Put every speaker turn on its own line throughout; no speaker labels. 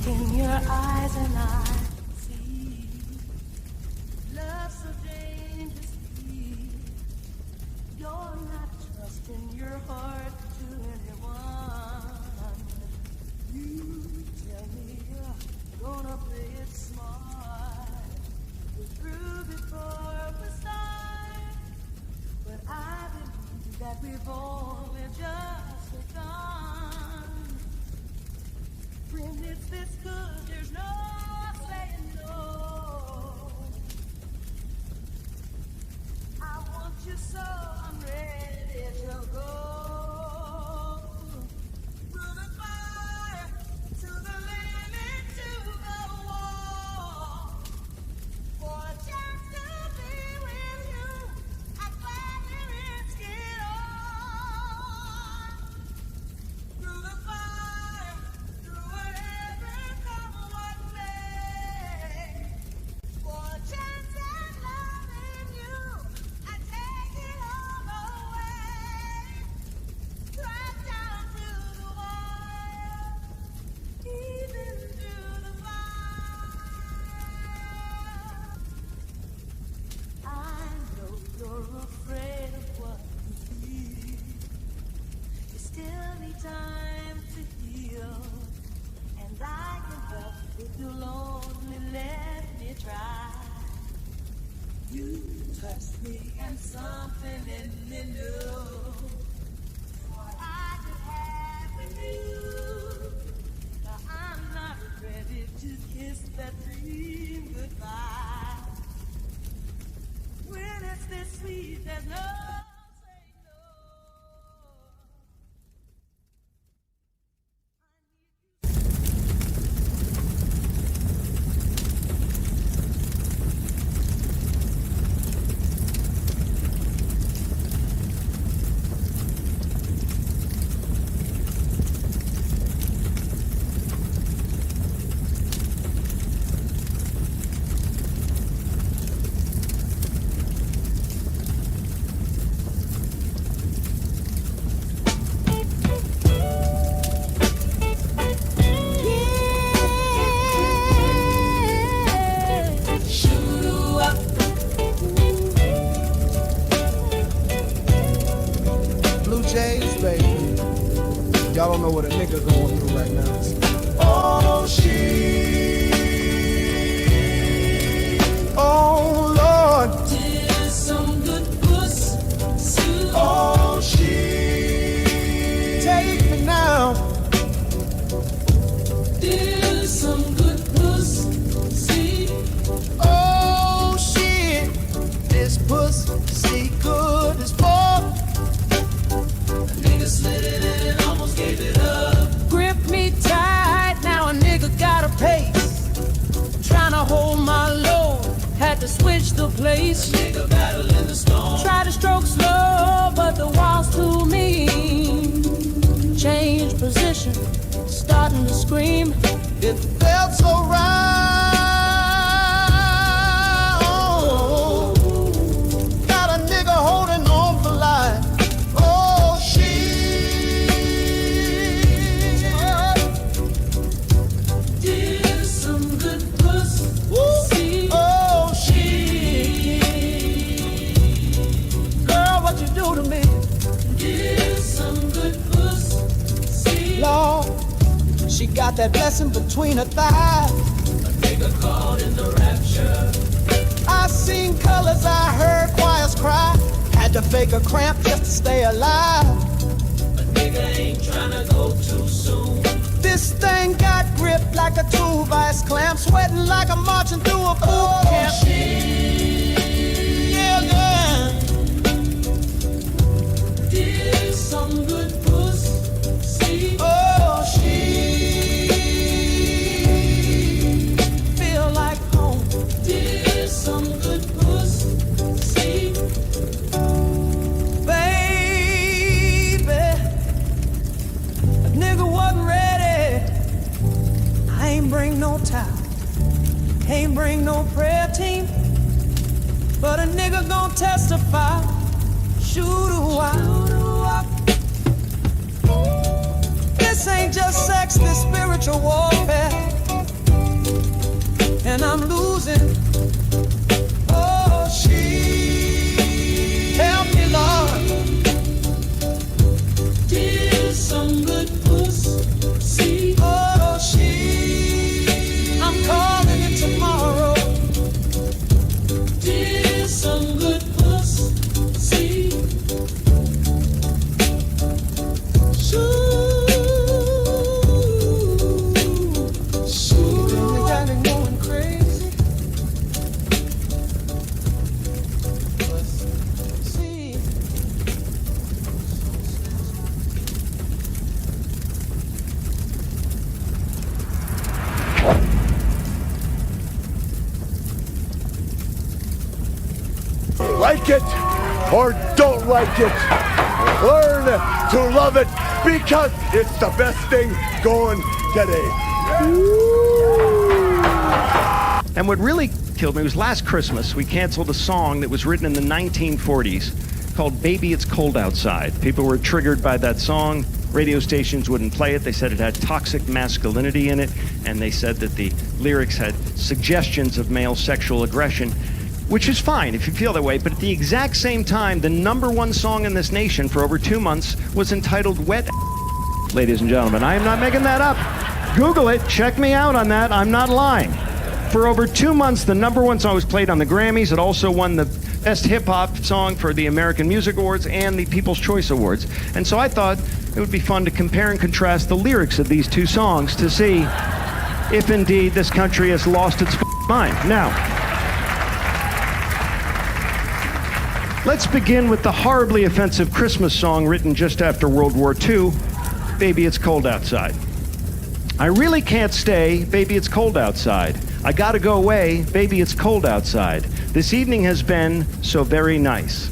in your eyes and I see love so dangerously. You're not trusting your heart to anyone. You tell me you're gonna play it smart. We're through before we start, but I believe that we've only just begun. When it's this good, there's no saying no. I want you so I'm ready to go. Through the fire, to the limit, to the wall. For a chance to be with you, I'd gladly risk it all. Through the fire, through whatever come what may. For a chance at loving you, I'd take it all away. Right down to the wire, even through the fire. I know you're afraid of what you feel. You still need time to heal, and I can help if you'll only let me try. You touched me and something in me new. What I could have with you. Now I'm not ready to kiss that dream goodbye. When it's this sweet, there's no saying no.
Blue Jays, baby. Y'all don't know what a nigga going through right now. Oh, she. Oh, Lord.
Did some good pussy.
Oh, she. Take me now.
Did some good pussy.
Oh, shit. This pussy good as fuck.
Nigga slid it in and almost gave it up.
Grip me tight, now a nigga got a pace. Tryna hold my load, had to switch the place.
Nigga battling the storm.
Try to stroke slow, but the wall's too mean. Change position, starting to scream.
It felt so right. Got a nigga holding on for life. Oh, she.
Did some good pussy.
Oh, she. Girl, what you do to me?
Did some good pussy.
Lord, she got that blessing between her thighs.
A nigga caught in the rapture.
I seen colors, I heard choirs cry. Had to fake a cramp just to stay alive.
A nigga ain't tryna go too soon.
This thing got gripped like a 2 vice clamp, sweating like I'm marching through a boot camp. Yeah, yeah.
Did some good pussy.
Oh, she
Feel like home.
Did some good pussy.
Baby, a nigga wasn't ready. I ain't bring no towel, ain't bring no prayer team, but a nigga gon' testify. Shoot-a-wop. This ain't just sex, this spiritual warfare. and I'm losing. Oh, she help me, Lord. Dear some good pussy. Oh, she, I'm calling it tomorrow. Dear some good pussy. Shoo, shoo, you got it going crazy. See.
Like it or don't like it, learn to love it because it's the best thing going today.
And what really killed me was last Christmas, we canceled a song that was written in the 1940s called Baby It's Cold Outside. People were triggered by that song. Radio stations wouldn't play it. They said it had toxic masculinity in it, and they said that the lyrics had suggestions of male sexual aggression, which is fine if you feel that way, but at the exact same time, the #1 song in this nation for over 2 months was entitled Wet. Ladies and gentlemen, I am not making that up. Google it, check me out on that, I'm not lying. For over 2 months, the #1 song was played on the Grammys. It also won the Best Hip Hop Song for the American Music Awards and the People's Choice Awards. And so I thought it would be fun to compare and contrast the lyrics of these two songs to see if indeed this country has lost its mind. Now, let's begin with the horribly offensive Christmas song written just after World War II, Baby It's Cold Outside. I really can't stay, baby it's cold outside. I gotta go away, baby it's cold outside. This evening has been so very nice.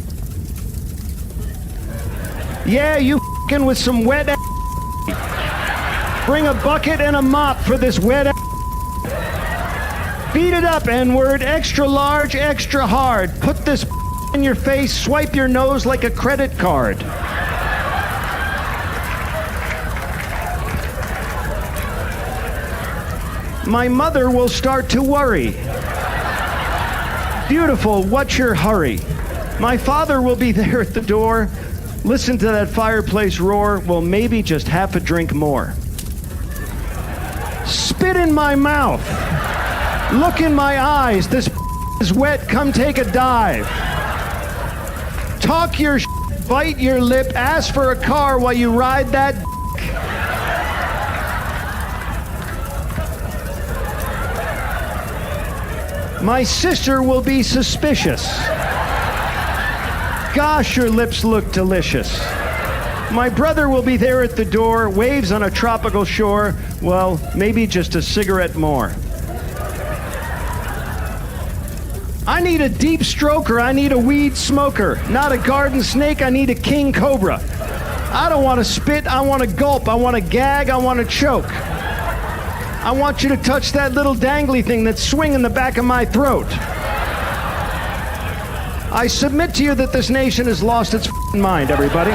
Yeah, you f***ing with some wet ass. Bring a bucket and a mop for this wet ass. Beat it up, N-word, extra large, extra hard. Put this in your face, swipe your nose like a credit card. My mother will start to worry. Beautiful, what's your hurry? My father will be there at the door. Listen to that fireplace roar. Well, maybe just half a drink more. Spit in my mouth. Look in my eyes. This is wet. Come take a dive. Talk your bite your lip. Ask for a car while you ride that. My sister will be suspicious. Gosh, your lips look delicious. My brother will be there at the door, waves on a tropical shore. Well, maybe just a cigarette more. I need a deep stroker, I need a weed smoker. Not a garden snake, I need a king cobra. I don't want to spit, I want to gulp. I want to gag, I want to choke. I want you to touch that little dangly thing that's swinging the back of my throat. I submit to you that this nation has lost its mind, everybody.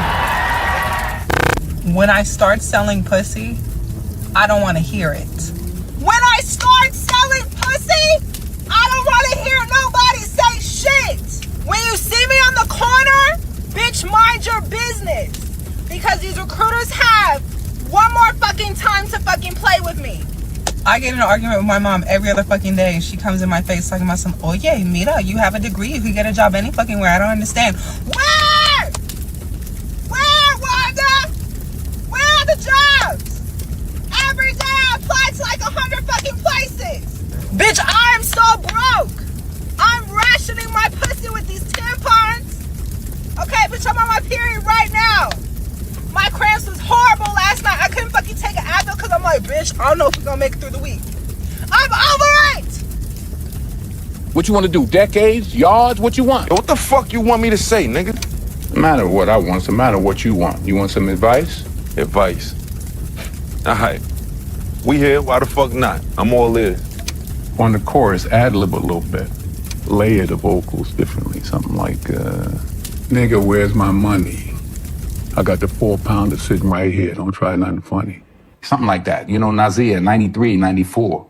When I start selling pussy, I don't want to hear it. When I start selling pussy, I don't want to hear nobody say shit. When you see me on the corner, bitch, mind your business. Because these recruiters have one more fucking time to fucking play with me. I get in an argument with my mom every other fucking day, and she comes in my face talking about some, oh yeah, mira, you have a degree, you could get a job any fucking where. I don't understand. Where? Where, Wanda? Where are the jobs? Every day I apply to like 100 fucking places. Bitch, I'm so broke. I'm rationing my pussy with these tampons. Okay, bitch, I'm on my period right now. My cramps was horrible last night. I couldn't fucking take an Advil because I'm like, bitch, I don't know if we're going to make it through the week. I'm over it!
What you want to do? Decades? Yards? What you want?
What the fuck you want me to say, nigga?
No matter what I want, it's a matter what you want. You want some advice?
Advice. Alright. We here, why the fuck not? I'm all ears.
On the chorus, ad-lib a little bit. Layer the vocals differently. Something like, nigga, where's my money? I got the 4-pounder sitting right here. Don't try nothing funny. Something like that. You know, Nazir, 93, 94.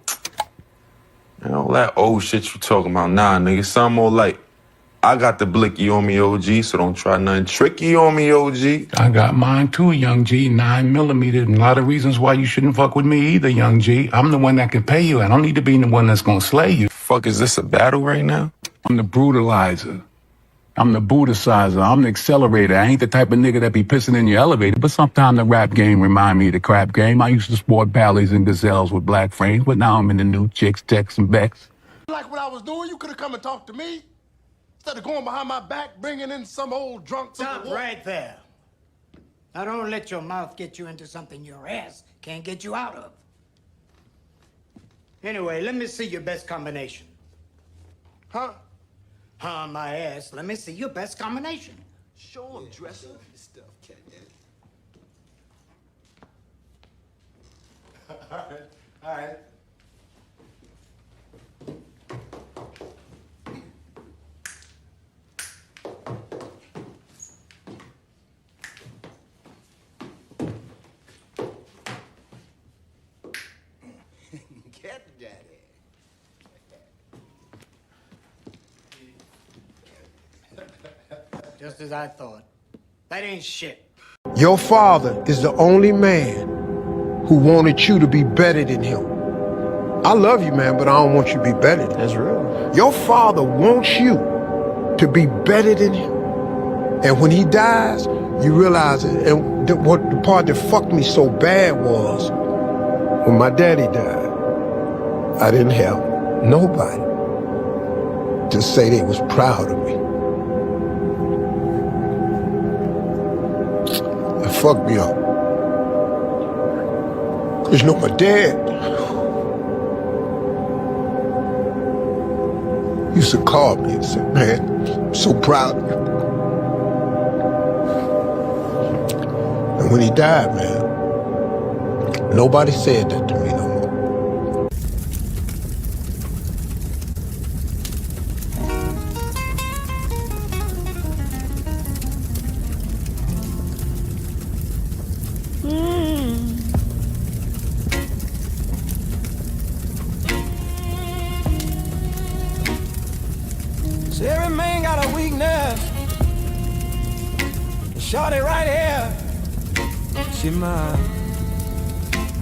Man, all that old shit you talking about, nah, nigga. Sound more like, I got the blicky on me, OG, so don't try nothing tricky on me, OG.
I got mine too, young G, 9mm, and a lot of reasons why you shouldn't fuck with me either, young G. I'm the one that can pay you. I don't need to be the one that's gonna slay you.
Fuck, is this a battle right now?
I'm the brutalizer. I'm the Buddhicizer. I'm the accelerator. I ain't the type of nigga that be pissing in your elevator, but sometimes the rap game remind me of the crap game. I used to sport Bally's and Gazelles with black frames, but now I'm in the new chicks, Tex, and Becks.
Like what I was doing, you could have come and talked to me. Instead of going behind my back, bringing in some old drunk...
Stop right there. Now don't let your mouth get you into something your ass can't get you out of. Anyway, let me see your best combination.
Huh?
Huh, my ass. Let me see your best combination.
Show him, dresser. Stuff, cat.
All right.
Cat daddy.
Just as I thought. That ain't shit.
Your father is the only man who wanted you to be better than him. I love you, man, but I don't want you to be better than him.
That's real.
Your father wants you to be better than him. And when he dies, you realize it. And the part that fucked me so bad was when my daddy died, I didn't have nobody to say they was proud of me. It fucked me up. Cause you know, my dad used to call me and say, man, I'm so proud of you. And when he died, man, nobody said that to me no more.
So every man got a weakness. Shorty right here, she mine.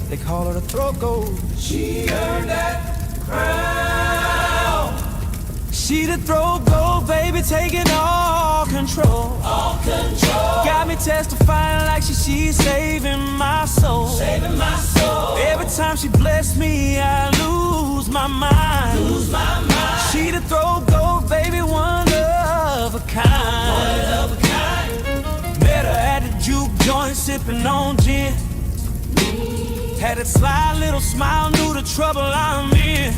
They call her the throat goat. She earned that crown. She the throat goat, baby, taking all control. All control. Got me testifying like she's saving my soul. Saving my soul. Every time she bless me, I lose my mind. Lose my mind. She the throat goat, baby, one of a kind. One of a kind. Met her at the juke joint, sipping on gin. Had that sly little smile, knew the trouble I'm in.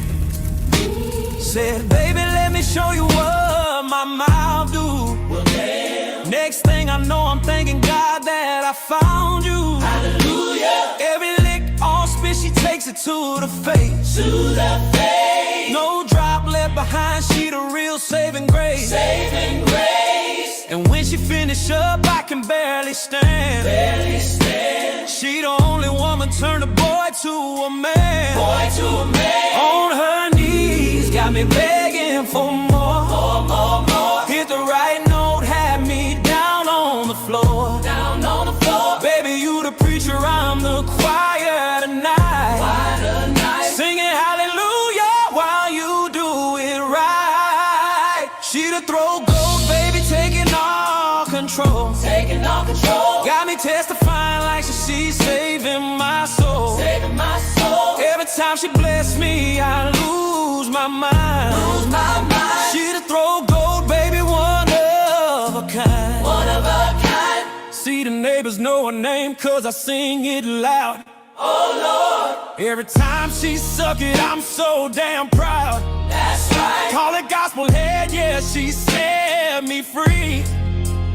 Said, baby, let me show you what my mouth do. Well, damn. Next thing I know, I'm thanking God that I found you. Hallelujah. Every lick on spit, she takes it to the face. To the face. No drop left behind, she the real saving grace. Saving grace. And when she finish up, I can barely stand. Barely stand. She the only woman turn a boy to a man. Boy to a man. On her knees, got me begging for more. More, more, more. Hit the right note, had me down on the floor. Down on the floor. Baby, you the preacher, I'm the choir tonight. Choir tonight. Singing hallelujah while you do it right. She the throat goat, baby, taking all control. Taking all control. Got me testifying like she's saving my soul. Saving my soul. Every time she bless me, I lose my mind. Lose my mind. She the throat goat, baby, one of a kind. One of a kind. See the neighbors know her name, cause I sing it loud. Oh Lord. Every time she suck it, I'm so damn proud. That's right. Call it gospel head, yeah, she set me free.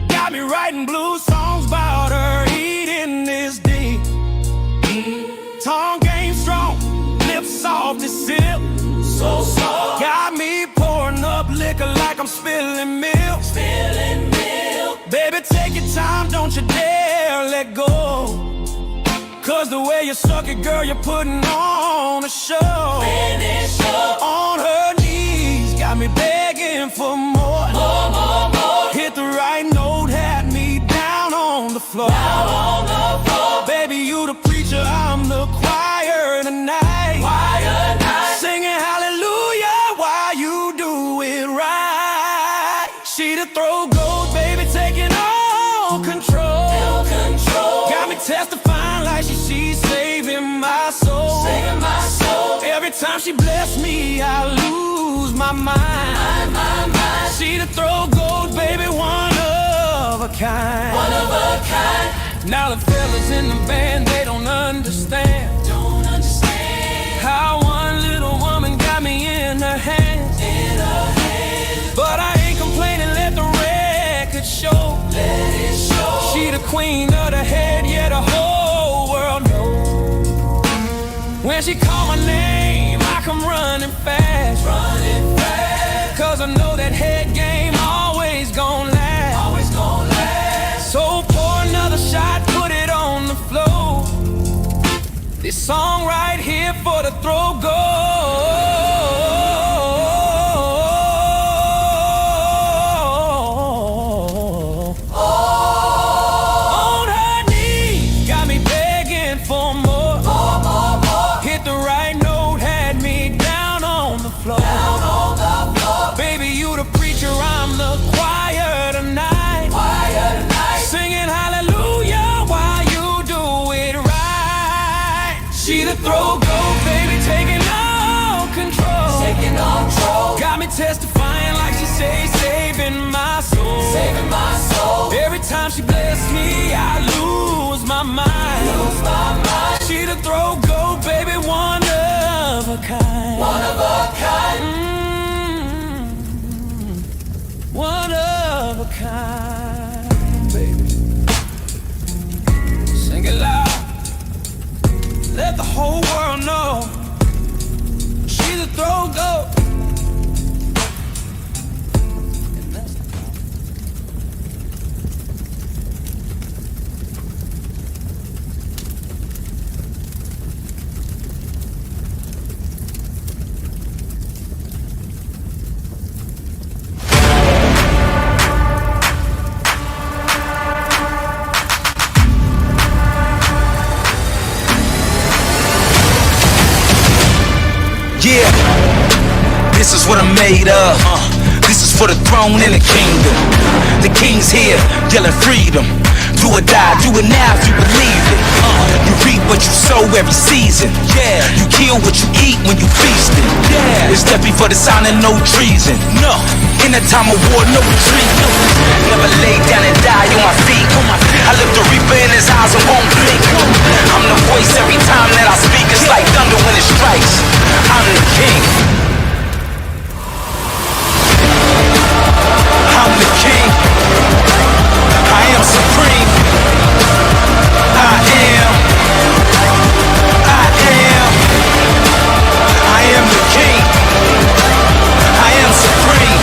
Got me writing blues songs about her eating this deep. Tongue game strong, lips soft as silk. So soft. Got me pouring up liquor like I'm spilling milk. Spilling milk. Baby, take your time, don't you dare let go. Cause 'cause the way you suck it, girl, you're putting on a show. On her knees, got me begging for more. Hit the right note, had me down on the floor. Baby, you the preacher, I'm the choir tonight. Singing hallelujah while you do it right. She the throw gold, baby, taking all control. Got me testifying like she's saving my soul. Every time she bless me, I lose my mind. She the throw gold, baby, one of a kind. Now the fellas in the band, they don't understand how one little woman got me in her hands. But I ain't complaining, let the record show. She the queen of the head, yeah, the whole world knows. When she call my name, I come running fast. 'Cause I know that head game always gon' last. So pour another shot, put it on the floor. This song right here for the throw goal. On her knees, got me begging for more. Hit the right note, had me down on the floor. Baby, you the preacher, I'm the choir tonight. Singing hallelujah while you do it right. She the throw gold, baby, taking all control. Got me testifying like she say, saving my soul. Every time she bless me, I lose my mind. She the throw gold, baby, one of a kind. One of a kind, baby. Sing it loud. Let the whole world know she's a throw goat.
Yeah, this is what I'm made of. This is for the throne and the kingdom. The king's here, yelling freedom. Do or die, do it now if you believe it. You reap what you sow every season. Yeah, you kill what you eat when you feast it. Yeah, it's death before the sign and no treason. No, in a time of war, no retreat. Never lay down and die on my feet. I look the reaper in his eyes and won't blink. I'm the voice every time that I speak. It's like thunder when it strikes. I'm the king. I'm the king. I am supreme. I am. I am. I am the king. I am supreme.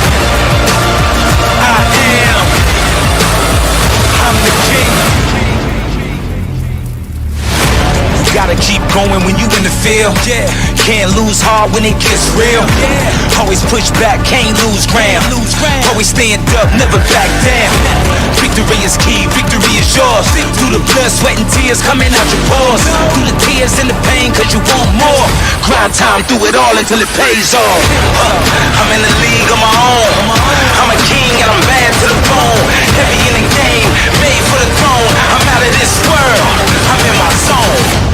I am. I'm the king. You gotta keep going when you in the field. Yeah. Can't lose heart when it gets real. Yeah. Always push back, can't lose ground. Always stand up, never back down. Victory is key, victory is yours. Through the blood, sweat and tears coming out your pores. Through the tears and the pain, cause you want more. Grind time through it all until it pays off. I'm in a league of my own. I'm a king and I'm bad to the bone. Heavy in the game, made for the throne. I'm out of this world, I'm in my zone.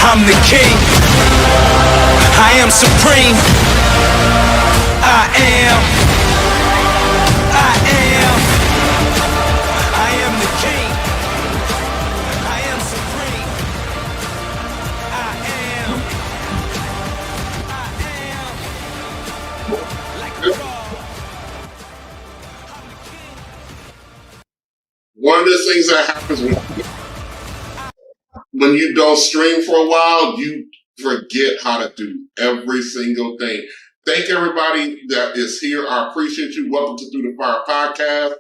I'm the king. I am supreme. I am. I am. I am the king. I am supreme. I am. I am. Like a God. I'm the king.
One of the things that happens when you don't stream for a while, you forget how to do every single thing. Thank everybody that is here. I appreciate you. Welcome to Through the Fire podcast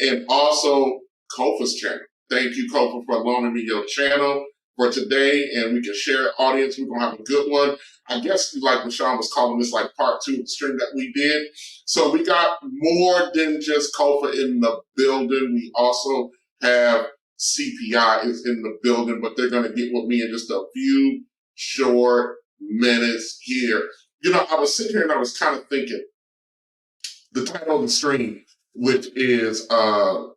and also Kofa's channel. Thank you, Kofa, for loaning me your channel for today, and we can share audience. We're going to have a good one. I guess, like Rashawn was calling this, like part 2 of the stream that we did. So we got more than just Kofa in the building. We also have CPI is in the building, but they're going to get with me in just a few short minutes here. You know, I was sitting here and I was kind of thinking, the title of the stream, which is, I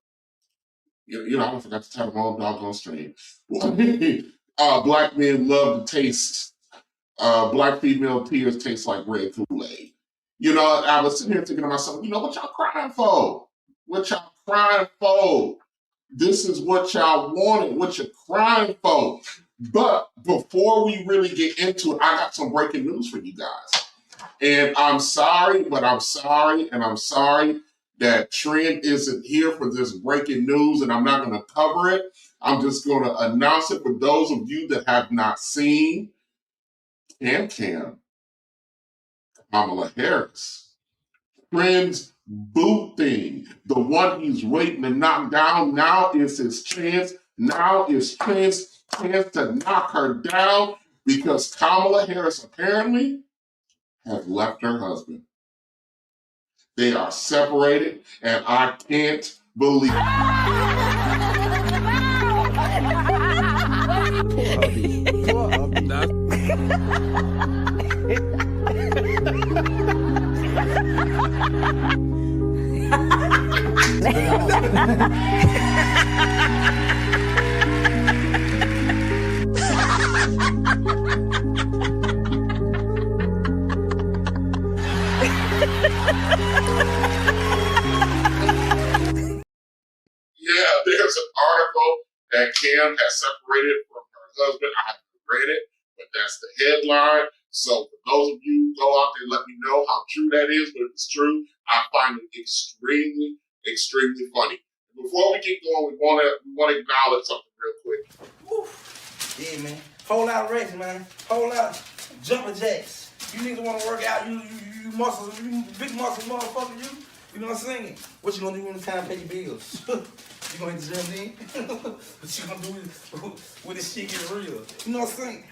forgot the title of my own doggone stream. Black men love to taste, black female tears taste like red Kool-Aid. You know, I was sitting here thinking to myself, you know, what y'all crying for? What y'all crying for? This is what y'all wanted, what you're crying for. But before we really get into it, I got some breaking news for you guys. And I'm sorry, but I'm sorry, and I'm sorry that Trent isn't here for this breaking news, and I'm not going to cover it. I'm just going to announce it for those of you that have not seen Kamala Harris. Trent's boot thing, the one he's waiting to knock down, now is his chance. Now is Trent's chance to knock her down because Kamala Harris apparently has left her husband. They are separated, and I can't believe Yeah, there's an article that Cam has separated from her husband. I haven't read it, but that's the headline. So for those of you who go out there, let me know how true that is. But if it's true, I find it extremely, extremely funny. Before we get going, we want to acknowledge something real quick.
Woo. Yeah, man. Whole lot of reps, man. Whole lot of jumping jacks. You niggas want to work out, you muscles, you big muscle motherfucker, you know what I'm saying? What you gonna do when it's time to pay your bills? You gonna hit the gym then? What you gonna do when this shit get real? You know what I'm saying?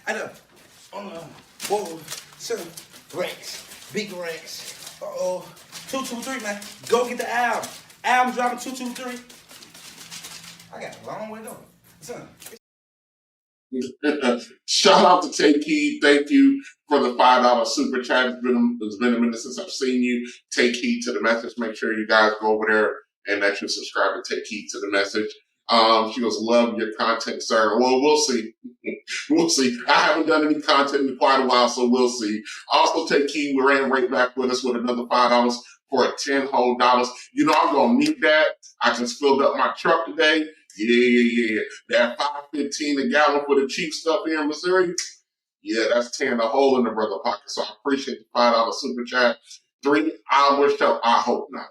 Whoa, certain racks, big racks. 223, man. Go get the album. Album dropping 223. I got a long way to go. Son.
Shout out to Take Heed. Thank you for the $5 super chat. It's been a minute since I've seen you. Take heed to the message. Make sure you guys go over there and that you subscribe and take heed to the message. She goes, love your content, sir. Well, we'll see. We'll see. I haven't done any content in quite a while, so we'll see. Also, Take Heed, we ran right back with us with another $5 for $10 whole. You know, I'm going to need that. I just filled up my truck today. Yeah. That $5.15 a gallon for the cheap stuff here in Missouri. Yeah, that's tearing a hole in the brother pocket. So I appreciate the $5 super chat. 3 hours show. I hope not.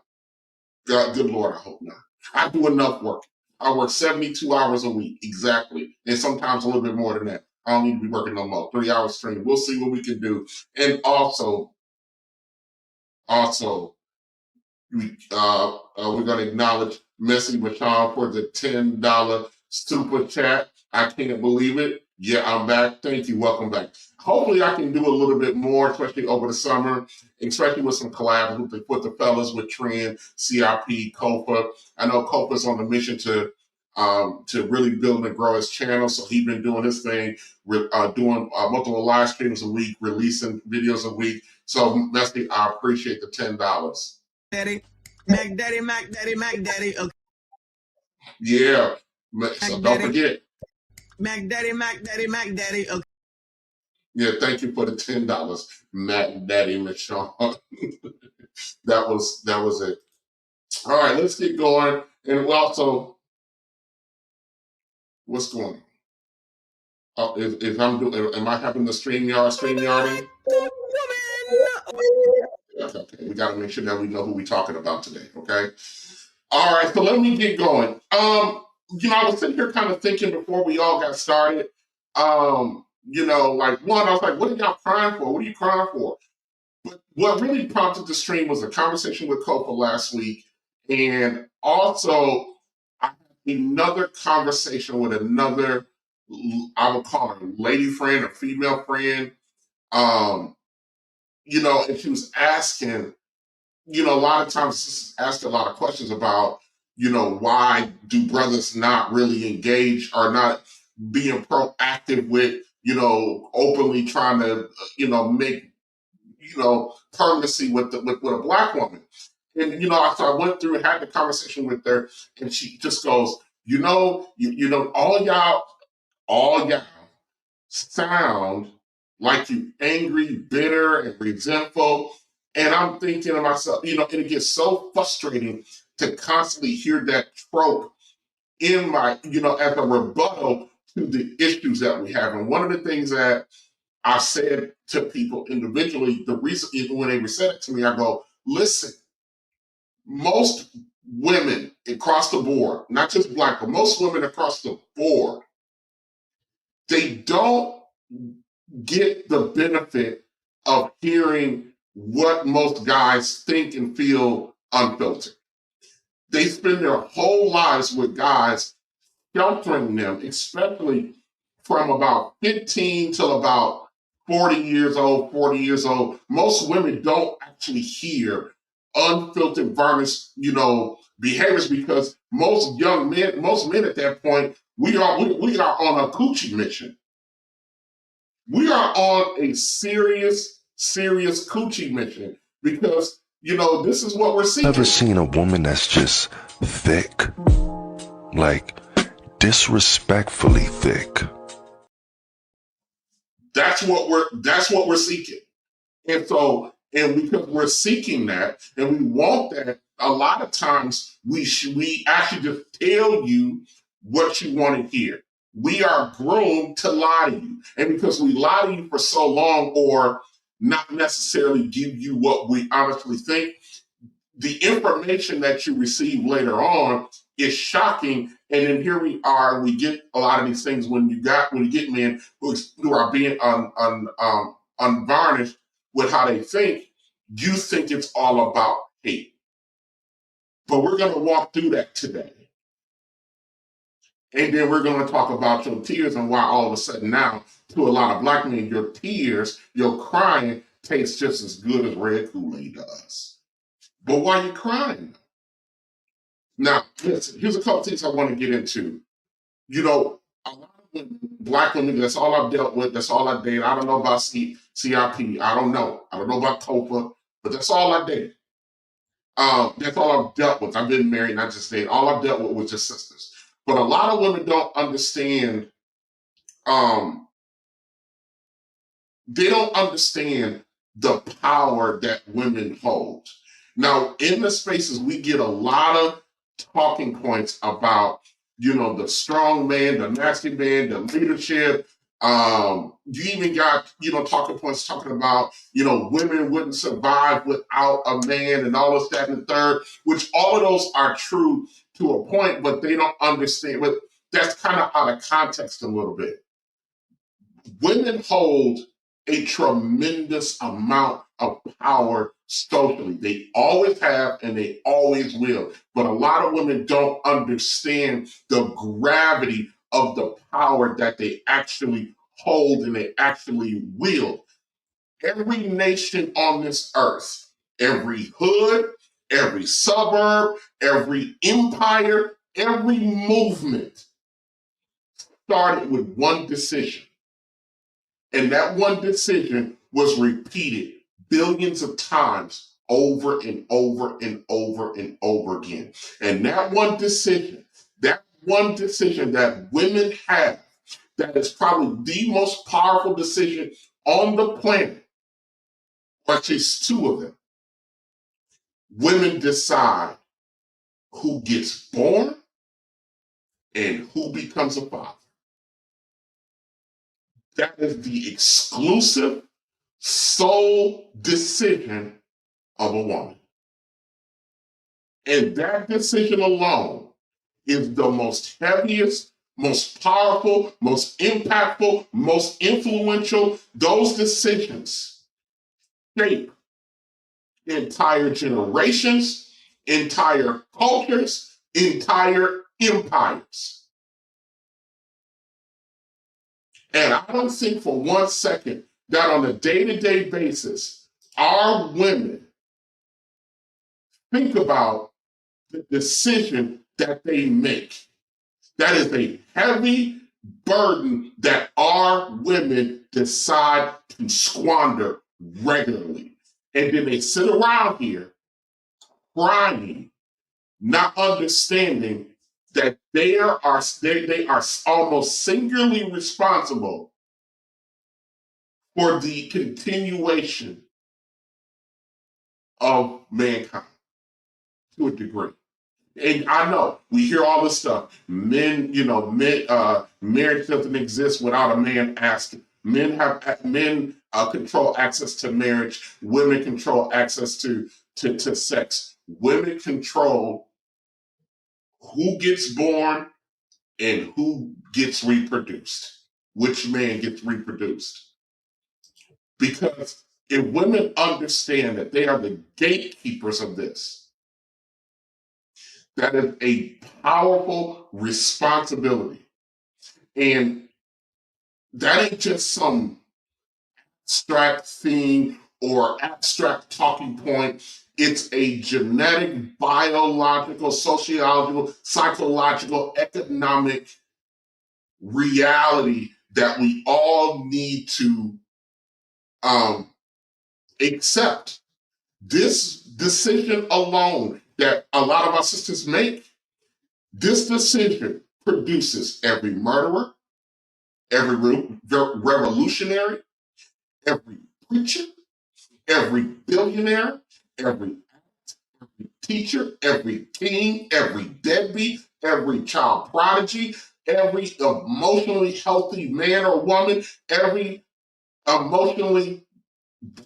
God, good Lord, I hope not. I do enough work. I work 72 hours a week, exactly. And sometimes a little bit more than that. I don't need to be working no more. 3 hours stream. We'll see what we can do. And also, we're going to acknowledge Messy Rashawn for the $10 super chat. I can't believe it. Yeah, I'm back. Thank you. Welcome back. Hopefully I can do a little bit more, especially over the summer, especially with some collabs with the fellas, with Trend, CRP, Kofa. I know Kofa's on the mission to really build and grow his channel. So he's been doing his thing, doing multiple live streams a week, releasing videos a week. So Messy, I appreciate the $10.
Mac Daddy. Okay.
Yeah. So don't forget.
Mac Daddy. Okay.
Yeah, thank you for the $10, Mac Daddy Michon. that was it. All right, let's get going. And also, what's going on? Am I having the StreamYarding? Okay, we got to make sure that we know who we're talking about today. Okay. All right, so let me get going. I was sitting here kind of thinking before we all got started. I was like, what are y'all crying for? What are you crying for? But what really prompted the stream was a conversation with Kofa last week. And also, I have another conversation with another, I would call her lady friend or female friend, and she was asking, a lot of times asked a lot of questions about, why do brothers not really engage or not being proactive with, openly trying to, make, permanency with a black woman. And, so I went through and had the conversation with her, and she just goes, all y'all sound like you angry, bitter, and resentful. And I'm thinking to myself, and it gets so frustrating to constantly hear that trope in my, as a rebuttal to the issues that we have. And one of the things that I've said to people individually, the reason, even when they said it to me, I go, listen, most women across the board, not just black, but most women across the board, they don't get the benefit of hearing what most guys think and feel unfiltered. They spend their whole lives with guys sheltering them, especially from about 15 till about 40 years old. Most women don't actually hear unfiltered, varnished, behaviors, because most men at that point, we are on a coochie mission. We are on a serious coochie mission, because, this is what we're seeing.
Ever seen a woman that's just thick? Like, disrespectfully thick.
That's what we're seeking. And so, and because we're seeking that and we want that, a lot of times we actually just tell you what you want to hear. We are groomed to lie to you. And because we lie to you for so long, or not necessarily give you what we honestly think, the information that you receive later on is shocking. And then here we are, we get a lot of these things when you get men who are being unvarnished with how they think. You think it's all about hate. But we're going to walk through that today. And then we're going to talk about your tears and why all of a sudden now, to a lot of black men, your tears, your crying tastes just as good as red Kool-Aid does. But why are you crying? Now, listen, here's a couple things I want to get into. A lot of women, black women, that's all I've dealt with, that's all I dated. I don't know about CRP. I don't know about Kofa, but that's all I dated. That's all I've dealt with. I've been married, not just dated. All I've dealt with was just sisters. But a lot of women don't understand, they don't understand the power that women hold. Now, in the spaces, we get a lot of talking points about, the strong man, the nasty man, the leadership. You even got, talking points talking about, women wouldn't survive without a man and all of that and the third, which all of those are true to a point, but they don't understand. But that's kind of out of context a little bit. Women hold a tremendous amount of power socially. They always have and they always will. But a lot of women don't understand the gravity of the power that they actually hold and they actually wield. Every nation on this earth, every hood, every suburb, every empire, every movement started with one decision. And that one decision was repeated billions of times over and over and over and over again. And that one decision that women have, that is probably the most powerful decision on the planet, or just two of them. Women decide who gets born and who becomes a father. That is the exclusive sole decision of a woman. And that decision alone is the most heaviest, most powerful, most impactful, most influential. Those decisions shape entire generations, entire cultures, entire empires. And I don't think for 1 second that on a day-to-day basis, our women think about the decision that they make. That is a heavy burden that our women decide to squander regularly. And then they sit around here crying, not understanding that they are almost singularly responsible for the continuation of mankind to a degree. And I know we hear all this stuff. Marriage doesn't exist without a man asking. Men control access to marriage. Women control access to sex. Women control who gets born and who gets reproduced. Which man gets reproduced? Because if women understand that they are the gatekeepers of this, that is a powerful responsibility. And that ain't just some abstract thing or abstract talking point. It's a genetic, biological, sociological, psychological, economic reality that we all need to accept. This decision alone that a lot of our sisters make, this decision produces every murderer, every revolutionary, every preacher, every billionaire, every teacher, every king, every deadbeat, every child prodigy, every emotionally healthy man or woman, every emotionally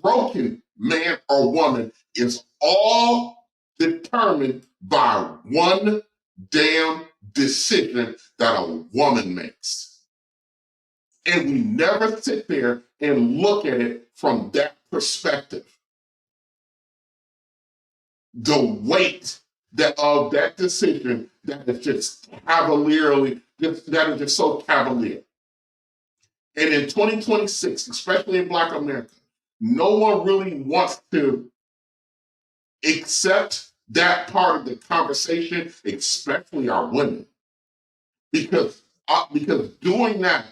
broken man or woman is all determined by one damn decision that a woman makes. And we never sit there and look at it from that perspective. The weight of that decision that is just cavalierly, that is just so cavalier. And in 2026, especially in Black America, no one really wants to accept that part of the conversation, especially our women. Because doing that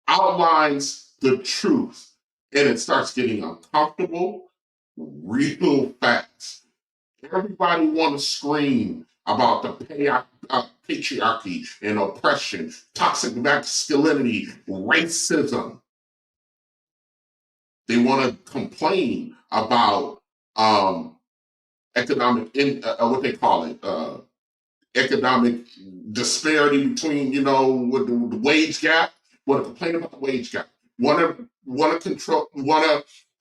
outlines the truth and it starts getting uncomfortable real fast. Everybody want to scream about the patriarchy and oppression, toxic masculinity, racism. They want to complain about economic, what they call it, economic disparity between, with the wage gap. Want to complain about the wage gap. Want to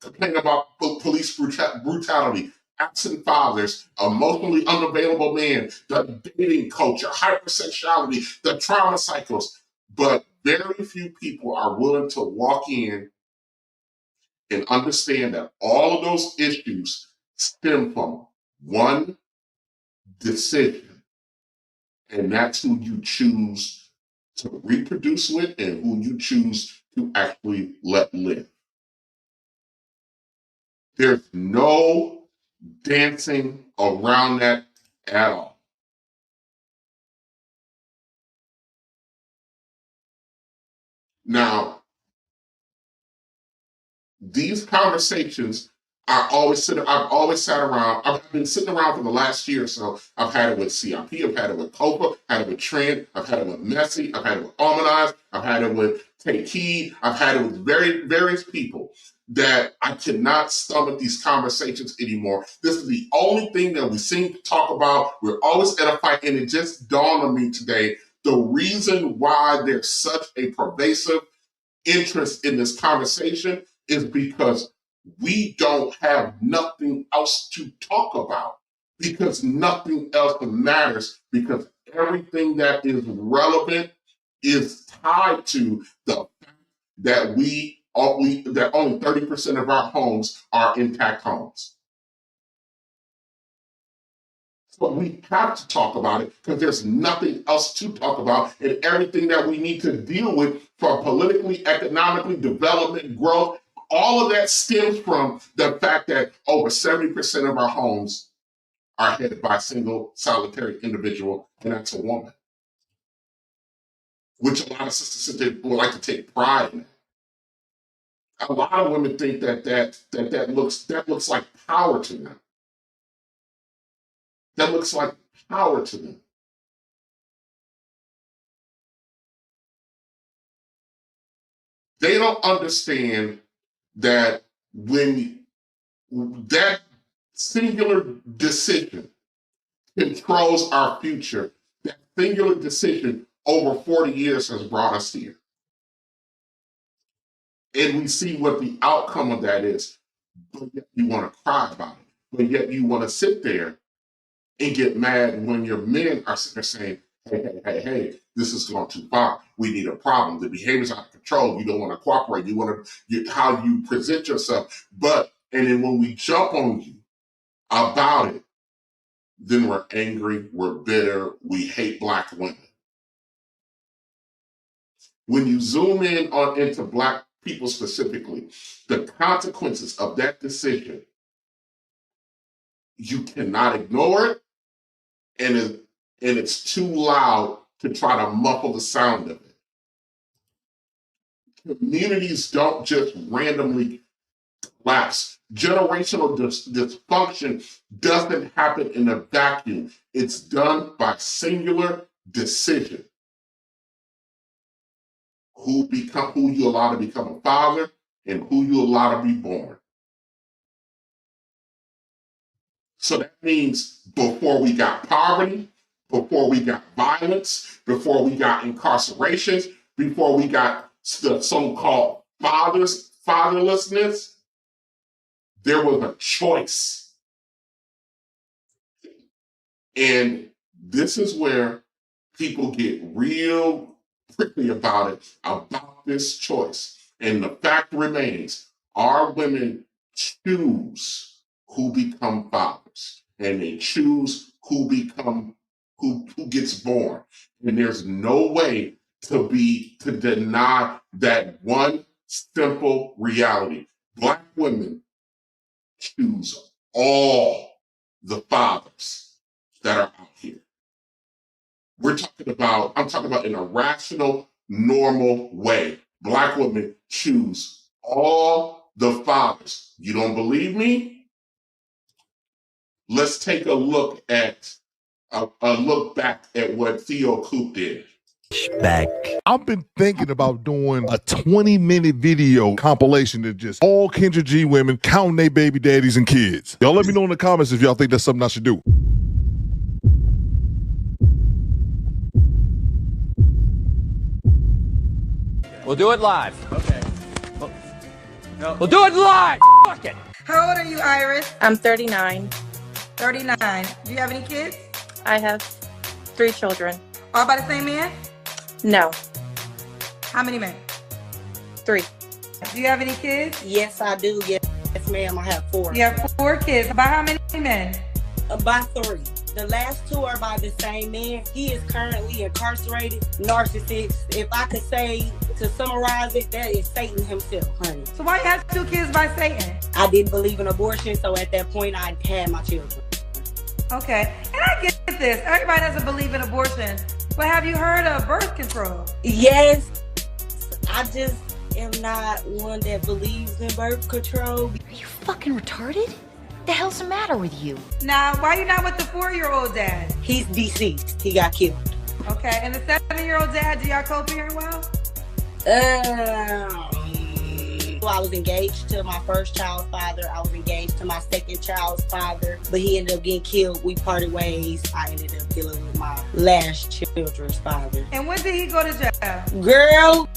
complain about police brutality, absent fathers, emotionally unavailable men, the dating culture, hypersexuality, the trauma cycles. But very few people are willing to walk in and understand that all of those issues stem from one decision, and that's who you choose to reproduce with and who you choose to actually let live. There's no dancing around that at all. Now, these conversations I've always sat around. I've been sitting around for the last year or so. I've had it with CIP, I've had it with Kofa, had it with Trent, I've had it with Messi, I've had it with Harmonize, I've had it with Take Heed, I've had it with various people that I cannot stomach these conversations anymore. This is the only thing that we seem to talk about. We're always at a fight, and it just dawned on me today the reason why there's such a pervasive interest in this conversation is because we don't have nothing else to talk about, because nothing else matters, because everything that is relevant is tied to the fact that that only 30% of our homes are intact homes. But we have to talk about it because there's nothing else to talk about, and everything that we need to deal with from politically, economically, development, growth, all of that stems from the fact that over 70% of our homes are headed by a single solitary individual, and that's a woman. Which a lot of sisters would like to take pride in. A lot of women think that looks like power to them. That looks like power to them. They don't understand that when that singular decision controls our future, that singular decision over 40 years has brought us here. And we see what the outcome of that is, but yet you want to cry about it. But yet you want to sit there and get mad when your men are sitting there saying, hey, this is going too far. We need a problem. The behavior's out of control. You don't want to cooperate. You want to, how you present yourself. And then when we jump on you about it, then we're angry, we're bitter, we hate Black women. When you zoom in into Black people specifically, the consequences of that decision, you cannot ignore it, and it's too loud to try to muffle the sound of it. Communities don't just randomly collapse. Generational dysfunction doesn't happen in a vacuum. It's done by singular decision. Who you allow to become a father and who you allow to be born. So that means before we got poverty, before we got violence, before we got incarcerations, before we got the so-called fatherlessness, there was a choice. And this is where people get real prickly about this choice. And the fact remains, our women choose who become fathers, and they choose who gets born. And there's no way to deny that one simple reality. Black women choose all the fathers that are out here. I'm talking about in a rational, normal way. Black women choose all the fathers. You don't believe me? Let's take a look back at what G.R.O.W.T.H did.
I've been thinking about doing a 20-minute video compilation of just all Kendra G women counting their baby daddies and kids. Y'all let me know in the comments if y'all think that's something I should do.
We'll do it live. Okay. We'll do it live. Fuck it.
How old are you, Iris?
I'm 39.
39. Do you have any kids?
I have 3 children.
All by the same man?
No.
How many men?
3.
Do you have any kids?
Yes, I do. Yes, ma'am. I have 4.
You have 4 kids. By how many men?
By 3. The last 2 are by the same man. He is currently incarcerated, narcissist. If I could say, to summarize it, that is Satan himself, honey.
So why you have 2 kids by Satan?
I didn't believe in abortion, so at that point, I had my children.
Okay, and I get this. Everybody doesn't believe in abortion, but have you heard of birth control?
Yes, I just am not one that believes in birth control.
Are you fucking retarded? The hell's the matter with you?
Now, why are you not with the 4-year-old dad?
He's deceased. He got killed.
Okay, and the 7-year-old dad, do y'all co-parent well?
I was engaged to my first child's father. I was engaged to my second child's father, but he ended up getting killed. We parted ways. I ended up dealing with my last children's father.
And when did he go to jail?
Girl,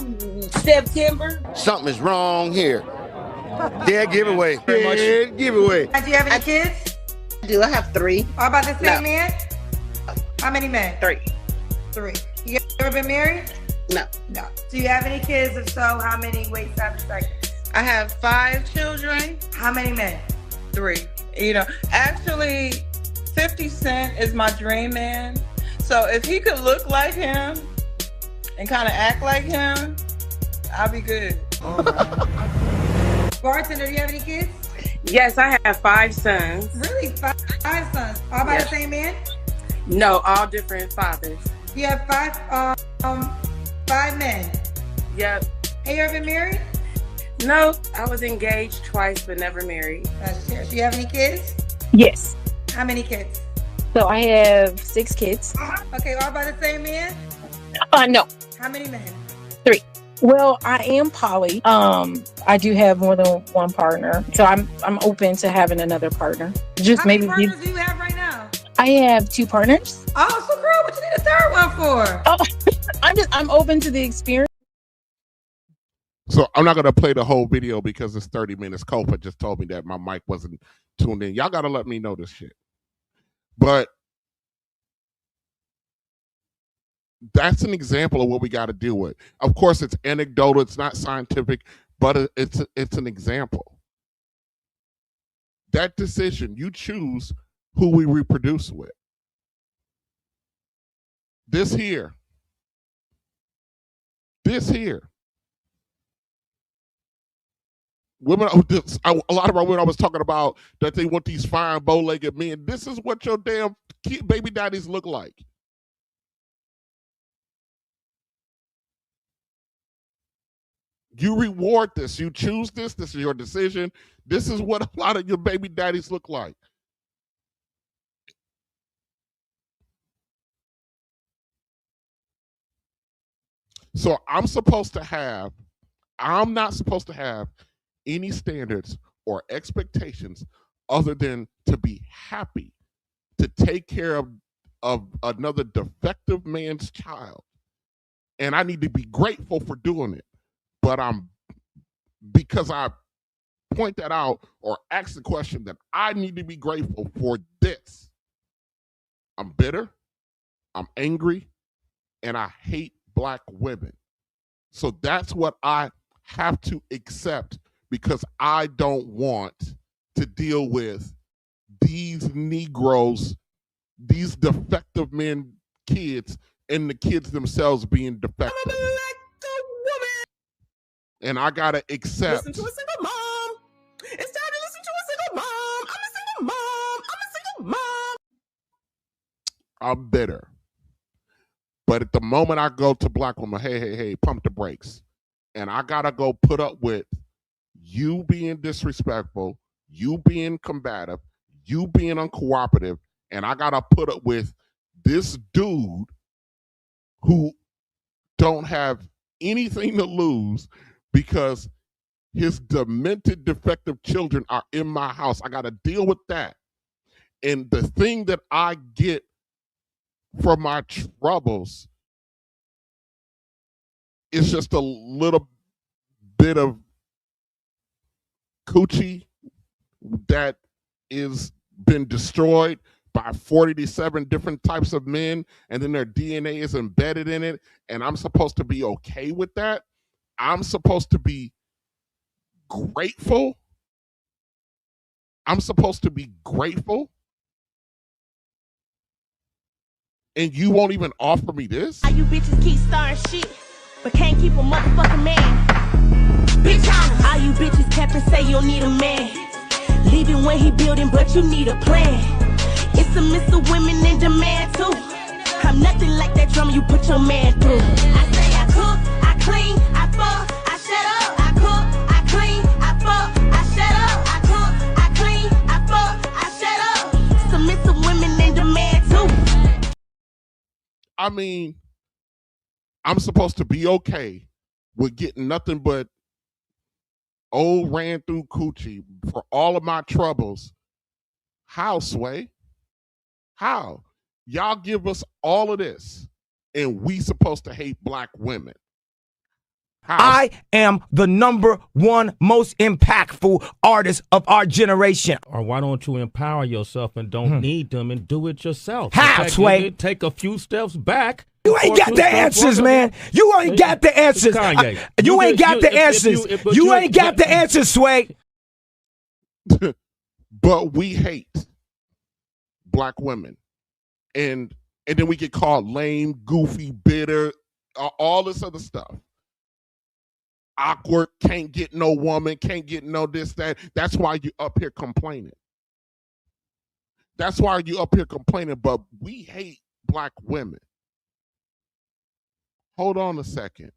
September.
Something is wrong here. Dead giveaway. Dead giveaway.
Do you have any kids?
I do. I have 3.
All about the same man? How many men?
3.
3. You ever been married?
No.
No. Do you have any kids? If so, how many? Wait, 7 seconds.
I have 5 children.
How many men?
3. You know, actually,
50 Cent is my dream man. So if he could look like him and kind of act like him, I'll be good.
Bartender, do you have any kids?
Yes, I have 5 sons.
Really? Five sons? All by the same man?
No, all different fathers.
You have 5 men?
Yep.
Have you ever been married?
No, I was engaged twice but never married.
That's serious. Do you have any kids?
Yes.
How many kids?
So I have 6 kids.
Okay, all by the same man?
No.
How many men?
3. Well, I am poly. I do have more than one partner, so I'm open to having another partner. Just
How
maybe.
many partners do you have right now?
I have 2 partners.
Oh, so girl, what you need a third one for?
Oh, I'm open to the experience.
So I'm not gonna play the whole video because it's 30 minutes. Kofa just told me that my mic wasn't tuned in. Y'all gotta let me know this shit. But that's an example of what we got to deal with. Of course, it's anecdotal, it's not scientific, but it's an example. That decision, you choose who we reproduce with. This here. Women, a lot of our women I was talking about that they want these fine bow-legged men. This is what your damn baby daddies look like. You reward this. You choose this. This is your decision. This is what a lot of your baby daddies look like. So I'm not supposed to have any standards or expectations other than to be happy to take care of another defective man's child. And I need to be grateful for doing it. But because I point that out or ask the question that I need to be grateful for this, I'm bitter, I'm angry, and I hate Black women. So that's what I have to accept because I don't want to deal with these Negroes, these defective men kids, and the kids themselves being defective. And I gotta accept.
Listen to a single mom. It's time to listen to a single mom. I'm a single mom. I'm a single mom.
I'm bitter. But at the moment I go to Black women, hey, pump the brakes. And I gotta go put up with you being disrespectful, you being combative, you being uncooperative, and I gotta put up with this dude who don't have anything to lose because his demented, defective children are in my house. I got to deal with that. And the thing that I get from my troubles is just a little bit of coochie that is been destroyed by 47 different types of men, and then their DNA is embedded in it, and I'm supposed to be okay with that? I'm supposed to be grateful? I'm supposed to be grateful? And you won't even offer me this?
How you bitches keep starting shit, but can't keep a motherfucking man? Bitch, all you bitches kept and say you don't need a man. Leave it when he building, but you need a plan. It's a mix of women in demand too. I'm nothing like that drama you put your man through. I say I cook, I clean, I fuck, I shut up. I cook, I clean, I fuck, I shut up. I cook, I clean, I fuck, I shut up. It's a mix of women in demand too.
I mean, I'm supposed to be okay with getting nothing but old ran through coochie for all of my troubles. How, Sway? How? Y'all give us all of this, and we supposed to hate Black women. How?
I am the #1 most impactful artist of our generation.
Or why don't you empower yourself and don't need them and do it yourself?
How, Sway?
Take a few steps back.
You ain't got the answers, man. You ain't got the answers. You ain't got the answers. You ain't got the answers, Sway.
But we hate. black women, and then we get called lame, goofy, bitter, all this other stuff. Awkward, can't get no woman, can't get no this, that. That's why you up here complaining. That's why you up here complaining, but we hate black women. Hold on a second,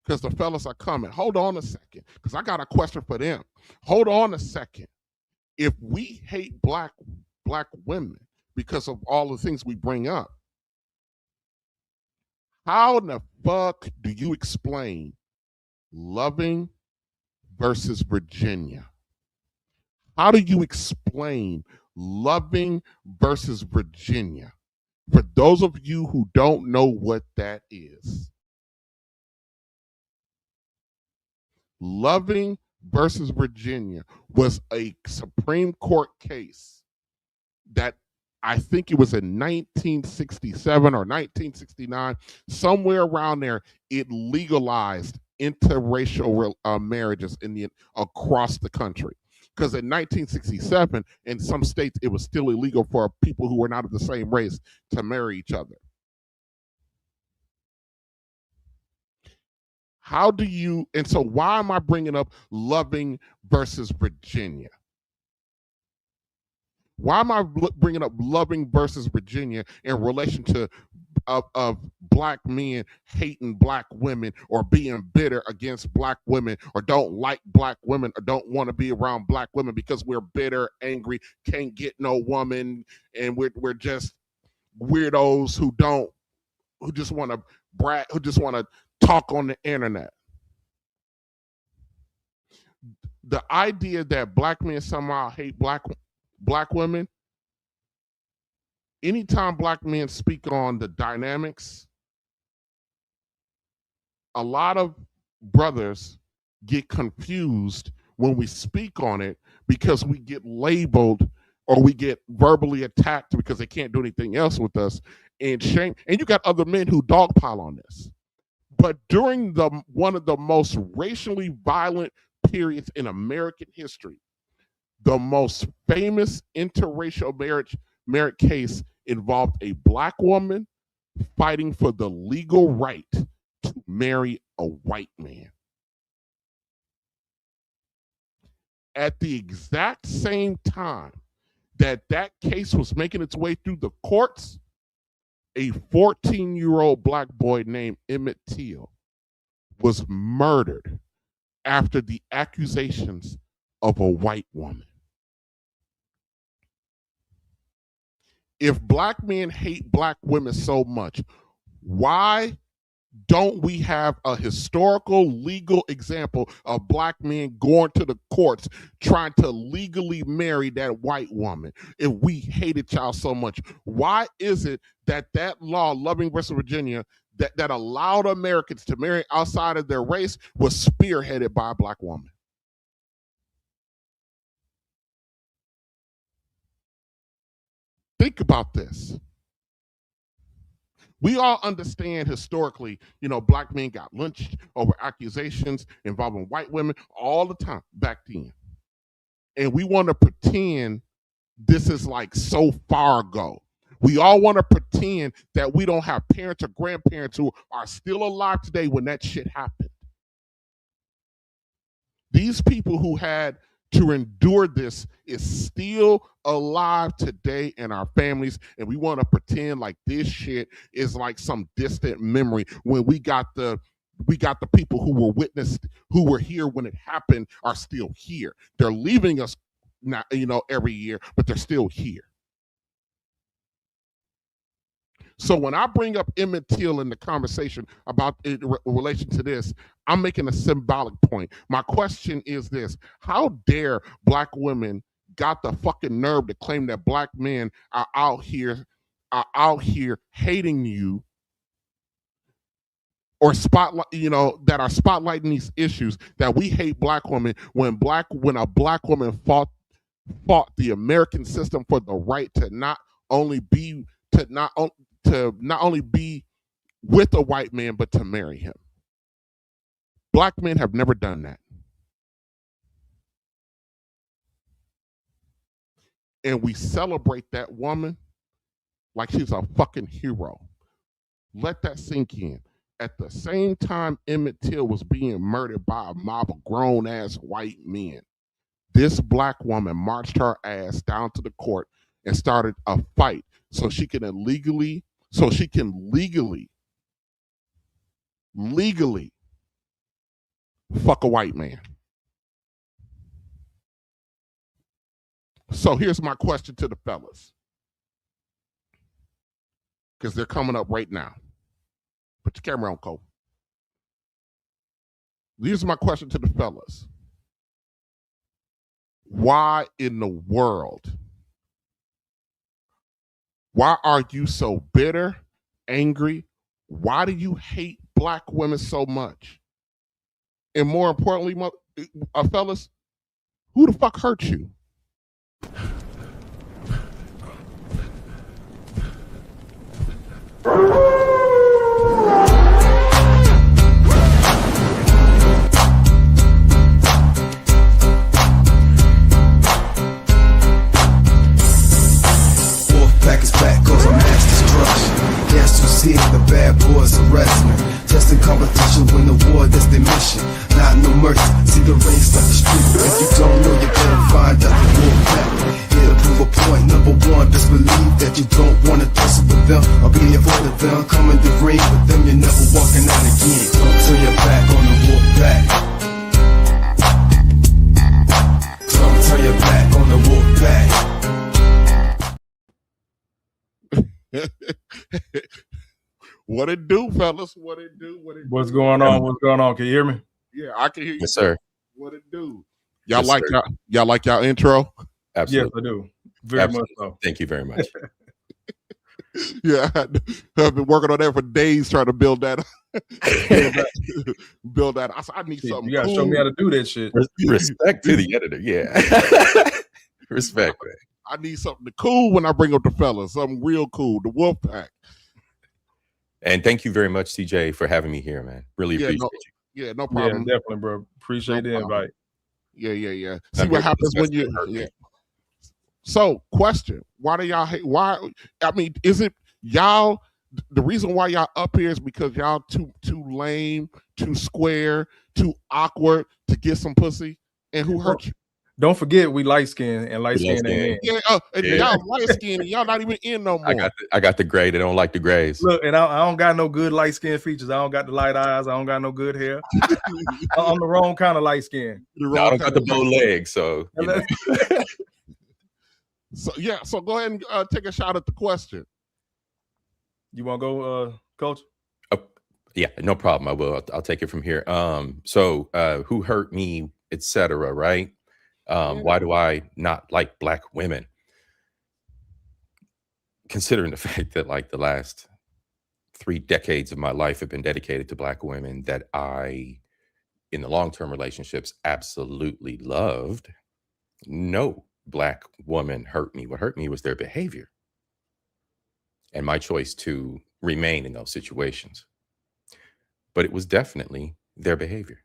because the fellas are coming. Hold on a second, because I got a question for them. Hold on a second. If we hate black women because of all the things we bring up, how in the fuck do you explain Loving versus Virginia? How do you explain Loving versus Virginia? For those of you who don't know what that is, Loving versus Virginia was a Supreme Court case that I think it was in 1967 or 1969, somewhere around there. It legalized interracial marriages across the country. Because in 1967, in some states, it was still illegal for people who were not of the same race to marry each other. How do you, and so why am I bringing up Loving versus Virginia? Why am I bringing up Loving versus Virginia in relation to of black men hating black women or being bitter against black women or don't like black women or don't want to be around black women because we're bitter, angry, can't get no woman, and we're just weirdos who just want to brag, who just want to talk on the internet. The idea that black men somehow hate black women, anytime black men speak on the dynamics, a lot of brothers get confused when we speak on it because we get labeled or we get verbally attacked because they can't do anything else with us and shame. And you got other men who dogpile on this. But during one of the most racially violent periods in American history, the most famous interracial marriage case involved a black woman fighting for the legal right to marry a white man. At the exact same time that case was making its way through the courts, a 14-year-old black boy named Emmett Till was murdered after the accusations of a white woman. If black men hate black women so much, why don't we have a historical legal example of black men going to the courts trying to legally marry that white woman? If we hated y'all so much, why is it that law, Loving versus Virginia, that allowed Americans to marry outside of their race was spearheaded by a black woman? Think about this. We all understand historically, black men got lynched over accusations involving white women all the time back then. And we want to pretend this is like so far ago. We all want to pretend that we don't have parents or grandparents who are still alive today when that shit happened. These people who had to endure this is still alive today in our families, and we want to pretend like this shit is like some distant memory when we got the people who were here when it happened are still here. They're leaving us now, every year, but they're still here. So when I bring up Emmett Till in the conversation about in relation to this, I'm making a symbolic point. My question is this: how dare black women got the fucking nerve to claim that black men are out here hating you or that are spotlighting these issues, that we hate black women when a black woman fought the American system for the right to not only be with a white man, but to marry him. Black men have never done that. and we celebrate that woman like she's a fucking hero. Let that sink in. At the same time Emmett Till was being murdered by a mob of grown-ass white men, this black woman marched her ass down to the court and started a fight so she can legally fuck a white man. So here's my question to the fellas, because they're coming up right now. Put your camera on, Kofa. Here's my question to the fellas. Why in the world? Why are you so bitter, angry? Why do you hate black women so much? And more importantly, fellas, who the fuck hurt you?
Wolfpack is back, cause I'm mass destruction. Yes, you see it, the bad boys arrest me. Testing competition, win the war, that's their mission. Not no mercy, see the race like the street. If you don't know, you better find out the Wolfpack. Here to prove a point, number one, best believe that you don't wanna tussle with them or be avoid of them. Come in the ring with them, you're never walking out again. Turn your back on the Wolfpack. Turn your back on the Wolfpack.
What it do, fellas? What it do? What it do?
What's going on? What's going on? Can you hear me?
Yeah, I can hear you.
Yes, sir.
What it do? Y'all like y'all intro?
Absolutely.
Yes, I do. Very much so.
Thank you very much.
Yeah, I've been working on that for days trying to build that. build that. I need something.
You gotta show me how to do that shit.
Respect to the editor. Yeah. Respect, man.
I need something cool when I bring up the fellas. Something real cool. The Wolfpack.
And thank you very much, CJ, for having me here, man. Really appreciate you.
Yeah, no problem.
Yeah, definitely, bro. Appreciate the invite.
Yeah. See what happens when you. Yeah. So, question: why do y'all hate? Why? I mean, is it y'all? The reason why y'all up here is because y'all too lame, too square, too awkward to get some pussy. And who hurt you?
Don't forget, we light skin and light skin ain't in.
Yeah, and y'all light skin and y'all not even in no more.
I got the gray. They don't like the grays.
Look, and I don't got no good light skin features. I don't got the light eyes. I don't got no good hair. I'm the wrong kind of light skin.
No, I don't got the bow legs, so. You know.
So go ahead and take a shot at the question.
You want to go, Coach?
Yeah, no problem. I will. I'll take it from here. So who hurt me, etc. Right? Why do I not like black women? Considering the fact that like the last 3 decades of my life have been dedicated to black women that I, in the long-term relationships, absolutely loved, no black woman hurt me. What hurt me was their behavior and my choice to remain in those situations. But it was definitely their behavior.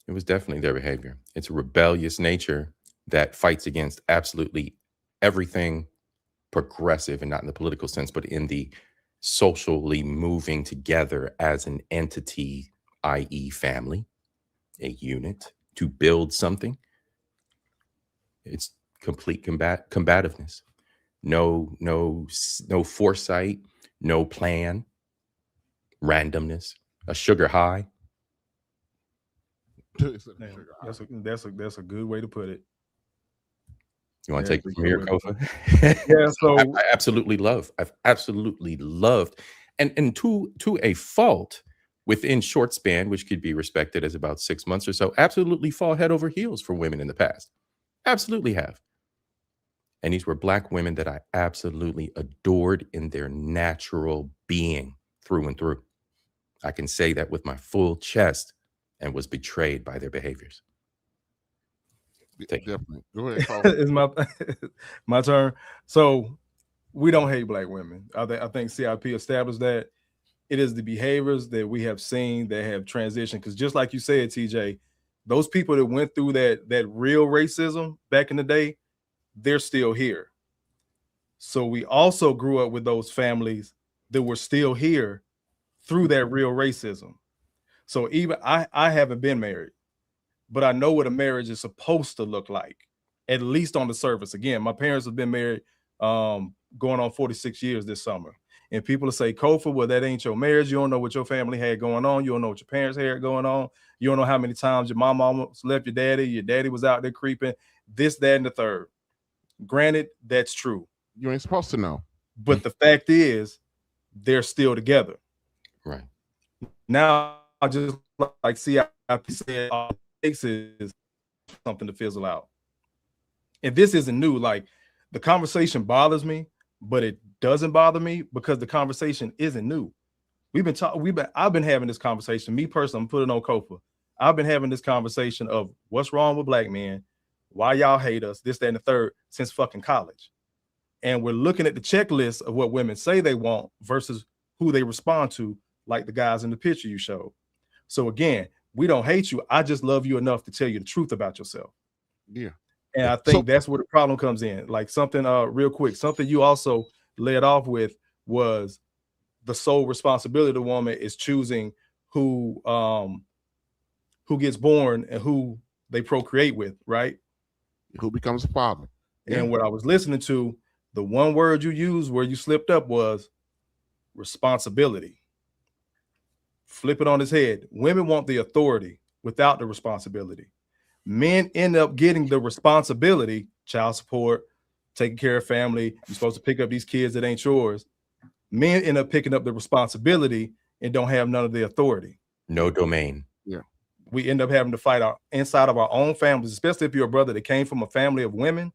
It was definitely their behavior. It's a rebellious nature that fights against absolutely everything progressive, and not in the political sense, but in the socially moving together as an entity, i.e. family, a unit, to build something. It's complete combativeness. No foresight, no plan, randomness, a sugar high.
That's a good way to put it.
You want to take it from here, Kofa?
Yeah, so
I absolutely love. I've absolutely loved, and to a fault, within short span, which could be respected as about 6 months or so, absolutely fall head over heels for women in the past. Absolutely have. And these were black women that I absolutely adored in their natural being through and through. I can say that with my full chest, and was betrayed by their behaviors.
Definitely. Go ahead, Paul.
It's my turn. So we don't hate black women. I think CIP established that. It is the behaviors that we have seen that have transitioned. Because just like you said, TJ, those people that went through that real racism back in the day, they're still here. So we also grew up with those families that were still here through that real racism. So even I haven't been married, but I know what a marriage is supposed to look like, at least on the surface. Again, my parents have been married going on 46 years this summer. And people will say, Kofa, well, that ain't your marriage. You don't know what your family had going on. You don't know what your parents had going on. You don't know how many times your mom almost left your daddy was out there creeping, this, that, and the third. Granted, that's true.
You ain't supposed to know.
But the fact is, they're still together.
Right.
Now, just like CIP said, all it takes is something to fizzle out. And this isn't new. Like, the conversation bothers me, but it doesn't bother me because the conversation isn't new. I've been having this conversation. Me personally, I'm putting on Kofa. I've been having this conversation of what's wrong with black men, why y'all hate us, this, that, and the third, since fucking college. And we're looking at the checklist of what women say they want versus who they respond to, like the guys in the picture you showed. So again, we don't hate you. I just love you enough to tell you the truth about yourself.
Yeah.
And I think that's where the problem comes in. Like something real quick, something you also led off with was the sole responsibility of the woman is choosing who gets born and who they procreate with, right?
Who becomes a father.
And what I was listening to, the one word you used where you slipped up was responsibility. Flip it on his head. Women want the authority without the responsibility. Men end up getting the responsibility, child support, taking care of family. You're supposed to pick up these kids that ain't yours. Men end up picking up the responsibility and don't have none of the authority.
No domain.
Yeah.
We end up having to fight inside of our own families, especially if you're a brother that came from a family of women.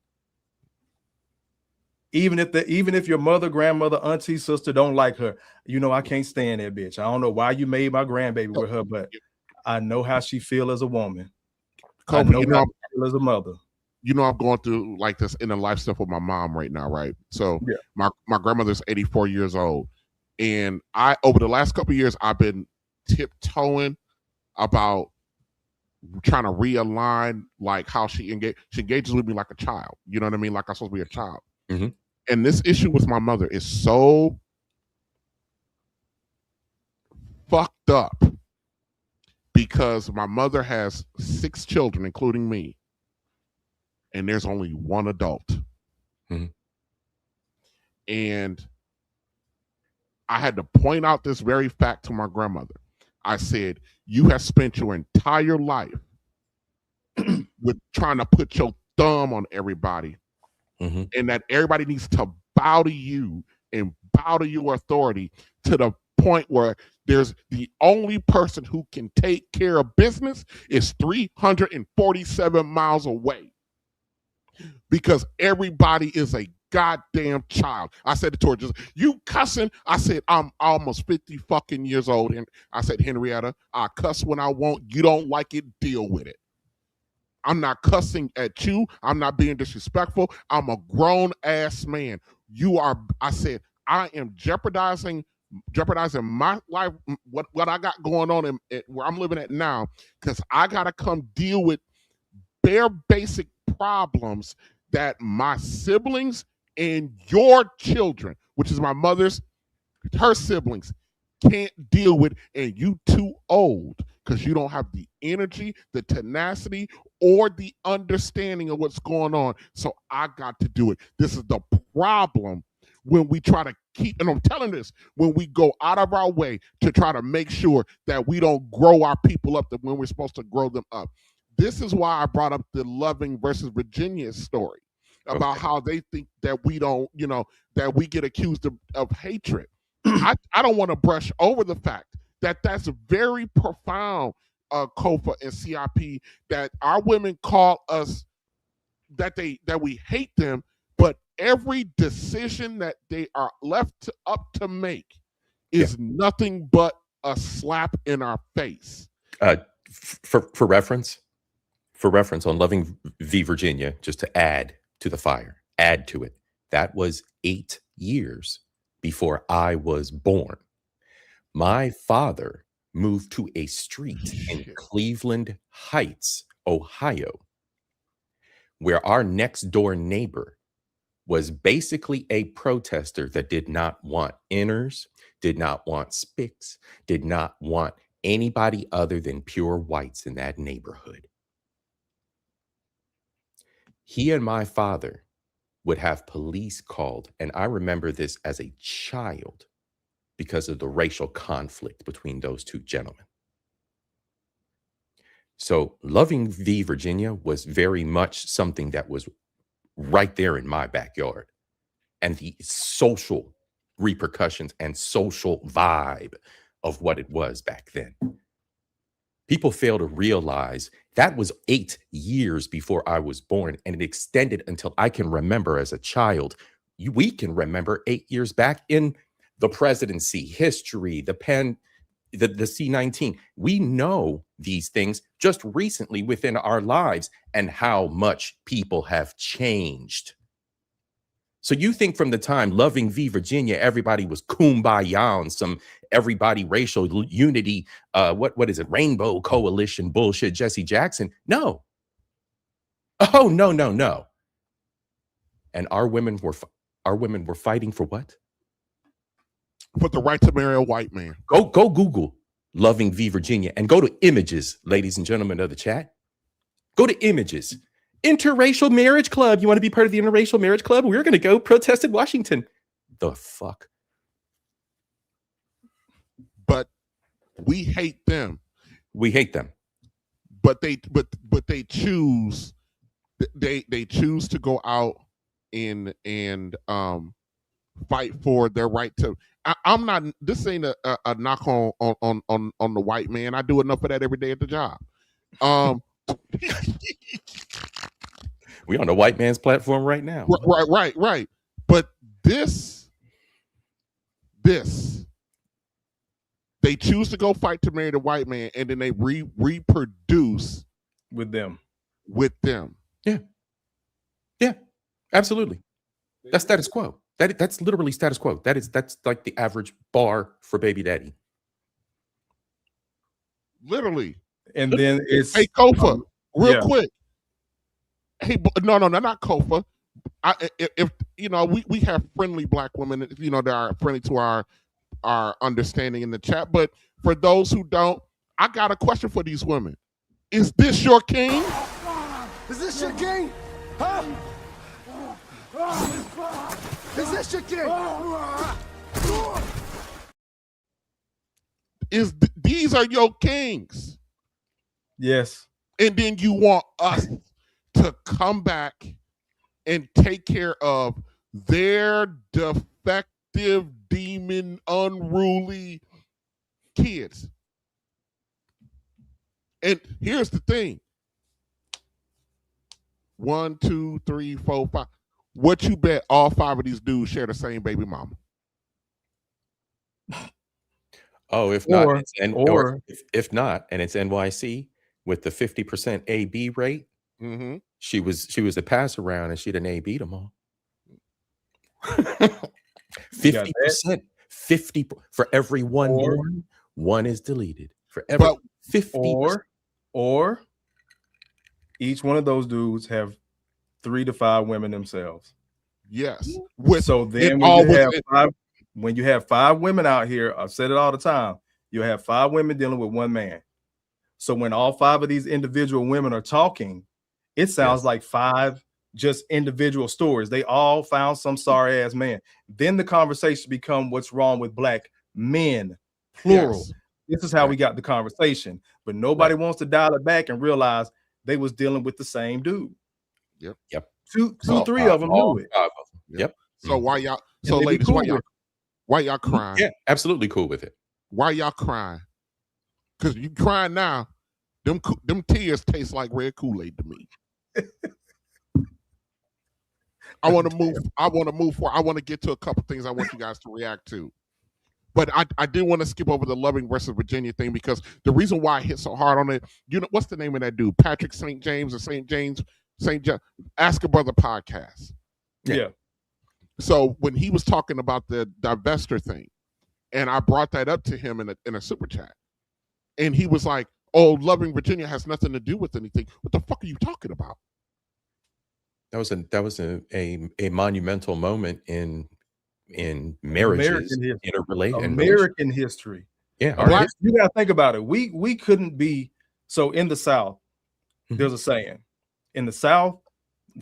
Even if your mother, grandmother, auntie, sister don't like her, I can't stand that bitch. I don't know why you made my grandbaby with her, but I know how she feel as a woman.
Kofa,
I know how she feel as a mother.
I'm going through like this in a life stuff with my mom right now, right? So my grandmother's 84 years old. And over the last couple of years, I've been tiptoeing about trying to realign like how she engages with me like a child. You know what I mean? Like I'm supposed to be a child.
Mm-hmm.
And this issue with my mother is so fucked up because my mother has 6 children, including me, and there's only one adult.
Mm-hmm.
And I had to point out this very fact to my grandmother. I said, you have spent your entire life with trying to put your thumb on everybody.
Mm-hmm.
And that everybody needs to bow to you and bow to your authority to the point where there's the only person who can take care of business is 347 miles away because everybody is a goddamn child. I said it to her, just, you cussing? I said, I'm almost 50 fucking years old. And I said, Henrietta, I cuss when I want. You don't like it, deal with it. I'm not cussing at you. I'm not being disrespectful. I'm a grown ass man. I said, I am jeopardizing my life, what I got going on in where I'm living at now, because I got to come deal with bare basic problems that my siblings and your children, which is my mother's, her siblings, can't deal with, and you too old because you don't have the energy, the tenacity, or the understanding of what's going on. So I got to do it. This is the problem when we try to keep, and I'm telling this, when we go out of our way to try to make sure that we don't grow our people up when we're supposed to grow them up. This is why I brought up the Loving versus Virginia story about how they think that we don't, that we get accused of hatred. I don't want to brush over the fact that that's very profound, Kofa and CIP, that our women call us that we hate them, but every decision that they are left up to make is nothing but a slap in our face.
For reference on Loving v. Virginia, just to add to the fire, add to it, that was 8 years before I was born. My father moved to a street in Cleveland Heights, Ohio, where our next door neighbor was basically a protester that did not want inners, did not want spics, did not want anybody other than pure whites in that neighborhood. He and my father would have police called, and I remember this as a child because of the racial conflict between those two gentlemen. So Loving v. Virginia was very much something that was right there in my backyard. And the social repercussions and social vibe of what it was back then. People fail to realize that was 8 years before I was born, and it extended until I can remember as a child. We can remember 8 years back in the presidency, history, the C-19. We know these things just recently within our lives and how much people have changed. So you think from the time Loving v. Virginia, everybody was kumbaya and some everybody racial unity, what is it, Rainbow Coalition bullshit, Jesse Jackson? No. Oh, no. And our women were fighting for what?
For the right to marry a white man.
Go Google Loving v. Virginia and go to images, ladies and gentlemen of the chat. Go to images. Interracial marriage club. You want to be part of the interracial marriage club? We're going to go protest in Washington. The fuck?
But we hate them.
We hate them.
But they choose they choose to go out and fight for their right to. I'm not. This ain't a knock on the white man. I do enough of that every day at the job.
We on the white man's platform right now.
Right. But this, they choose to go fight to marry the white man, and then they reproduce
with them.
Yeah, absolutely. That's status quo. That's literally status quo. That's like the average bar for baby daddy.
Literally.
And then it's
hey Kofa, real quick. Hey, no, not Kofa. If you know, we have friendly black women, you know, that are friendly to our understanding in the chat. But for those who don't, I got a question for these women. Is this your king?
Is this your king? Huh? Is this your king?
These are your kings?
Yes.
And then you want us to come back and take care of their defective, demon, unruly kids. And here's the thing. 1, 2, 3, 4, 5. What you bet all 5 of these dudes share the same baby mama?
Oh, if not, if not, and it's NYC with the 50% AB rate.
Mm-hmm.
She was a pass around and she done AB'd them all. 50%, 50 for every one born, one is deleted. For every 50%.
Or each one of those dudes have 3 to 5 women themselves.
Yes.
So then when you have 5 women out here, I've said it all the time, you have 5 women dealing with 1 man. So when all 5 of these individual women are talking, it sounds like 5 just individual stories. They all found some sorry ass man. Then the conversation become what's wrong with black men, plural.
Yes.
This is how we got the conversation, but nobody wants to dial it back and realize they was dealing with the same dude.
Yep.
2, 3 of them knew it.
Yep.
So why y'all? So ladies, why y'all crying?
Yeah, absolutely cool with it.
Why y'all crying? Because you crying now. Them tears taste like red Kool-Aid to me. I want to move forward. I want to get to a couple things I want you guys to react to. But I did want to skip over the Loving versus Virginia thing because the reason why I hit so hard on it, you know, what's the name of that dude? Patrick St. James or St. John? Ask a Brother podcast.
Yeah.
So when he was talking about the divester thing, and I brought that up to him in a super chat, and he was like, "Oh, Loving Virginia has nothing to do with anything." What the fuck are you talking about?
That was a monumental moment in marriages,
American history.
Yeah,
You gotta think about it. We couldn't be so in the South. There's a saying in the South.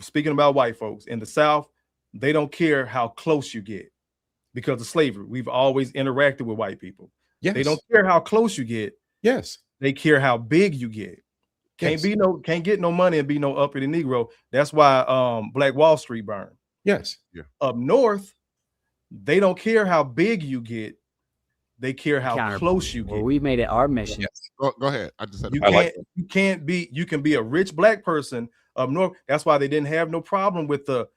Speaking about white folks in the South, they don't care how close you get because of slavery. We've always interacted with white people.
Yes.
They don't care how close you get.
Yes.
They care how big you get. Can't get no money and be no uppity Negro. That's why Black Wall Street burned.
Yes.
Yeah.
Up north, they don't care how big you get. They care how close you get.
Well, we made it our mission.
Yes. Go ahead. I just said
you can be a rich black person up north. That's why they didn't have no problem with the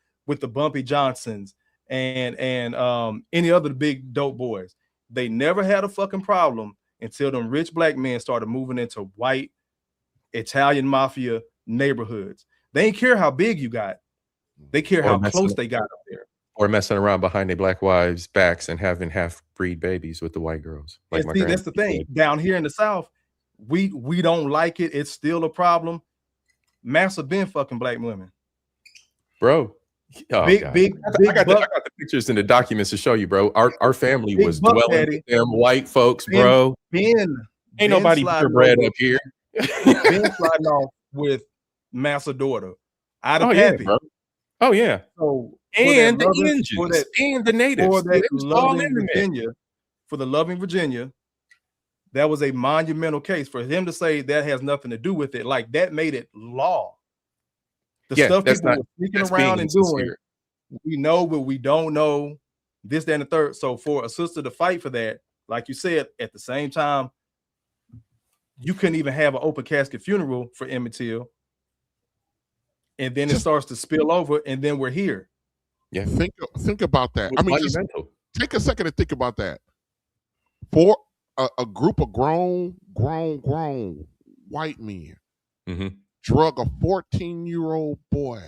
Bumpy Johnsons and any other big dope boys. They never had a fucking problem until them rich black men started moving into white Italian mafia neighborhoods. They ain't care how big you got. They care how close they got up there.
Or messing around behind their black wives' backs and having half-breed babies with the white girls. Like
See, that's the thing. Down here in the South, we don't like it. It's still a problem. Massa been fucking black women.
Bro. Oh,
big
I got the pictures and the documents to show you, bro. Our family was dwelling with them white folks, bro. Ain't nobody purebred up here.
Ben sliding off with Massa daughter out of Pappy.
Yeah, bro. Oh yeah.
So
and the Indians and the natives.
For that loving Virginia, for the loving Virginia, that was a monumental case. For him to say that has nothing to do with it, like that made it law. The stuff people were sneaking around and doing, we know, but we don't know this, that, and the third. So for a sister to fight for that, like you said, at the same time, you couldn't even have an open casket funeral for Emmett Till. And then it starts to spill over, and then we're here.
Yeah.
Think about that. I mean, just take a second to think about that. For a group of grown white men drug a 14-year-old boy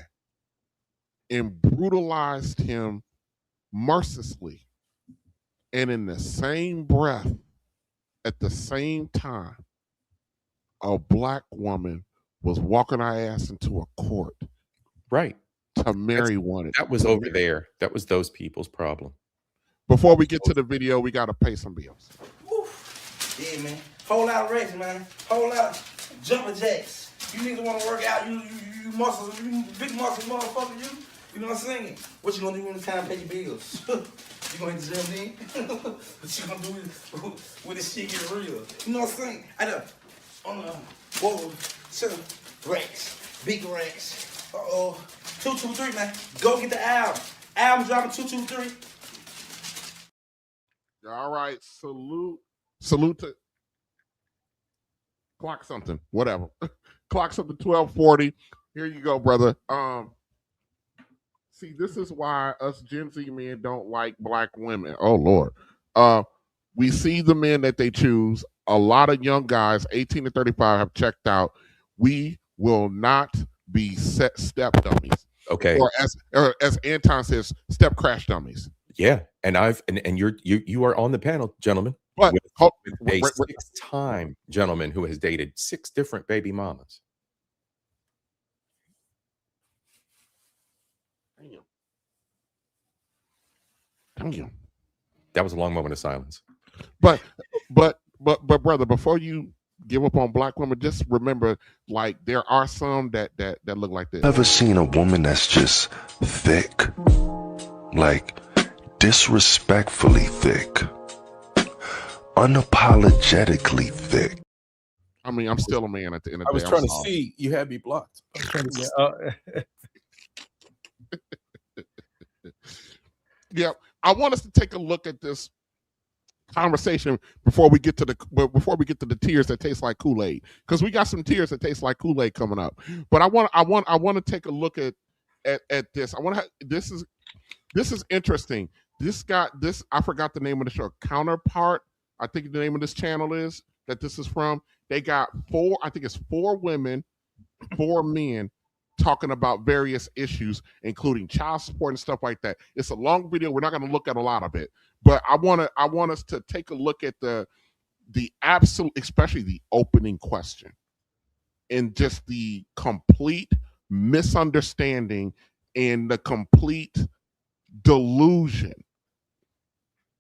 and brutalized him mercilessly. And in the same breath, at the same time, a black woman was walking our ass into a court.
Right.
To marry one.
That was over there. That was those people's problem.
Before we get to the video, we got to pay some bills.
Yeah, man. Whole lot of reps, man. Whole lot of jumping jacks. You niggas want to work out. You muscles, you big muscle motherfucker. You know what I'm saying? What you gonna do when it's time to pay your bills? You gonna hit the gym then? What you gonna do when this shit get real? You know what I'm saying? I know. Whoa, 7 racks, big racks. 223, man. Go get the album. Album dropping 223.
All right, salute to clock something, whatever. Clock something 1240. Here you go, brother. See, this is why us Gen Z men don't like black women. Oh Lord. We see the men that they choose. A lot of young guys, 18 to 35, have checked out. We will not be step dummies.
Okay.
Or as Anton says, step crash dummies.
Yeah, and you are on the panel, gentlemen.
But
with a 6-time gentleman who has dated 6 different baby mamas.
Damn.
That was a long moment of silence.
But brother, before you give up on black women, just remember, like, there are some that look like this.
Ever seen a woman that's just thick? Like disrespectfully thick. Unapologetically thick.
I mean, I'm still a man at the end of the day.
I was trying to see. You had me blocked.
Yeah, I want us to take a look at this conversation before we get to the tears that taste like Kool-Aid, because we got some tears that taste like Kool-Aid coming up. But I want to take a look at this. This is interesting. I forgot the name of the show. Counterpart, I think the name of this channel is that this is from. They got 4 women, 4 men talking about various issues, including child support and stuff like that. It's a long video. We're not going to look at a lot of it, but I want us to take a look at the absolute, especially the opening question, and just the complete misunderstanding and the complete delusion,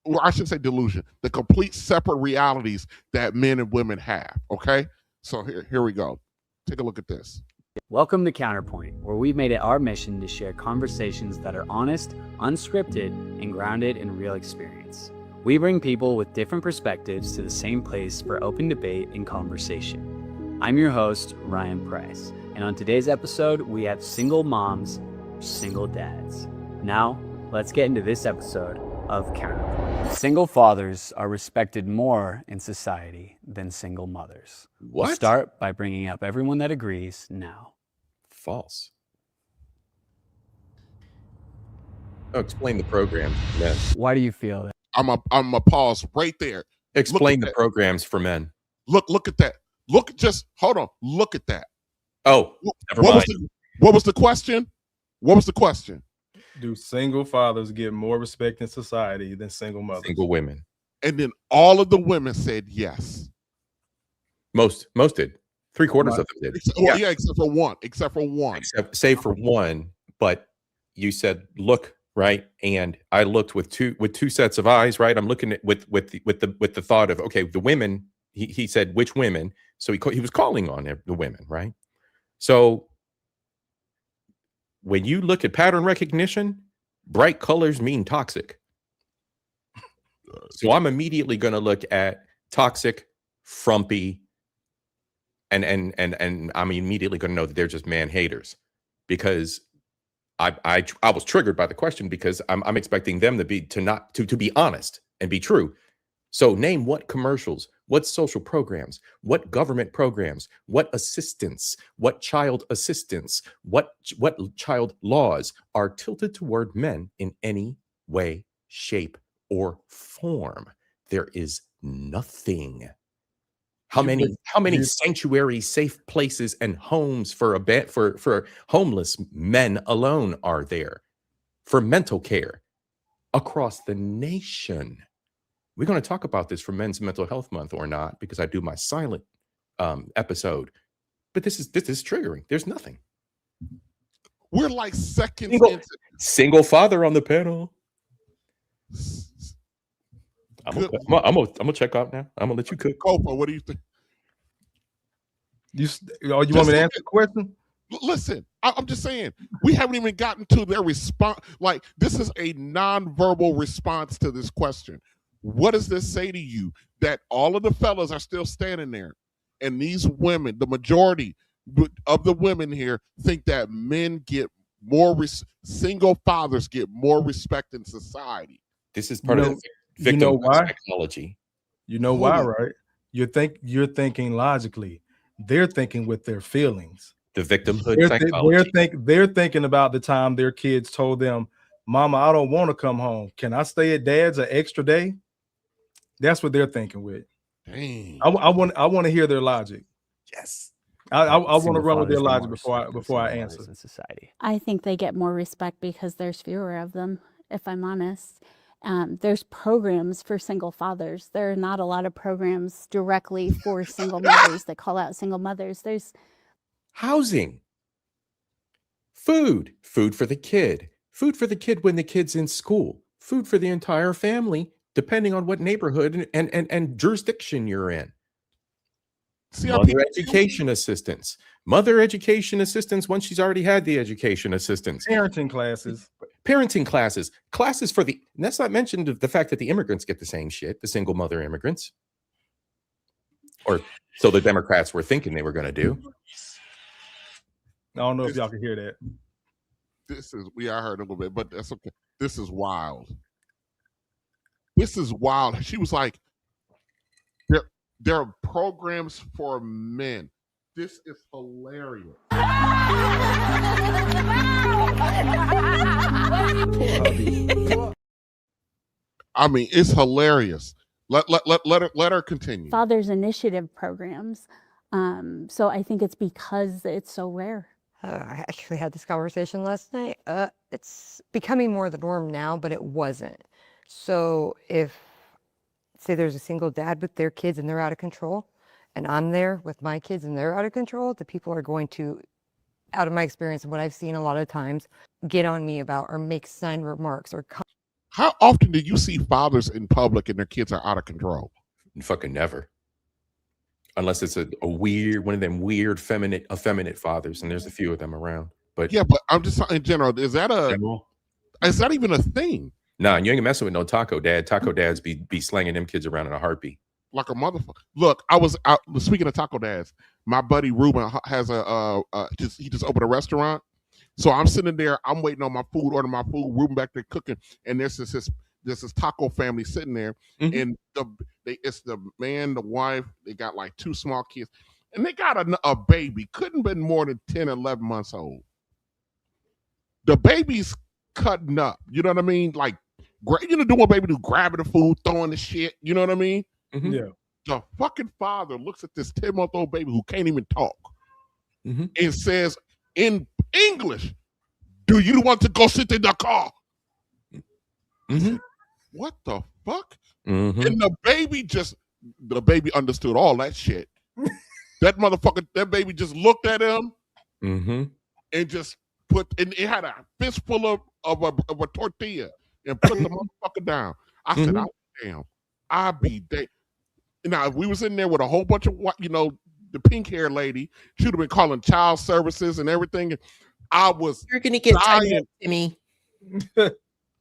or I should say delusion, the complete separate realities that men and women have. Okay, so here we go. Take a look at this.
Welcome to Counterpoint, where we've made it our mission to share conversations that are honest, unscripted, and grounded in real experience. We bring people with different perspectives to the same place for open debate and conversation. I'm your host, Ryan Price, and on today's episode, we have single moms, single dads. Now, let's get into this episode of Counterpoint. Single fathers are respected more in society than single mothers.
What?
We'll start by bringing up everyone that agrees now.
False. Oh, explain the program. Yes.
Why do you feel that?
I'm a pause right there.
Explain the programs for men.
Look at that. Hold on. Look at that.
Oh, never mind.
What was the question? What was the question?
Do single fathers get more respect in society than single mothers?
Single women.
And then all of the women said yes.
Most did. 3/4 of them did.
Except for one.
Save for one, but you said look, right? And I looked with two sets of eyes, right? I'm looking at with the thought of, okay, the women. He said which women, so he was calling on the women, right? So when you look at pattern recognition, bright colors mean toxic. So I'm immediately going to look at toxic, frumpy, and I'm immediately going to know that they're just man haters, because I was triggered by the question, because I'm expecting them to be honest and be true. So name what commercials, what social programs, what government programs, what assistance, what child assistance, what child laws are tilted toward men in any way, shape, or form. There is nothing. How many sanctuary safe places and homes for homeless men alone are there for mental care across the nation? We're going to talk about this for Men's Mental Health Month or not, because I do my silent episode. But this is triggering. There's nothing.
We're like seconds
single father on the panel. I'm gonna check out now. I'm gonna let you cook.
Kofa, what do you think?
You want me to answer the question?
Listen, I'm just saying, we haven't even gotten to their response. Like, this is a nonverbal response to this question. What does this say to you? That all of the fellas are still standing there, and these women, the majority of the women here, think that men get more, single fathers get more respect in society.
This is part of the victim psychology.
You know why, right? You're thinking logically. They're thinking with their feelings.
The victimhood psychology.
They're thinking about the time their kids told them, "Mama, I don't want to come home. Can I stay at Dad's an extra day?" That's what they're thinking with.
Dang.
I want to hear their logic.
Yes.
I want to run with their logic before I answer.
In society,
I think they get more respect because there's fewer of them, if I'm honest. There's programs for single fathers. There are not a lot of programs directly for single mothers that call out single mothers. There's
housing, food for the kid when the kid's in school, food for the entire family, depending on what neighborhood and jurisdiction you're in. Mother education assistance once she's already had the education assistance.
Parenting classes, classes for the, and that's not mentioned the fact that the immigrants get the same shit, the single mother immigrants, or so the Democrats were thinking they were going to do. I don't know if y'all can hear that.
I heard a little bit, but that's okay. This is wild. She was like, there are programs for men. This is hilarious. I mean, it's hilarious. Let her continue.
Father's Initiative programs. So I think it's because it's so rare.
I actually had this conversation last night. It's becoming more the norm now, but it wasn't. So if, say there's a single dad with their kids and they're out of control, and I'm there with my kids and they're out of control, the people are going to out of my experience and what I've seen a lot of times, get on me about or make snide remarks or
How often do you see fathers in public and their kids are out of control?
Fucking never. Unless it's a weird, one of them weird effeminate fathers, and there's a few of them around. But
yeah, but I'm just talking in general. Is that even a thing?
Nah, you ain't messing with no taco dad. Taco dads be slanging them kids around in a heartbeat.
Like a motherfucker. Look, I was out speaking of taco dads. My buddy Ruben has he just opened a restaurant. So I'm sitting there, I'm waiting on my food, ordering my food, Ruben back there cooking, and there's this taco family sitting there, and it's the man, the wife, they got like 2 small kids, and they got a baby, couldn't been more than 10, 11 months old. The baby's cutting up, you know what I mean? Like, doing what baby do, grabbing the food, throwing the shit, you know what I mean?
Mm-hmm. Yeah.
The fucking father looks at this 10-month-old baby who can't even talk and says in English, "Do you want to go sit in the car?" What the fuck? And the baby understood all that shit. That baby just looked at him and just and it had a fistful of a tortilla and put the motherfucker down. I said, "Oh, damn, I'd be dead." Now, if we was in there with a whole bunch of the pink hair lady, she'd have been calling child services and everything. I was
You're gonna get
dying.
Timmy.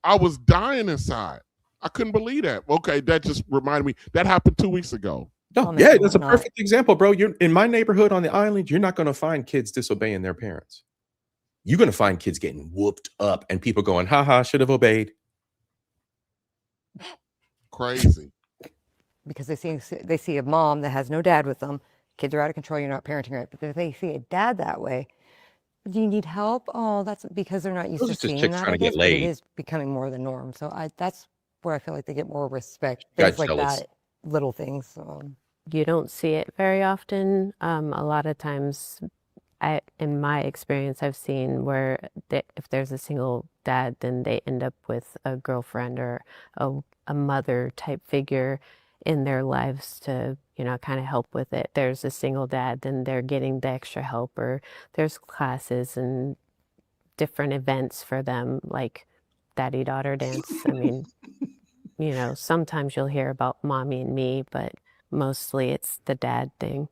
I was dying inside. I couldn't believe that. Okay, that just reminded me. That happened 2 weeks ago.
No, yeah, that's a perfect example, bro. You're in my neighborhood on the island. You're not going to find kids disobeying their parents. You're going to find kids getting whooped up and people going, "Ha, should have obeyed."
Crazy.
Because they see a mom that has no dad with them. Kids are out of control. You're not parenting right. But if they see a dad that way, do you need help? Oh, that's because they're not used to seeing that.
Trying to get laid.
It is becoming more the norm. So that's where I feel like they get more respect. Things like that, little things.
You don't see it very often. A lot of times, in my experience, I've seen where if there's a single dad, then they end up with a girlfriend or a mother type figure in their lives to, kind of help with it. There's a single dad, then they're getting the extra help, or there's classes and different events for them, like daddy-daughter dance. I mean, sometimes you'll hear about mommy and me, but mostly it's the dad thing.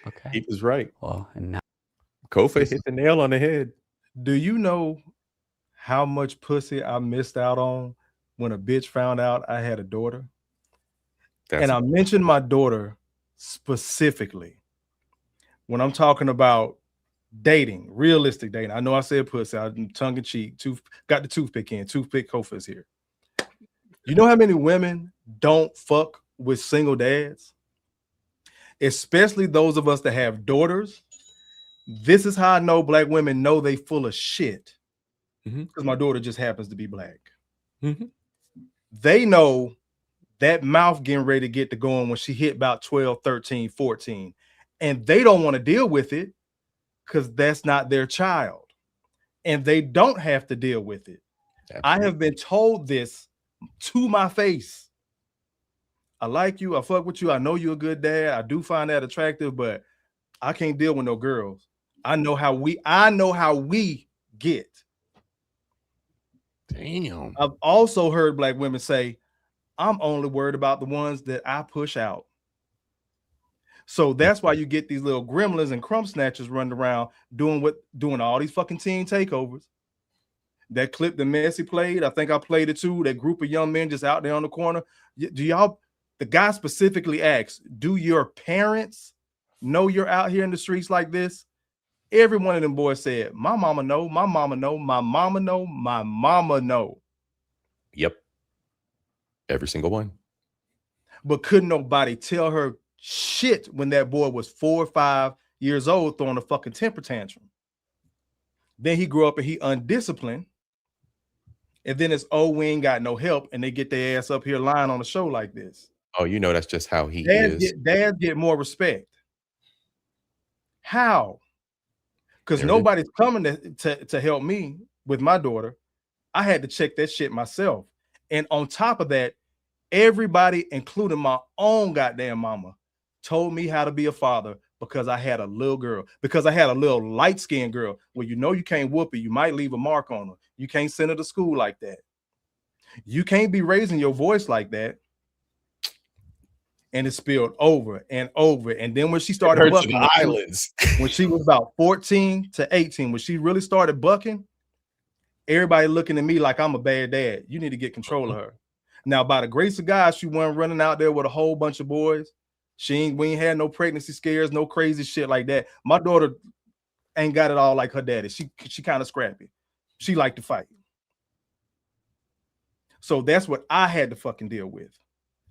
Okay.
He was right.
Well, and now
Kofa hit the nail on the head.
Do you know how much pussy I missed out on when a bitch found out I had a daughter? And I mentioned my daughter specifically when I'm talking about dating, realistic dating. I know I said pussy, I'm tongue in cheek, got the toothpick Kofa is here. You know how many women don't fuck with single dads? Especially those of us that have daughters. This is how I know black women know they full of shit. Because my daughter just happens to be black. They know that mouth getting ready to get to going when she hit about 12, 13, 14. And they don't want to deal with it because that's not their child. And they don't have to deal with it. Absolutely. I have been told this to my face. I like you. I fuck with you. I know you're a good dad. I do find that attractive, but I can't deal with no girls. I know how we get.
Damn.
I've also heard black women say, "I'm only worried about the ones that I push out." So that's why you get these little gremlins and crumb snatchers running around doing all these fucking teen takeovers. That clip that Messi played, I think I played it too. That group of young men just out there on the corner. The guy specifically asked, "Do your parents know you're out here in the streets like this?" Every one of them boys said, "My mama know, my mama know, my mama know, my mama know."
Yep. Every single one.
But couldn't nobody tell her shit when that boy was 4 or 5 years old throwing a fucking temper tantrum. Then he grew up and he undisciplined. And then it's, "Oh, we ain't got no help," and they get their ass up here lying on a show like this.
Oh, that's just how he is.
Dads get more respect. How? Because nobody's coming to help me with my daughter. I had to check that shit myself. And on top of that, everybody, including my own goddamn mama, told me how to be a father, because I had a little girl, because I had a little light-skinned girl. Well, you know you can't whoop it. You might leave a mark on her. You can't send her to school like that. You can't be raising your voice like that. And it spilled over and over. And then when she started bucking, when she was about 14 to 18, when she really started bucking, everybody looking at me like I'm a bad dad. You need to get control of her. Now, by the grace of God, she wasn't running out there with a whole bunch of boys. We ain't had no pregnancy scares, no crazy shit like that. My daughter ain't got it all like her daddy. She kind of scrappy. She liked to fight. So that's what I had to fucking deal with.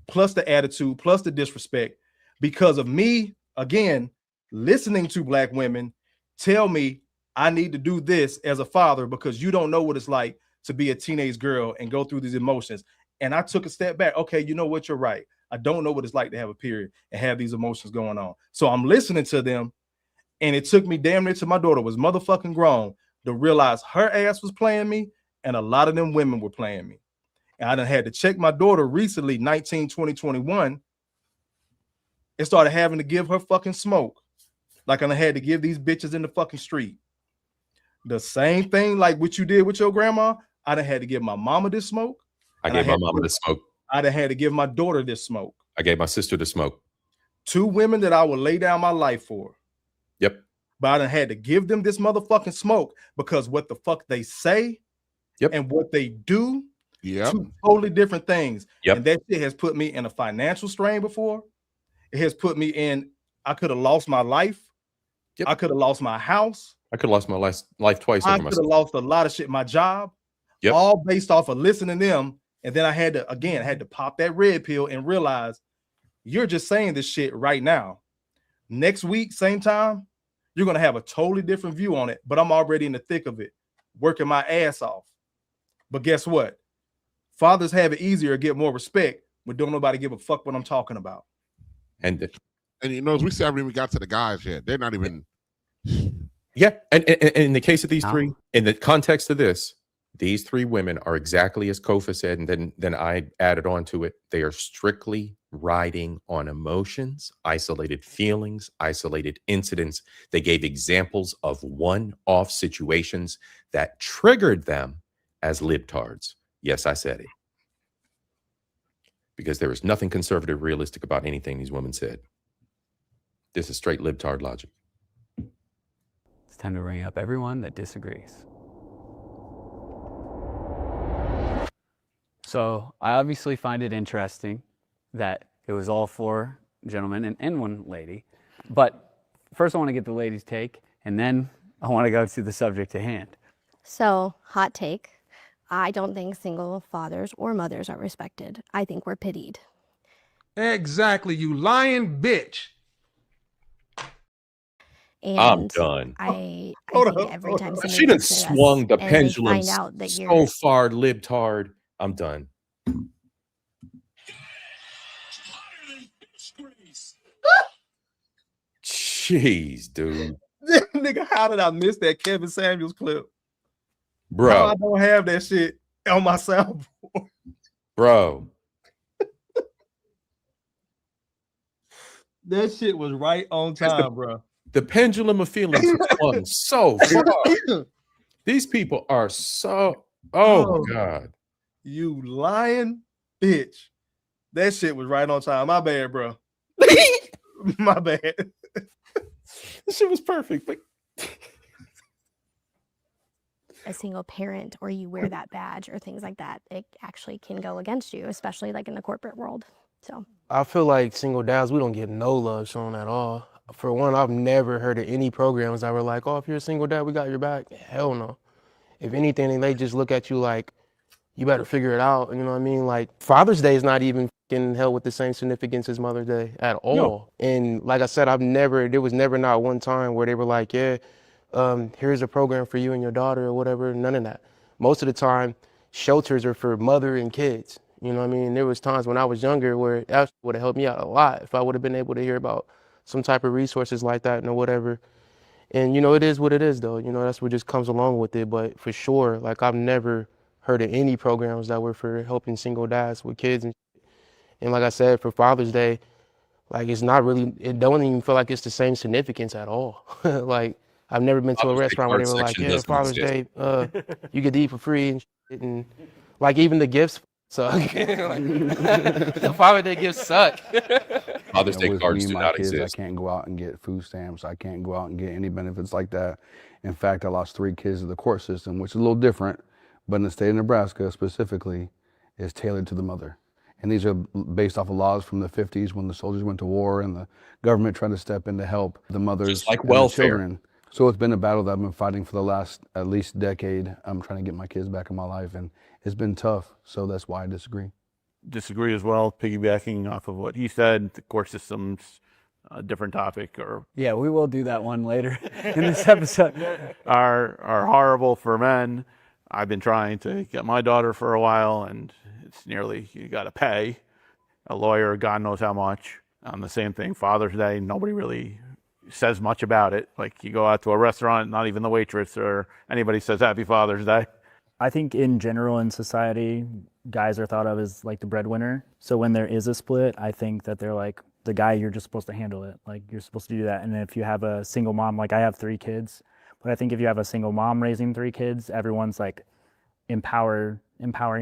Plus the attitude, plus the disrespect, because of me, again, listening to black women tell me I need to do this as a father because you don't know what it's like to be a teenage girl and go through these emotions. And I took a step back. Okay, you know what? You're right. I don't know what it's like to have a period and have these emotions going on. So I'm listening to them, and it took me damn near till my daughter was motherfucking grown to realize her ass was playing me, and a lot of them women were playing me. And I done had to check my daughter recently, 19, 20, 21, and started having to give her fucking smoke. Like I done had to give these bitches in the fucking street. The same thing like what you did with your grandma, I done had to give my mama this smoke.
I gave my mama this smoke.
I done had to give my daughter this smoke.
I gave my sister the smoke.
2 women that I would lay down my life for.
Yep.
But I done had to give them this motherfucking smoke because what the fuck they say and what they do, 2 totally different things. And that shit has put me in a financial strain before. It has put me in, I could have lost my life. I could have lost my house.
I could have lost my life twice.
I could have lost a lot of shit, my job, all based off of listening to them. And then I had to pop that red pill and realize you're just saying this shit right now. Next week, same time, you're going to have a totally different view on it, but I'm already in the thick of it, working my ass off. But guess what? Fathers have it easier, get more respect, but don't nobody give a fuck what I'm talking about.
And you know, as we haven't even got to the guys yet. They're not even.
Yeah. And in the case of these 3, in the context of this, these 3 women are exactly as Kofa said, and then I added on to it. They are strictly riding on emotions, isolated feelings, isolated incidents. They gave examples of one-off situations that triggered them as libtards. Yes, I said it. Because there is nothing conservative, realistic about anything these women said. This is straight libtard logic.
It's time to ring up everyone that disagrees. So I obviously find it interesting that it was all 4 gentlemen and 1 lady. But first I want to get the ladies' take, and then I want to go to the subject at hand.
So, hot take. I don't think single fathers or mothers are respected. I think we're pitied.
Exactly, you lying bitch.
And
I'm done.
I think every time somebody
She done
looks at us
swung the
and they
pendulum
find out that
so
you're
far libtard. I'm done. Jeez, dude.
Nigga, how did I miss that Kevin Samuels clip?
Bro.
How I don't have that shit on my soundboard.
Bro.
That shit was right on time, bro.
The pendulum of feelings swung so far. These people are so, oh God.
You lying bitch. That shit was right on time. My bad, bro. My bad.
This shit was perfect. But
a single parent or you wear that badge or things like that, it actually can go against you, especially like in the corporate world. So
I feel like single dads, we don't get no love shown at all. For one, I've never heard of any programs that were like, oh, if you're a single dad, we got your back. Hell no. If anything, they just look at you like, you better figure it out. You know what I mean? Like Father's Day is not even held with the same significance as Mother's Day at all. No. And like I said, there was never not one time where they were like, yeah, here's a program for you and your daughter or whatever. None of that. Most of the time, shelters are for mother and kids. You know what I mean? There was times when I was younger where that would have helped me out a lot if I would have been able to hear about some type of resources like that and whatever. And, you know, it is what it is, though. You know, that's what just comes along with it. But for sure, like, I've never heard of any programs that were for helping single dads with kids. And like I said, for Father's Day, Like it's not really. It don't even feel like it's the same significance at all. Like I've never been to a
Father's Day
restaurant where
card
they were like,
section
"Yeah,
doesn't
Father's
exist.
Day, you get to eat for free," and shit, and like even the gifts suck. Like, the Father's Day gifts suck.
Father's Day
With
cards
me and
do
my
not
kids, I
exist.
can't go out and get food stamps. I can't go out and get any benefits like that. In fact, I lost 3 kids to the court system, which is a little different, but in the state of Nebraska specifically, is tailored to the mother. And these are based off of laws from the 50s when the soldiers went to war and the government tried to step in to help the mothers
Just like
and the
welfare.
children. So it's been a battle that I've been fighting for the last at least decade. I'm trying to get my kids back in my life, and it's been tough. So that's why I disagree.
Disagree as well, piggybacking off of what he said. The court system's a different topic, or
Yeah, we will do that one later in this episode.
are horrible for men. I've been trying to get my daughter for a while, and it's nearly, you got to pay a lawyer, God knows how much. The same thing, Father's Day, nobody really says much about it. Like you go out to a restaurant, not even the waitress or anybody says Happy Father's Day.
I think in general in society, guys are thought of as like the breadwinner. So when there is a split, I think that they're like, the guy, you're just supposed to handle it. Like you're supposed to do that. And if you have a single mom, like I have 3 kids, but I think if you have a single mom raising 3 kids, everyone's like empowering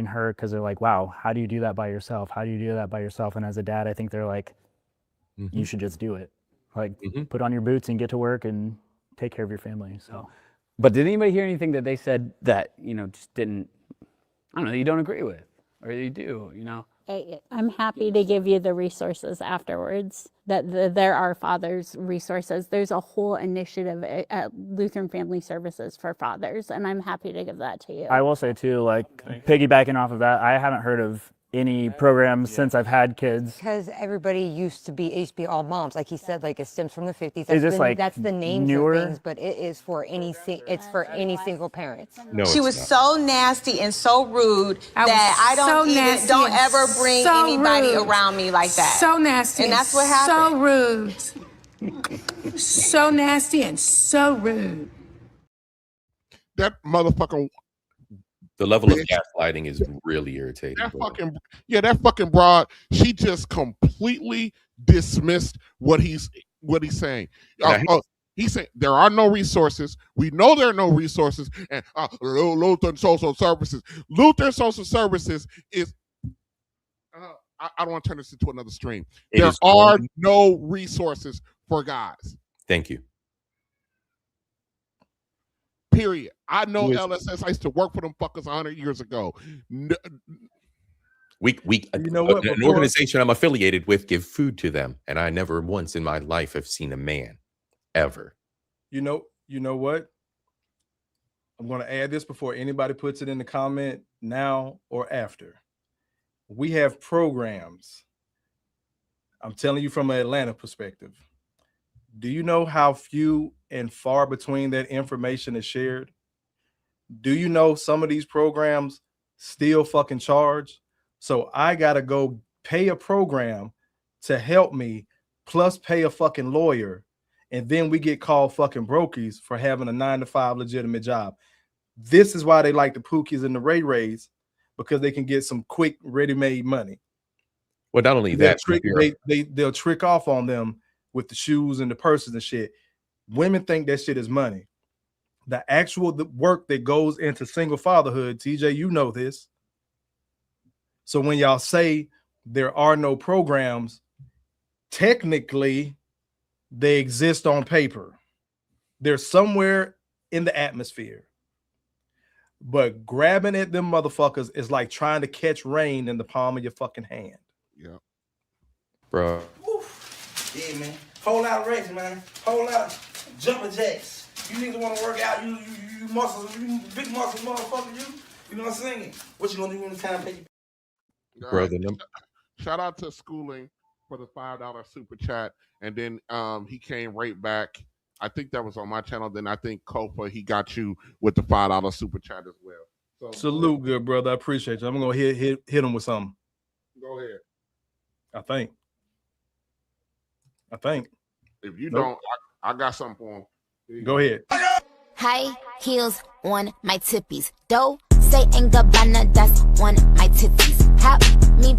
her because they're like, wow, how do you do that by yourself? How do you do that by yourself? And as a dad, I think they're like, you should just do it. Like put on your boots and get to work and take care of your family. So.
But did anybody hear anything that they said that, just didn't, I don't know, you don't agree with, or you do,
I'm happy to give you the resources afterwards, that there are fathers resources. There's a whole initiative at Lutheran Family Services for fathers, and I'm happy to give that to you.
I will say too, like piggybacking off of that, I haven't heard of any programs since I've had kids.
Because everybody used to be all moms, like he said, like it stems from the 50s.
Is this like
that's the names
newer?
of things, but it is for any single parents.
No,
she was so nasty and so rude that I don't ever bring anybody around me like that.
So nasty.
And that's what happened.
So rude. So nasty and so rude.
That motherfucker.
The level of gaslighting is really irritating.
That fucking broad, she just completely dismissed what he's saying. He's saying there are no resources. We know there are no resources. And Lutheran Social Services. Lutheran Social Services is. I don't want to turn this into another stream. There are no resources for guys.
Thank you.
Period. I know LSS. I used to work for them fuckers 100 years ago.
An organization I'm affiliated with give food to them, and I never once in my life have seen a man, ever.
You know what? I'm going to add this before anybody puts it in the comment now or after. We have programs. I'm telling you from an Atlanta perspective. Do you know how few and far between that information is shared? Do you know some of these programs still fucking charge? So I got to go pay a program to help me, plus pay a fucking lawyer. And then we get called fucking brokies for having a 9-to-5 legitimate job. This is why they like the Pookies and the Ray Rays, because they can get some quick ready-made money.
Well, not only that,
they'll trick off on them with the shoes and the purses and shit. Women think that shit is money. The work that goes into single fatherhood, TJ, you know this. So when y'all say there are no programs, technically they exist on paper. They're somewhere in the atmosphere. But grabbing at them motherfuckers is like trying to catch rain in the palm of your fucking hand.
Yeah.
Bro.
Yeah, man. Whole lot of racks, man. Whole lot of jumping jacks. You niggas want to work out, you muscles, you big muscles, motherfucker, you know what I'm saying? What you gonna do when it's time to pay your
Bro,
shout out to Schooling for the $5 super chat. And then he came right back. I think that was on my channel. Then I think Kofa, he got you with the $5 super chat as well. So
salute, good brother. I appreciate you. I'm gonna hit him with something.
Go ahead.
I think.
If you don't, I got something for him.
Go ahead.
High heels on my tippies. Dolce and Gabbana, that's on my titties. Hop me.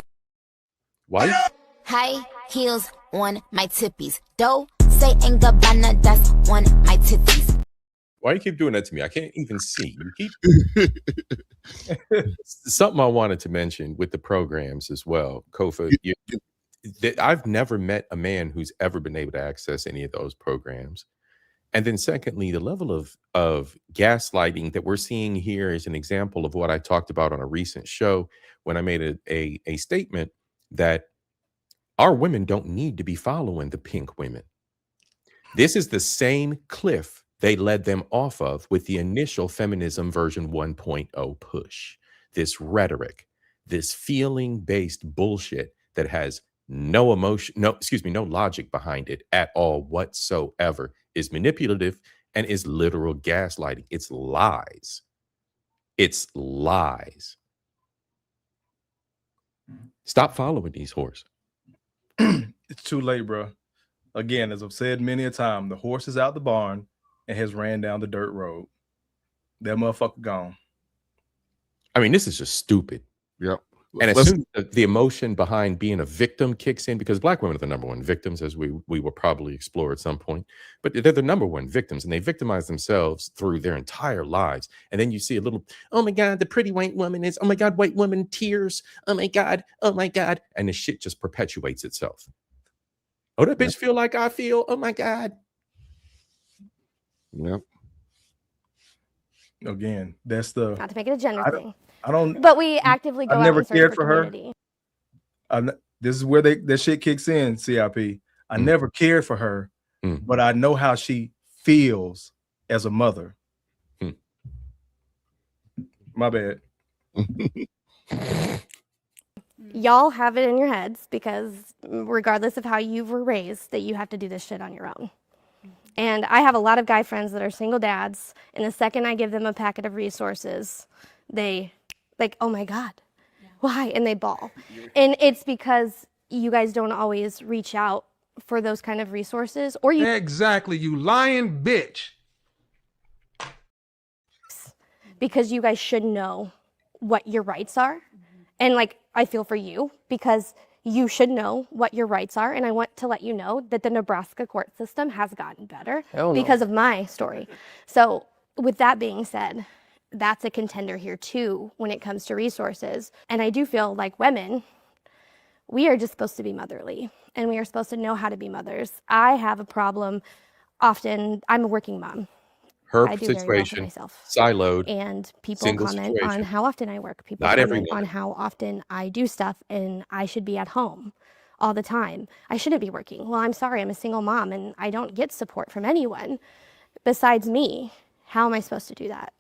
What?
High heels on my tippies. Don't say ain't Gabbana, that's on my titties.
Why you keep doing that to me? I can't even see. You keep something I wanted to mention with the programs as well, Kofa. I've never met a man who's ever been able to access any of those programs. And then secondly, the level of gaslighting that we're seeing here is an example of what I talked about on a recent show when I made a statement that our women don't need to be following the pink women. This is the same cliff they led them off of with the initial feminism version 1.0 push. This rhetoric, this feeling-based bullshit that has no emotion, no logic behind it at all whatsoever, is manipulative and is literal gaslighting. It's lies. It's lies. Stop following these whores.
It's too late, bro. Again, as I've said many a time, the horse is out the barn and has ran down the dirt road. That motherfucker gone.
I mean, this is just stupid.
Yep.
And as soon as the emotion behind being a victim kicks in, because black women are the number one victims, as we will probably explore at some point, but they're the number one victims, and they victimize themselves through their entire lives. And then you see a little, oh my God, the pretty white woman is, oh my God, white woman tears, oh my God, and the shit just perpetuates itself. Oh, that bitch feel like I feel, oh my God.
Yep.
Again, that's the
Not to make it a gender thing.
I don't.
But we actively go
I
out
never
and search
cared
for
for her.
community.
This is where that shit kicks in, CIP. I never cared for her, but I know how she feels as a mother. My bad.
Y'all have it in your heads because regardless of how you were raised, that you have to do this shit on your own. And I have a lot of guy friends that are single dads, and the second I give them a packet of resources, they like, oh my God, why? And they bawl. And it's because you guys don't always reach out for those kind of resources, or you
Exactly, you lying bitch.
because you guys should know what your rights are. And like, I feel for you because you should know what your rights are. And I want to let you know that the Nebraska court system has gotten better because of my story. So with that being said, that's a contender here too when it comes to resources. And I do feel like women, we are just supposed to be motherly and we are supposed to know how to be mothers. I have a problem often. I'm a working mom.
Her
I do very well for
situation,
myself.
siloed,
And people
single
comment on
situation.
how often I work. People
Not
comment
everyone.
on how often I do stuff and I should be at home all the time. I shouldn't be working. Well, I'm sorry, I'm a single mom and I don't get support from anyone besides me. How am I supposed to do that?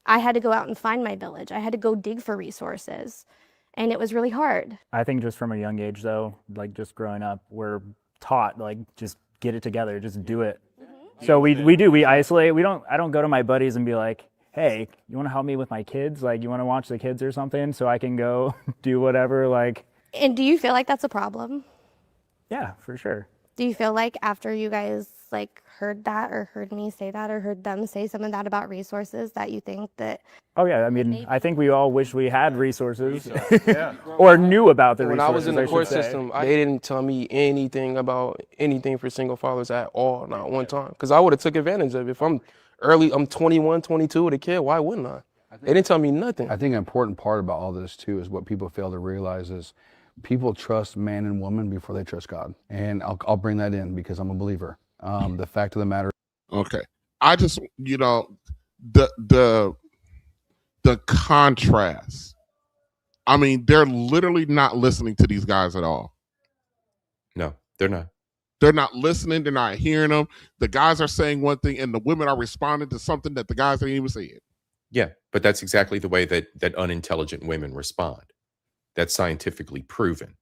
I had to go out and find my village. I had to go dig for resources and it was really hard.
I think just from a young age though, like just growing up, we're taught like just get it together, just do it. So we isolate. I don't go to my buddies and be like, hey, you want to help me with my kids? Like, you want to watch the kids or something so I can go do whatever, like.
And do you feel like that's a problem?
Yeah, for sure.
Do you feel like after you guys like heard that or heard me say that or heard them say some of that about resources that you think that?
Oh yeah, I mean, I think we all wish we had resources or knew about the resources.
When I was in the court system, they didn't tell me anything about anything for single fathers at all, not one time. Because I would have took advantage of it. If I'm 21, 22 with a kid, why wouldn't I? They didn't tell me nothing.
I think an important part about all this too is what people fail to realize is people trust man and woman before they trust God. And I'll bring that in because I'm a believer. The fact of the matter.
Okay. I just, the contrast. I mean, they're literally not listening to these guys at all.
No, they're not.
They're not listening. They're not hearing them. The guys are saying one thing and the women are responding to something that the guys didn't even say it.
Yeah, but that's exactly the way that unintelligent women respond. That's scientifically proven.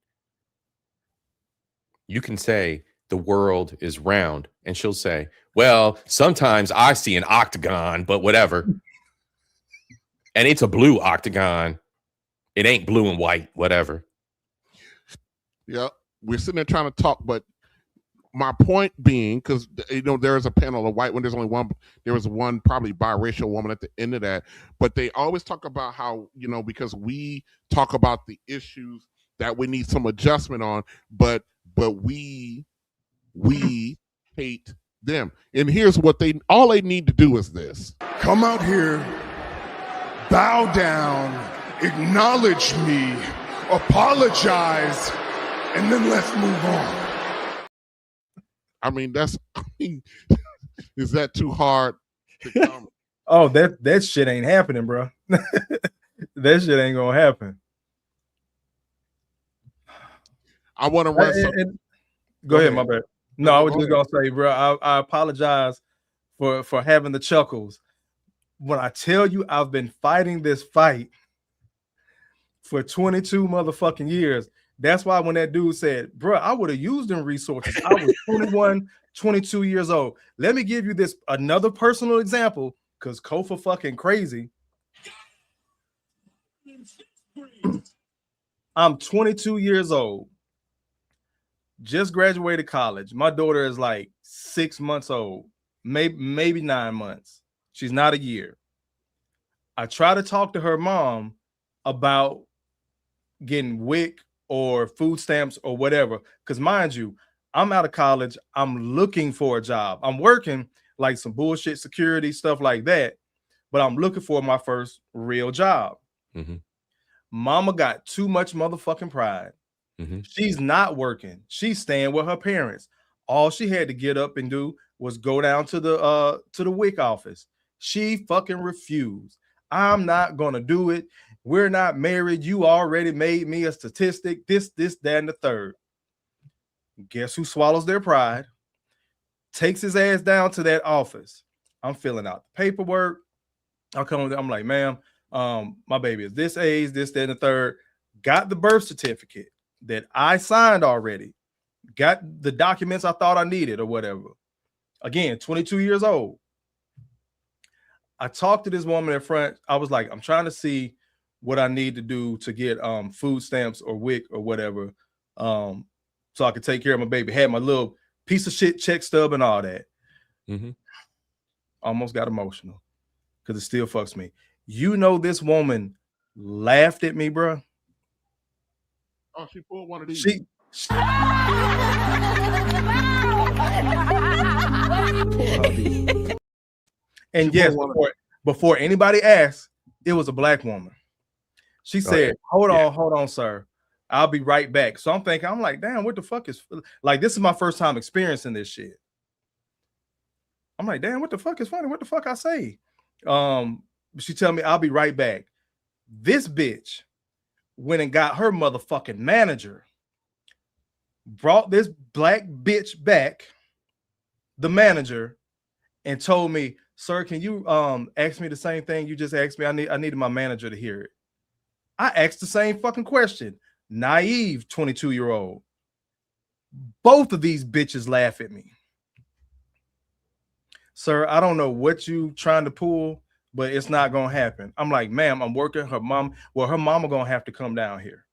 You can say the world is round and she'll say, well, sometimes I see an octagon, but whatever. And it's a blue octagon. It ain't blue and white, whatever.
Yeah, we're sitting there trying to talk, but my point being, because there is a panel of white when there's only one, there was one probably biracial woman at the end of that, but they always talk about how, because we talk about the issues that we need some adjustment on, but but we hate them. And here's what all they need to do is this.
Come out here, bow down, acknowledge me, apologize, and then let's move on.
I mean, is that too hard to come?
Oh, that shit ain't happening, bro. That shit ain't gonna happen.
I want to run something.
Go ahead, my bad. No, I was just gonna say, bro, I apologize for having the chuckles. When I tell you I've been fighting this fight for 22 motherfucking years, that's why when that dude said, bro, I would have used them resources. I was 21, 22 years old. Let me give you this another personal example, because Kofa fucking crazy. I'm 22 years old. Just graduated college. My daughter is like 6 months old, maybe 9 months. She's not a year. I try to talk to her mom about getting WIC or food stamps or whatever. Because mind you, I'm out of college. I'm looking for a job. I'm working like some bullshit security stuff like that, but I'm looking for my first real job.
Mm-hmm.
Mama got too much motherfucking pride.
Mm-hmm.
She's not working. She's staying with her parents. All she had to get up and do was go down to the WIC office. She fucking refused. I'm not gonna do it. We're not married. You already made me a statistic. This, that, and the third. Guess who swallows their pride? Takes his ass down to that office. I'm filling out the paperwork. I'm like, ma'am, my baby is this age, this, that, and the third. Got the birth certificate that I signed already. Got the documents I thought I needed or whatever. Again, 22 years old. I talked to this woman in front. I was like, I'm trying to see what I need to do to get food stamps or WIC or whatever, so I could take care of my baby. Had my little piece of shit check stub and all that.
Mm-hmm.
Almost got emotional because it still fucks me. You know, this woman laughed at me, bro.
Oh, she pulled one of these.
And yes, before anybody asked, it was a black woman. She said, hold on, sir. I'll be right back. So I'm like, damn, what the fuck is, like, this is my first time experiencing this shit. I'm like, damn, what the fuck is funny? What the fuck I say? She tell me I'll be right back. This bitch went and got her motherfucking manager, brought this black bitch back, the manager, and told me, sir, can you ask me the same thing you just asked me? I needed my manager to hear it. I asked the same fucking question. Naive 22-year-old. Both of these bitches laugh at me. Sir, I don't know what you trying to pull, but it's not gonna happen. I'm like, ma'am, I'm working. Her mama gonna have to come down here.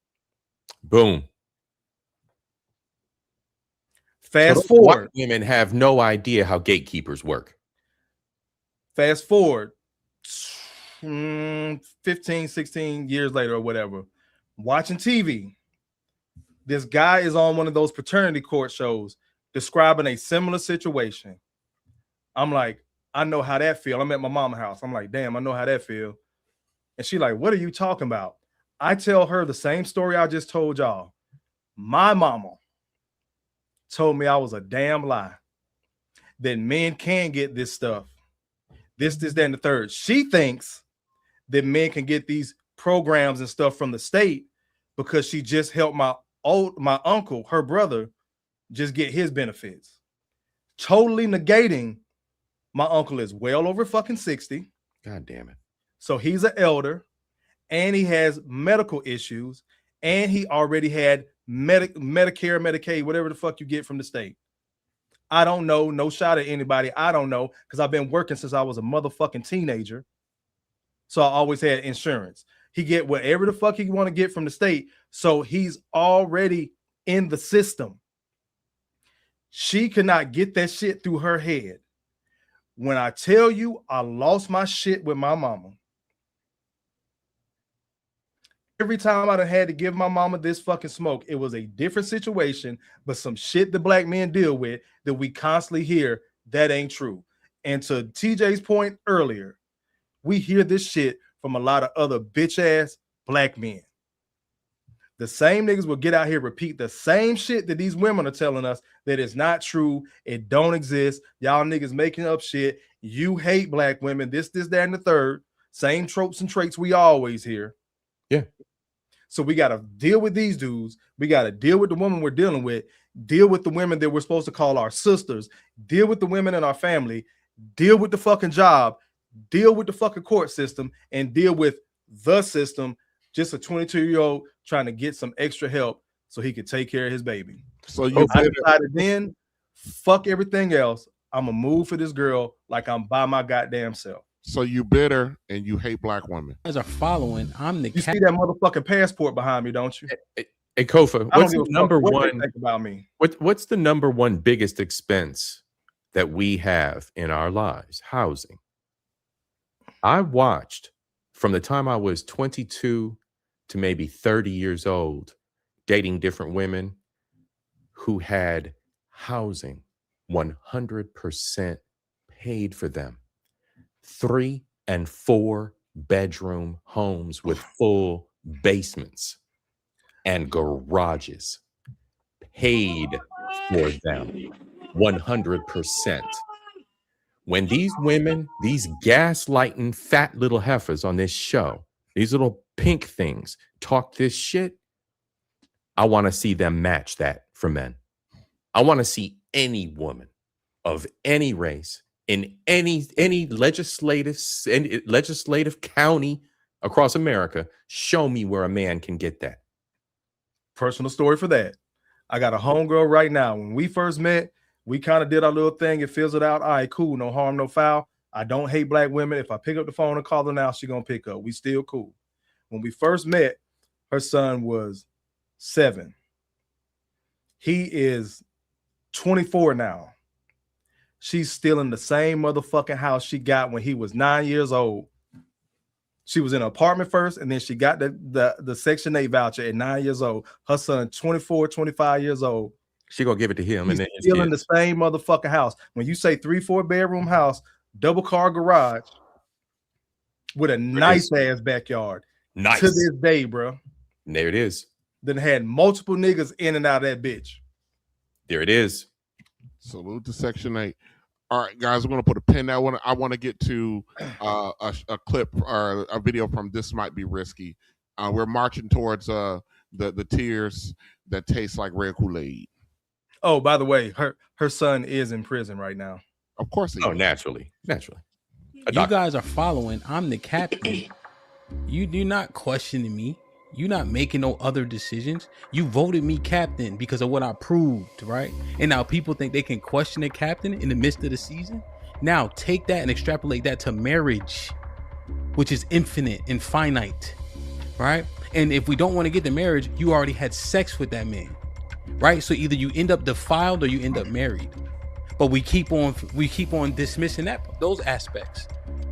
Boom.
Fast forward.
White women have no idea how gatekeepers work.
Fast forward 15, 16 years later or whatever, watching TV. This guy is on one of those paternity court shows describing a similar situation. I'm like, I know how that feel. I'm at my mama's house. I'm like, damn, I know how that feel. And she like, what are you talking about? I tell her the same story I just told y'all. My mama told me I was a damn lie, that men can get this stuff. This, that, and the third. She thinks that men can get these programs and stuff from the state because she just helped my uncle, her brother, just get his benefits. Totally negating my uncle is well over fucking 60.
God damn it.
So he's an elder and he has medical issues and he already had Medicare, Medicaid, whatever the fuck you get from the state. I don't know. No shot at anybody. I don't know because I've been working since I was a motherfucking teenager. So I always had insurance. He get whatever the fuck he want to get from the state. So he's already in the system. She could not get that shit through her head. When I tell you I lost my shit with my mama, Every time I done had to give my mama this fucking smoke, it was a different situation, but some shit that black men deal with that we constantly hear that ain't true. And to TJ's point earlier, we hear this shit from a lot of other bitch ass black men. The same niggas will get out here, repeat the same shit that these women are telling us that it's not true. It don't exist. Y'all niggas making up shit. You hate black women. This, that, and the third. Same tropes and traits we always hear.
Yeah.
So we got to deal with these dudes. We got to deal with the woman we're dealing with. Deal with the women that we're supposed to call our sisters. Deal with the women in our family. Deal with the fucking job. Deal with the fucking court system. And deal with the system. Just a 22-year-old trying to get some extra help so he could take care of his baby.
So you
I decided then, fuck everything else. I'm gonna move for this girl like I'm by my goddamn self.
So you bitter and you hate black women.
As are following, I'm the.
You see that motherfucking passport behind me, don't you?
Hey, Kofa, what's the number
what
one?
they think about me?
What's the number one biggest expense that we have in our lives? Housing. I watched from the time I was 22 to maybe 30 years old, dating different women who had housing 100% paid for them. 3 and 4 bedroom homes with full basements and garages paid for them 100%. When these women, these gaslighting fat little heifers on this show, these little pink things talk this shit, I want to see them match that for men. I want to see any woman of any race in any legislative county across America show me where a man can get that.
Personal story for that. I got a homegirl right now. When we first met, we kind of did our little thing. It fizzled out. All right, cool. No harm, no foul. I don't hate black women. If I pick up the phone and call her now, she's going to pick up. We still cool. When we first met, her son was 7. He is 24 now. She's still in the same motherfucking house she got when he was 9 years old. She was in an apartment first, and then she got the Section 8 voucher at 9 years old. Her son, 24, 25 years old.
She gonna give it to him.
He's
and then
still in the same motherfucking house. When you say 3-4 bedroom house, double car garage with a nice ass backyard.
Nice.
To this day, bro.
And there it is.
Then had multiple niggas in and out of that bitch.
There it is.
Salute to Section 8. All right, guys, we're gonna put a pin there. I want to get to a clip or a video from This Might Be Risky. We're marching towards the tears that taste like red Kool-Aid.
Oh, by the way, her son is in prison right now.
Of course he is.
Naturally.
You guys are following. I'm the captain. You're not questioning me. You're not making no other decisions. You voted me captain because of what I proved, right? And now people think they can question a captain in the midst of the season. Now take that and extrapolate that to marriage, which is infinite and finite, right? And if we don't want to get to marriage, you already had sex with that man, right? So either you end up defiled or you end up married. But we keep on dismissing those aspects,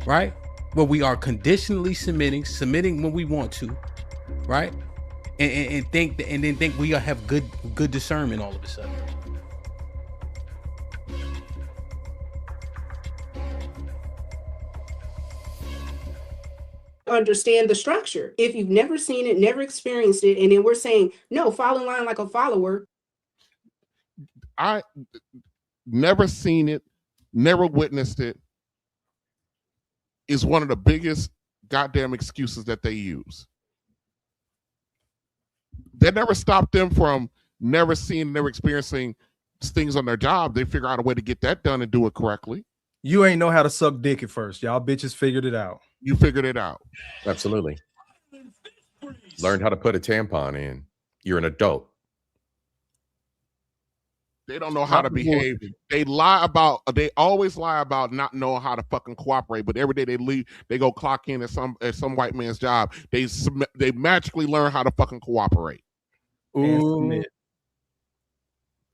right? Where we are conditionally submitting when we want to, right? And then think we have good discernment all of a sudden.
Understand the structure. If you've never seen it, never experienced it, and then we're saying, no, fall in line like a follower.
I never seen it, never witnessed it, is one of the biggest goddamn excuses that they use. That never stopped them from never seeing, never experiencing things on their job. They figure out a way to get that done and do it correctly.
You ain't know how to suck dick at first. Y'all bitches figured it out.
You figured it out.
Absolutely. Learned how to put a tampon in. You're an adult.
They don't know how to behave. They always lie about not knowing how to fucking cooperate. But every day they leave, they go clock in at some white man's job. They magically learn how to fucking cooperate.
Ooh.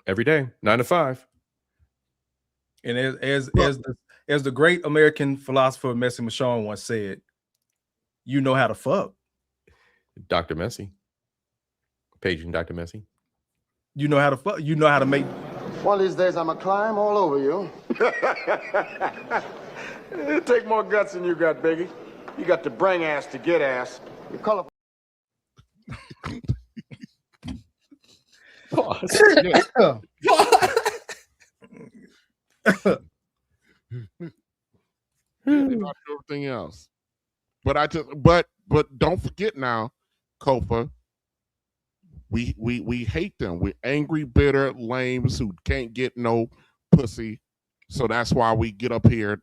Every day, 9 to 5.
And as the great American philosopher Messi Michon once said, you know how to fuck.
Dr. Messi. Paging Dr. Messi.
You know how to fuck. You know how to make.
One of these days, I'm going to climb all over you. It take more guts than you got, Biggie. You got to bring ass to get ass. You're colorful.
Not everything else. But don't forget now, Kofa. We hate them. We're angry, bitter lames who can't get no pussy. So that's why we get up here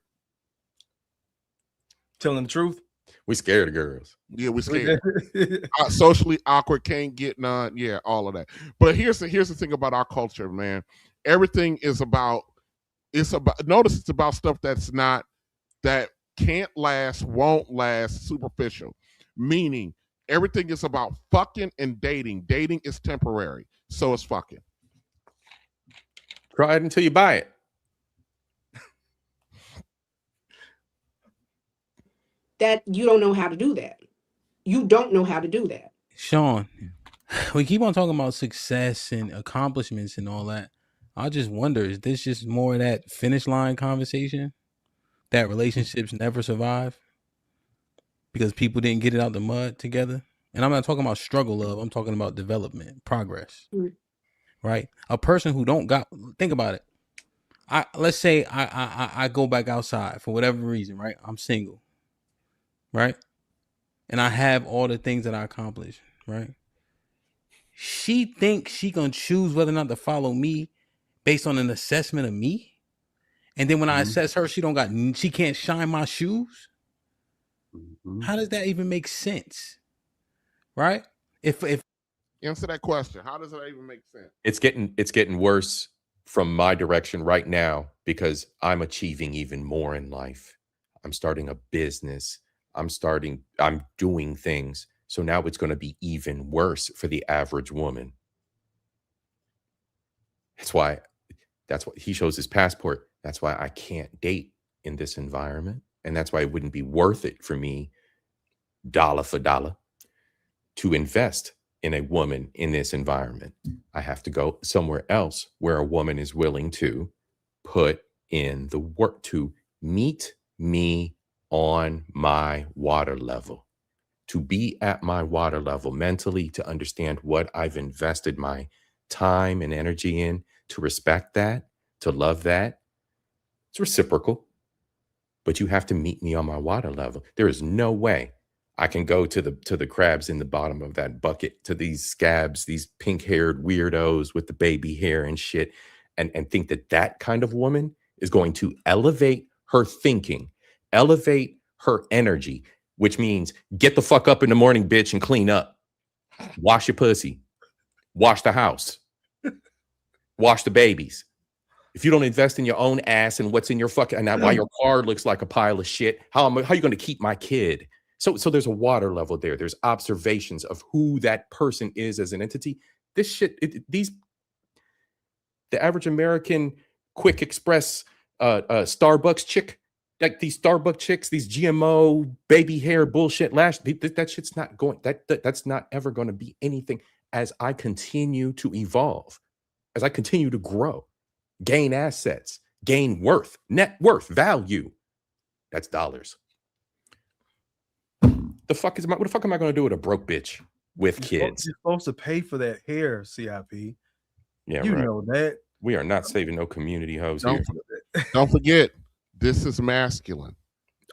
telling the truth.
We scared of girls.
Yeah, we scared. Socially awkward, can't get none. Yeah, all of that. But here's the thing about our culture, man. Everything is about. Notice it's about stuff that can't last, won't last, superficial. Meaning everything is about fucking and dating. Dating is temporary, so it's fucking.
Try it until you buy it.
That you don't know how to do that. You don't know how to do that.
Sean, we keep on talking about success and accomplishments and all that. I just wonder, is this just more of that finish line conversation that relationships never survive because people didn't get it out the mud together? And I'm not talking about struggle love. I'm talking about development, progress, right? A person who don't got, think about it. Let's say I go back outside for whatever reason, right? I'm single, right? And I have all the things that I accomplished, right? She thinks she gonna choose whether or not to follow me based on an assessment of me. And then when I assess her, she can't shine my shoes. How does that even make sense? Right? If
answer that question, how does that even make sense?
It's getting worse from my direction right now because I'm achieving even more in life. I'm starting a business. I'm doing things. So now it's going to be even worse for the average woman. That's why he shows his passport. That's why I can't date in this environment. And that's why it wouldn't be worth it for me, dollar for dollar, to invest in a woman in this environment. I have to go somewhere else where a woman is willing to put in the work to meet me on my water level, to be at my water level mentally, to understand what I've invested my time and energy in, to respect that, to love that. It's reciprocal, but you have to meet me on my water level. There is no way I can go to the crabs in the bottom of that bucket, to these scabs, these pink-haired weirdos with the baby hair and shit, and think that kind of woman is going to elevate her thinking, elevate her energy, which means get the fuck up in the morning, bitch, and clean up. Wash your pussy. Wash the house. Wash the babies. If you don't invest in your own ass and what's in your fucking, and why your car looks like a pile of shit, how are you going to keep my kid? So there's a water level there. There's observations of who that person is as an entity. This shit, the average American quick express Starbucks chick, like these Starbucks chicks, these GMO baby hair bullshit that shit's not going, that's not ever going to be anything as I continue to evolve, as I continue to grow, gain assets, gain worth, net worth, value. That's dollars. What the fuck am I going to do with a broke bitch with kids?
You're supposed to pay for that hair, CIP.
Yeah,
you
right.
know that.
We are not saving no community hoes here.
Don't forget, this is masculine.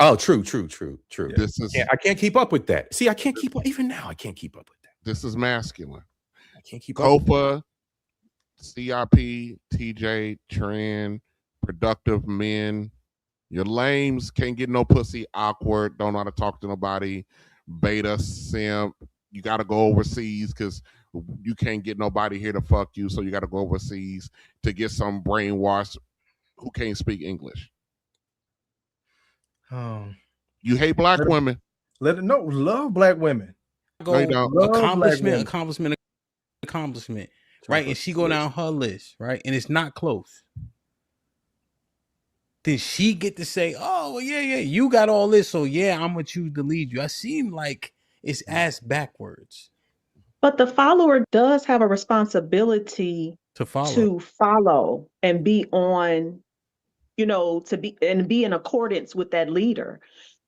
Oh, true.
This is.
I can't keep up with that. See, I can't keep up. Even now, I can't keep up with that.
This is masculine.
I can't keep up.
Kofa, CIP, TJ, Trend, productive men. Your lames can't get no pussy, awkward, don't know how to talk to nobody, beta, simp. You got to go overseas because you can't get nobody here to fuck you, so you got to go overseas to get some brainwashed who can't speak English. You hate black women.
Let it know. Love black women.
Go accomplishment, right? And she go down her list, right? And it's not close. Then she get to say, oh, yeah, you got all this, so yeah, I'm gonna choose to lead you. I seem like It's asked backwards.
But the follower does have a responsibility
To follow.
And be on, to be in accordance with that leader.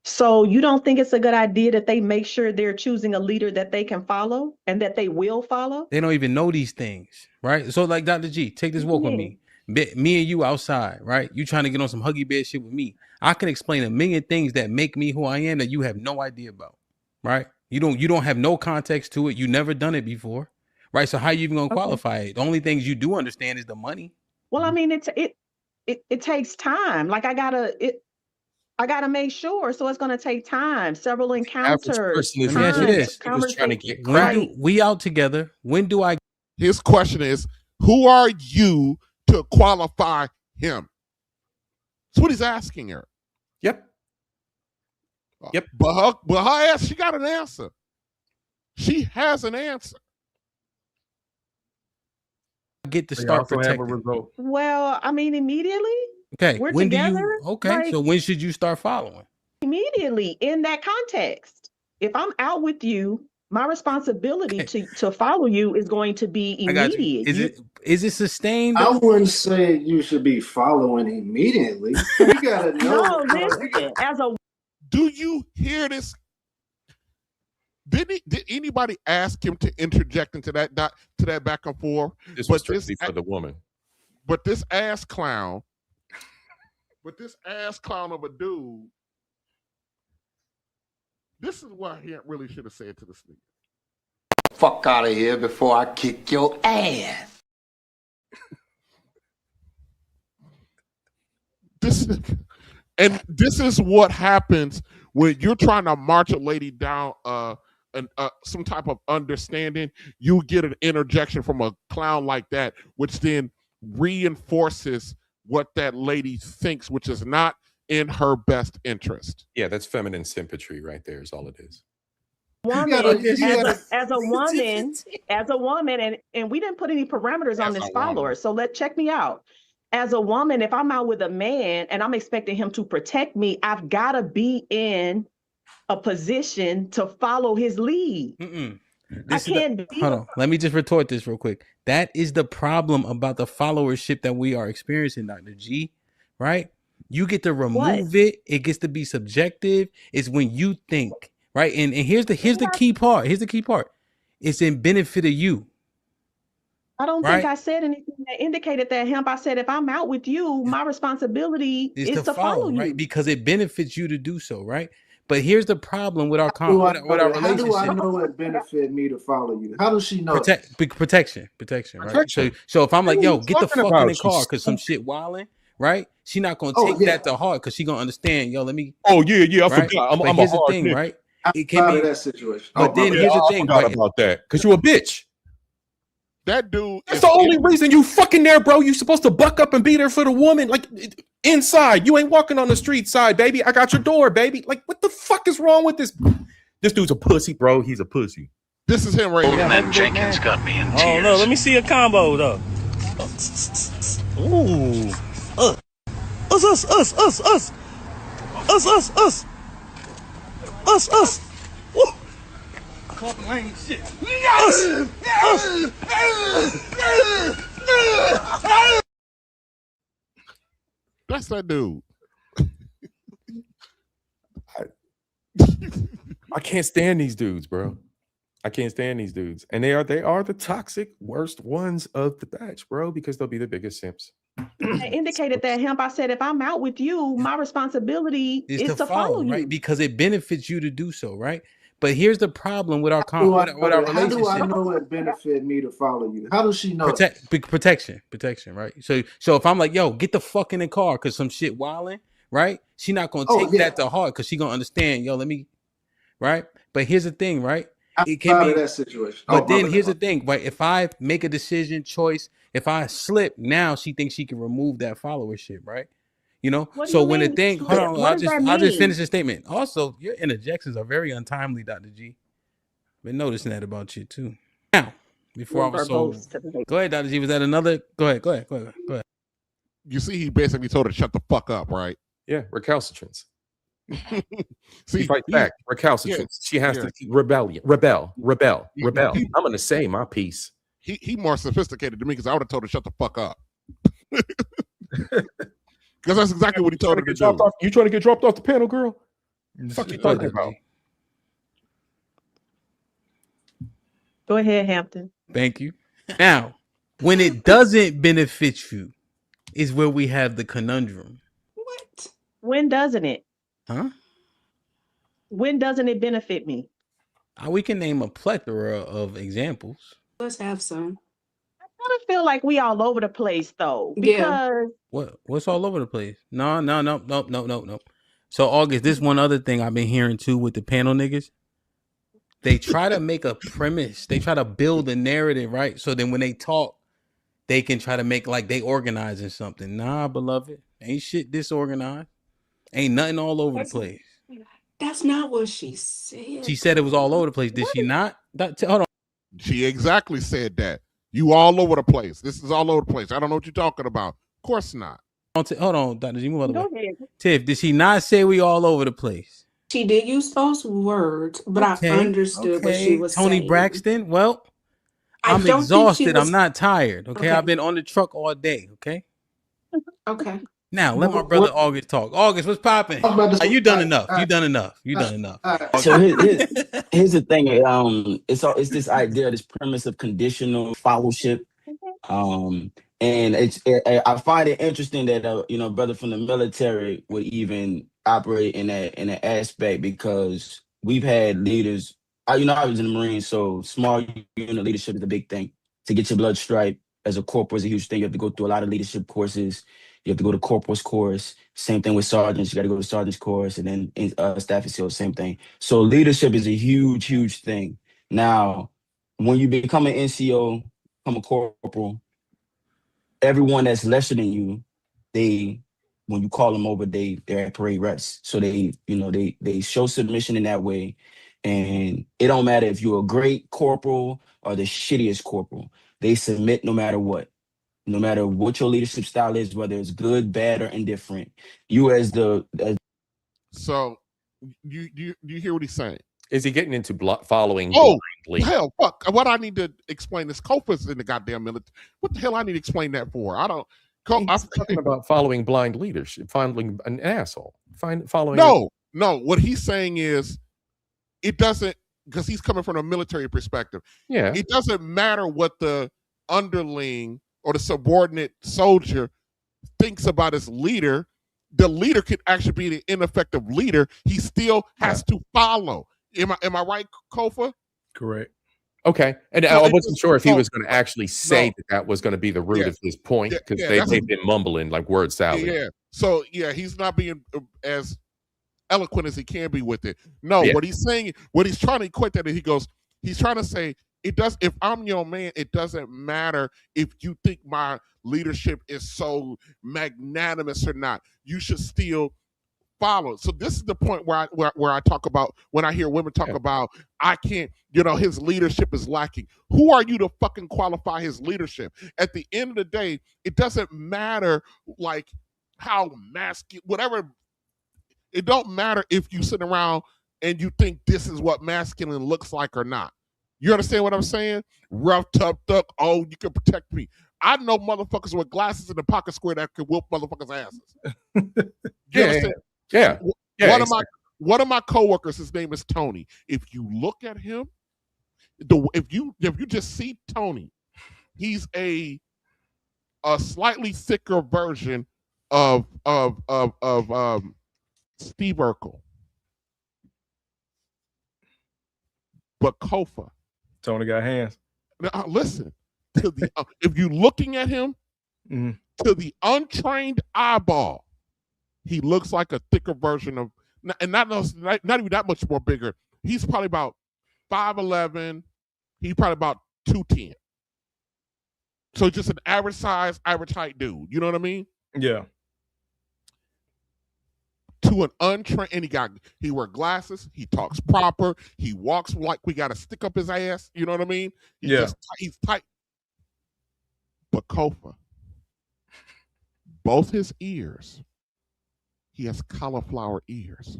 So you don't think it's a good idea that they make sure they're choosing a leader that they can follow and that they will follow?
They don't even know these things, right? So like Dr. G, take this walk with me. Me and you outside, right? You trying to get on some Huggy Bear shit with me. I can explain a million things that make me who I am that you have no idea about, right? You don't have no context to it. You never done it before, right? So how you even gonna qualify it? The only things you do understand is the money.
Well, I mean, it takes time. Like I gotta make sure. So it's gonna take time, several encounters.
Let me ask you this.
Trying to get
When we out together, when do I?
His question is, who are you to qualify him? That's what he's asking her.
Yep.
But her ass, she got an answer. She has an answer.
Get to start protecting.
Well, I mean, immediately.
Okay.
We're
when
together.
do you? Okay.
Like,
so when should you start following?
Immediately in that context. If I'm out with you, my responsibility to follow you is going to be immediate.
Is it sustained?
I wouldn't say you should be following immediately. You gotta know.
No, listen,
do you hear this? Did anybody ask him to interject into that back and forth?
This was strictly for the woman.
But this ass clown of a dude, this is what he really should have said to the nigga.
Fuck out of here before I kick your ass.
This is what happens when you're trying to march a lady down some type of understanding. You get an interjection from a clown like that, which then reinforces what that lady thinks, which is not in her best interest.
Yeah, that's feminine sympatry right there is all it is.
As a woman, and we didn't put any parameters on this follower. So check me out. As a woman, if I'm out with a man and I'm expecting him to protect me, I've got to be in a position to follow his lead.
Hold on. Let me just retort this real quick. That is the problem about the followership that we are experiencing, Dr. G, right? You get to remove it. It gets to be subjective. It's when you think, right? And here's the key part. Here's the key part. It's in benefit of you.
I don't think I said anything that indicated that, Hemp. I said, if I'm out with you, my responsibility is to follow you.
Right? Because it benefits you to do so, right? But here's the problem with our relationship.
How do I know it benefit me to follow you? How does she know?
Protection, right? So if I'm like, yo, get the fuck in the car because some shit wilding, right? She not gonna take that to heart because she gonna understand. Yo, let me.
Oh yeah, I forgot. I'm
here's
a
the
hard
thing,
nigga.
right?
It can be that situation.
But then here's the thing,
I forgot about that because you a bitch. That dude.
That's the only reason you fucking there, bro. You supposed to buck up and be there for the woman, like inside. You ain't walking on the street side, baby. I got your door, baby. Like, what the fuck is wrong with this? This dude's a pussy, bro. He's a pussy.
This is him right here.
Man, Jenkins got me in tears. Oh no, let me see a combo though. Ooh. Us. Woo. Talking lame shit.
That's that dude.
I can't stand these dudes, bro. I can't stand these dudes. And they are the toxic worst ones of the batch, bro, because they'll be the biggest simps.
I indicated that, Hemp. I said, if I'm out with you, my responsibility is to follow you.
Right? Because it benefits you to do so, right? But here's the problem with our relationship.
How do I know it benefit me to follow you? How does she know?
Protection, right? So if I'm like, yo, get the fuck in the car because some shit wilding, right? She not gonna take that to heart because she gonna understand. Yo, let me, right? But here's the thing, right?
It can be that situation.
But then here's the thing, right? If I make a choice, if I slip, now she thinks she can remove that followership, right? You know, so when the thing, hold on, I'll just finish the statement. Also, your interjections are very untimely, Dr. G. Been noticing that about you too. Now, before I was go ahead, Dr. G. Was that another? Go ahead.
You see, he basically told her to shut the fuck up, right?
Yeah, recalcitrance. She fights back, recalcitrance. She has to rebel. I'm going to say my piece.
He more sophisticated than me because I would have told her shut the fuck up. Because that's exactly what he told her to do.
You trying to get dropped off the panel, girl?
Fuck you talking about?
Go ahead, Hampton.
Thank you. Now, when it doesn't benefit you, is where we have the conundrum.
What?
When doesn't it?
Huh?
When doesn't it benefit me?
We can name a plethora of examples.
Let's have some.
I kind of feel like we all over the place though. Because
What's all over the place? No. So August, this one other thing I've been hearing too with the panel niggas. They try to make a premise. They try to build a narrative, right? So then when they talk, they can try to make like they organizing something. Nah, beloved. Ain't shit disorganized. Ain't nothing all over the place.
That's not what she said.
She said it was all over the place. Did she not? Hold on.
She exactly said that. You all over the place. This is all over the place. I don't know what you're talking about. Of course not.
Hold on, Dr. G, move out the way. Tiff, did she not say we all over the place?
She did use those words, but I understood what she was saying.
Tony Braxton, well, I'm exhausted. I'm not tired. Okay? I've been on the truck all day. Okay.
Okay.
Now let my brother August talk. August, what's popping? You done enough. You done enough. You done enough.
So here's the thing. It's this idea, this premise of conditional fellowship. And I find it interesting that brother from the military would even operate in that aspect, because we've had leaders. I was in the Marines, so small unit leadership is a big thing. To get your blood stripe as a corporal is a huge thing. You have to go through a lot of leadership courses. You have to go to corporal's course. Same thing with sergeants. You got to go to sergeant's course, and then staff and SEAL, same thing. So leadership is a huge, huge thing. Now, when you become an NCO, become a corporal, everyone that's lesser than you, when you call them over, they're at parade rest. So they show submission in that way. And it don't matter if you're a great corporal or the shittiest corporal. They submit no matter what. No matter what your leadership style is, whether it's good, bad, or indifferent.
So you hear what he's saying?
Is he getting into following blindly?
Hell, fuck. What I need to explain is Kofa's in the goddamn military. What the hell I need to explain that for? I don't.
I'm talking about following blind leadership, following an asshole. Following.
No. What he's saying is, it doesn't, because he's coming from a military perspective.
Yeah.
It doesn't matter what the underling or the subordinate soldier thinks about his leader. The leader could actually be the ineffective leader. He still has to follow. Am I right, Kofa?
Correct.
Okay. And I wasn't sure if he was going to actually say that was going to be the root of his point, because they've been mumbling like word salad.
Yeah. So, he's not being as eloquent as he can be with it. No, what he's saying, what he's trying to equate that, he's trying to say, if I'm your man, it doesn't matter if you think my leadership is so magnanimous or not. You should still follow. So this is the point where I talk about, when I hear women talk about, I can't, his leadership is lacking. Who are you to fucking qualify his leadership? At the end of the day, it doesn't matter like how masculine, whatever. It don't matter if you sit around and you think this is what masculine looks like or not. You understand what I'm saying? Rough, tough, duck. Oh, you can protect me. I know motherfuckers with glasses in the pocket square that can whoop motherfuckers' asses.
Yeah.
One of my coworkers, his name is Tony. If you look at him, if you just see Tony, he's a slightly thicker version of Steve Urkel. But Kofa,
Tony got hands.
Now, listen, if you're looking at him, to the untrained eyeball, he looks like a thicker version of, and not even that much more bigger. He's probably about 5'11". He's probably about 210. So just an average size, average height dude. You know what I mean?
Yeah.
To an untrained, and he wear glasses. He talks proper. He walks like we got to stick up his ass. You know what I mean? He's tight. But Kofa, both his ears, he has cauliflower ears.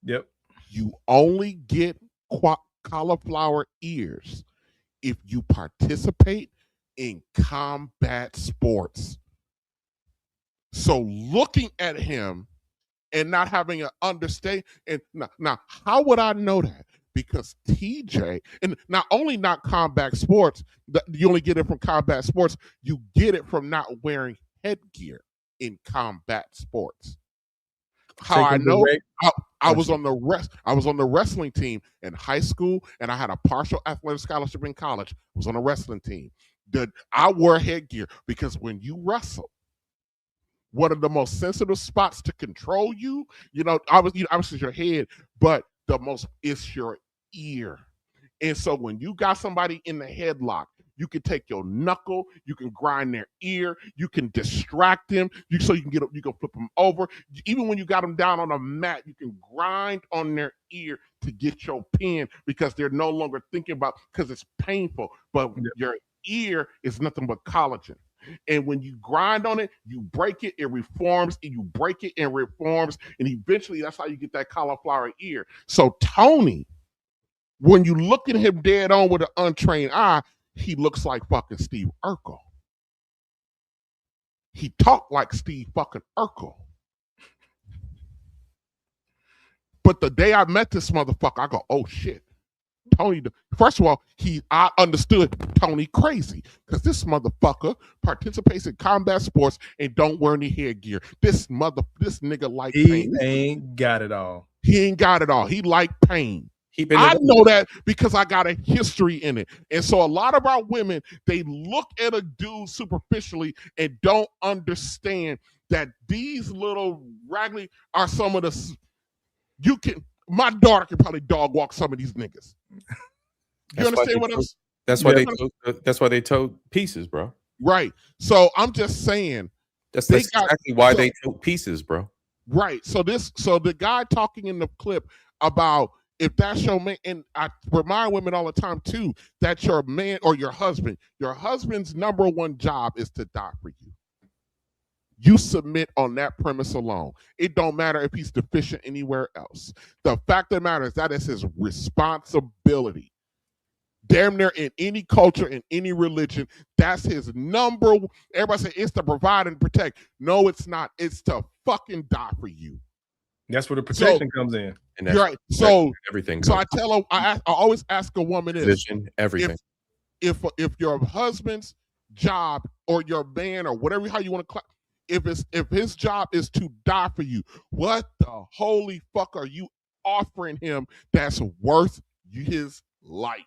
Yep.
You only get cauliflower ears if you participate in combat sports. So looking at him and not having an understanding, and now how would I know that? Because TJ, and not only not combat sports, you only get it from combat sports, you get it from not wearing headgear in combat sports. How I know, I was on the wrestling team in high school, and I had a partial athletic scholarship in college. I was on a wrestling team. I wore headgear because when you wrestle, one of the most sensitive spots to control you, obviously your head, but the most is your ear. And so when you got somebody in the headlock, you can take your knuckle, you can grind their ear, you can distract them, you can flip them over. Even when you got them down on a mat, you can grind on their ear to get your pin because they're no longer thinking about, because it's painful. But your ear is nothing but collagen. And when you grind on it, you break it, it reforms, and you break it and reforms, and eventually that's how you get that cauliflower ear. So Tony, when you look at him dead on with an untrained eye, he looks like fucking Steve Urkel. He talked like Steve fucking Urkel. But the day I met this motherfucker, I go, oh shit. Tony, first of all, I understood Tony crazy because this motherfucker participates in combat sports and don't wear any headgear. This nigga like pain.
He ain't got it all.
He ain't got it all. He like pain. I know that because I got a history in it. And so a lot of our women, they look at a dude superficially and don't understand that these little raggedy are some of the, my daughter can probably dog walk some of these niggas. You understand what I'm saying?
That's why they told pieces, bro.
Right. So I'm just saying.
That's exactly why they told pieces, bro.
Right. So the guy talking in the clip about if that's your man, and I remind women all the time too, that your man or your husband's number one job is to die for you. You submit on that premise alone. It don't matter if he's deficient anywhere else. The fact of the matter is that is his responsibility. Damn near in any culture, in any religion, that's his number. Everybody say it's to provide and protect. No, it's not. It's to fucking die for you.
That's where the protection comes in.
And that's right. So
everything.
So I tell her, I always ask a woman this:
everything.
If your husband's job or your man or whatever, how you want to, if his job is to die for you, what the holy fuck are you offering him that's worth his life?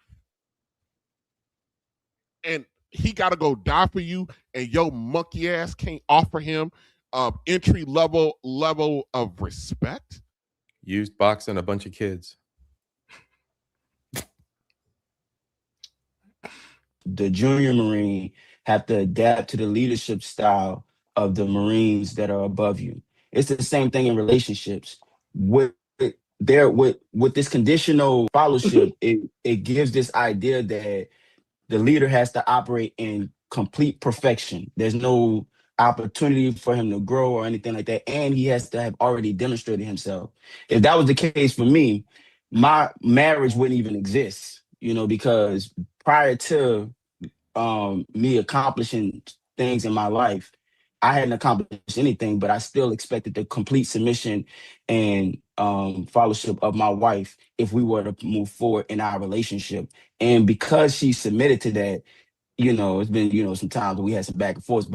And he got to go die for you, and your monkey ass can't offer him entry level of respect.
Used boxing a bunch of kids.
The junior Marine have to adapt to the leadership style of the Marines that are above you. It's the same thing in relationships. With this conditional fellowship, it gives this idea that the leader has to operate in complete perfection. There's no opportunity for him to grow or anything like that. And he has to have already demonstrated himself. If that was the case for me, my marriage wouldn't even exist, because prior to me accomplishing things in my life, I hadn't accomplished anything, but I still expected the complete submission and fellowship of my wife if we were to move forward in our relationship. And because she submitted to that, it's been, some times when we had some back and forth,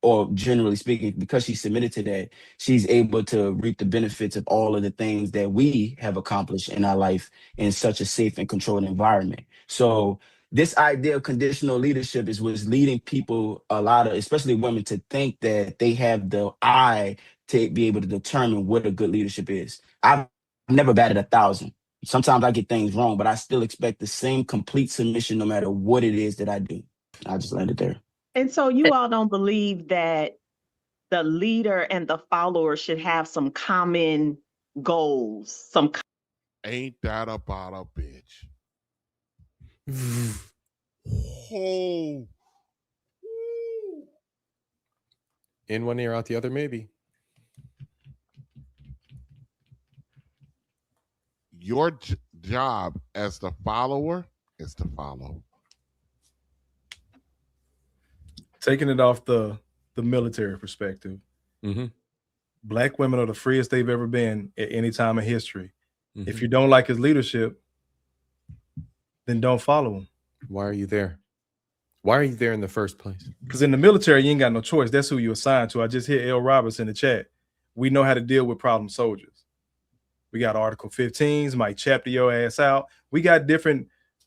or generally speaking, because she submitted to that, she's able to reap the benefits of all of the things that we have accomplished in our life in such a safe and controlled environment. So this idea of conditional leadership is what's leading people, a lot of, especially women, to think that they have the eye to be able to determine what a good leadership is. I've never batted 1,000. Sometimes I get things wrong, but I still expect the same complete submission no matter what it is that I do. I just landed there.
And so you all don't believe that the leader and the follower should have some common goals,
Ain't that about a bitch? Oh.
In one ear, out the other, maybe.
Your job as the follower is to follow.
Taking it off the military perspective, Black women are the freest they've ever been at any time in history. If you don't like his leadership, then don't follow him.
Why are you there? Why are you there in the first place?
Because in the military, you ain't got no choice. That's who you assigned to. I just hit L. Roberts in the chat. We know how to deal with problem soldiers. We got Article 15s, might chapter your ass out. We got different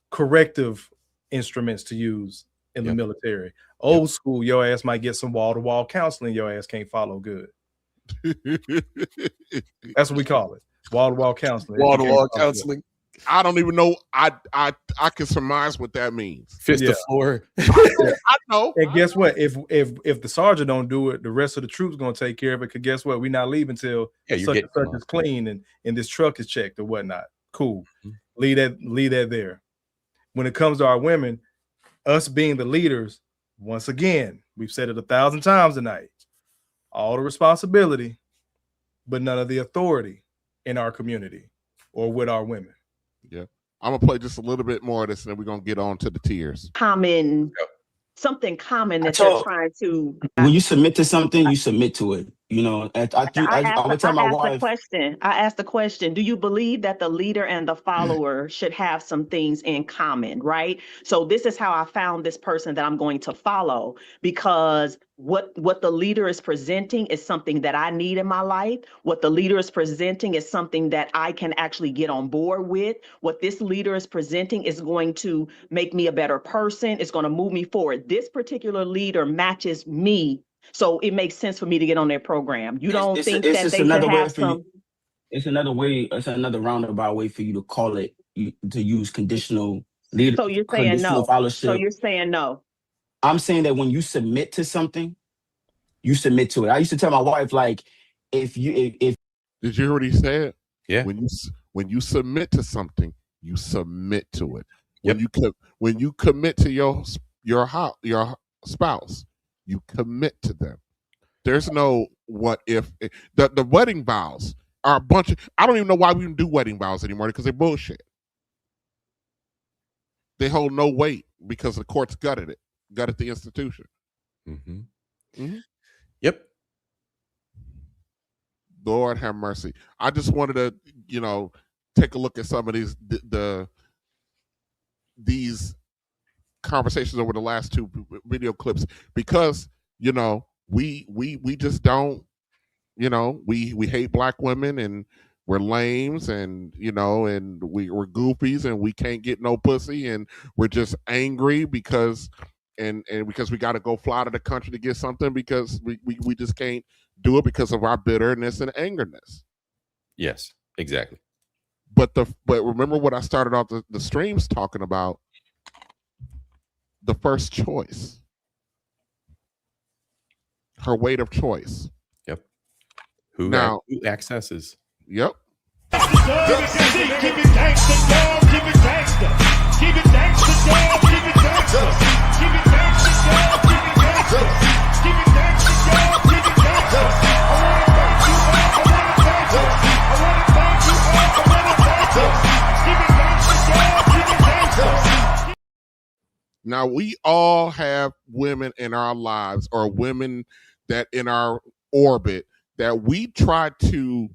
corrective instruments to use in the military. Old school, your ass might get some wall-to-wall counseling. Your ass can't follow good. That's what we call it. Wall-to-wall counseling.
Wall-to-wall counseling. I don't even know. I can surmise what that means.
Fist the floor.
I know.
And guess what? If the sergeant don't do it, the rest of the troops gonna take care of it. Because guess what? We're not leaving till such and such is clean and this truck is checked or whatnot. Cool. Leave that there. When it comes to our women, us being the leaders, once again, we've said it 1,000 times tonight. All the responsibility, but none of the authority in our community or with our women.
Yeah. I'm gonna play just a little bit more of this and then we're gonna get on to the tears.
Something common that you're trying to.
When you submit to something, you submit to it. You know, I would tell my wife.
I asked the question, do you believe that the leader and the follower should have some things in common, right? So this is how I found this person that I'm going to follow, because what the leader is presenting is something that I need in my life. What the leader is presenting is something that I can actually get on board with. What this leader is presenting is going to make me a better person. It's going to move me forward. This particular leader matches me. So it makes sense for me to get on their program. You don't think that they should have some.
It's another way. It's another roundabout way for you to call it. To use conditional leadership.
So you're saying no. So you're saying no.
I'm saying that when you submit to something, you submit to it. I used to tell my wife, like, if did
you hear what he said?
Yeah.
When you submit to something, you submit to it. When you commit to your spouse, you commit to them. There's no what if. The wedding vows are a bunch of. I don't even know why we even do wedding vows anymore, because they're bullshit. They hold no weight because the courts gutted the institution.
Yep.
Lord have mercy. I just wanted to, take a look at some of these conversations over the last two video clips, because we just don't, we hate Black women and we're lames and and we're goofies and we can't get no pussy and we're just angry because we got to go fly to the country to get something because we just can't do it because of our bitterness and angerness.
Yes, exactly.
But remember what I started off the streams talking about, the first choice, her weight of choice.
Yep. Who accesses?
Yep.
Keep it gangsta, dog. Keep it gangsta. Keep it gangsta, dog. Keep it gangsta. Keep it gangsta, dog. Keep it gangsta. Keep it gangsta, dog. Keep it gangsta. I wanna thank you all. I wanna thank you all. Keep it gangsta, dog. Keep it gangsta.
Now we all have women in our lives, or women that in our orbit, that we try to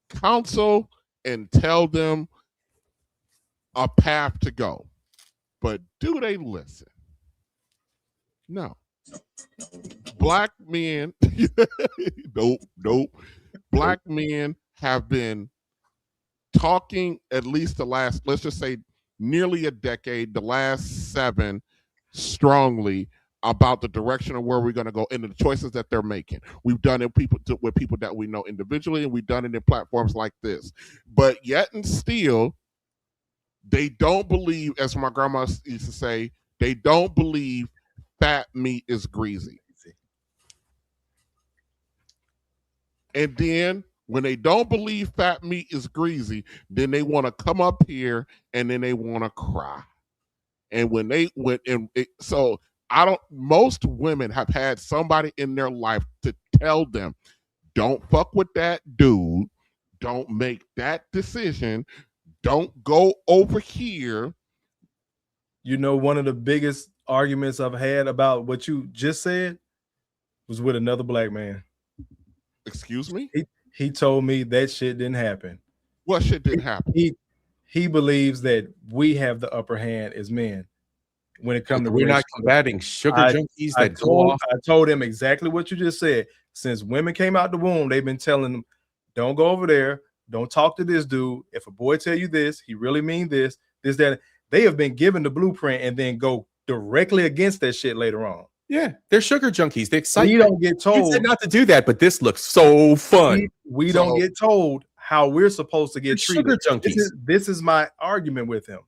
counsel and tell them a path to go. But do they listen? No. Black men, nope. Black men have been talking at least the last, let's just say nearly a decade, the last 7, strongly about the direction of where we're going to go and the choices that they're making. We've done it with people that we know individually, and we've done it in platforms like this. But yet and still, they don't believe, as my grandma used to say, they don't believe fat meat is greasy. And then when they don't believe fat meat is greasy, then they want to come up here and then they want to cry. And most women have had somebody in their life to tell them, don't fuck with that dude, don't make that decision, Don't go over here.
You know, one of the biggest arguments I've had about what you just said was with another black man.
Excuse me?
He told me that shit didn't happen.
What shit didn't happen?
He believes that we have the upper hand as men when it comes to
we're not combating sugar junkies that go off.
I told him exactly what you just said. Since women came out the womb, they've been telling them, don't go over there. Don't talk to this dude. If a boy tell you this, he really mean this, that. They have been given the blueprint and then go directly against that shit later on.
Yeah, they're sugar junkies. They excite.
We don't get told.
You said not to do that, but this looks so fun.
We don't get told how we're supposed to get treated.
Sugar junkies.
This is my argument with him.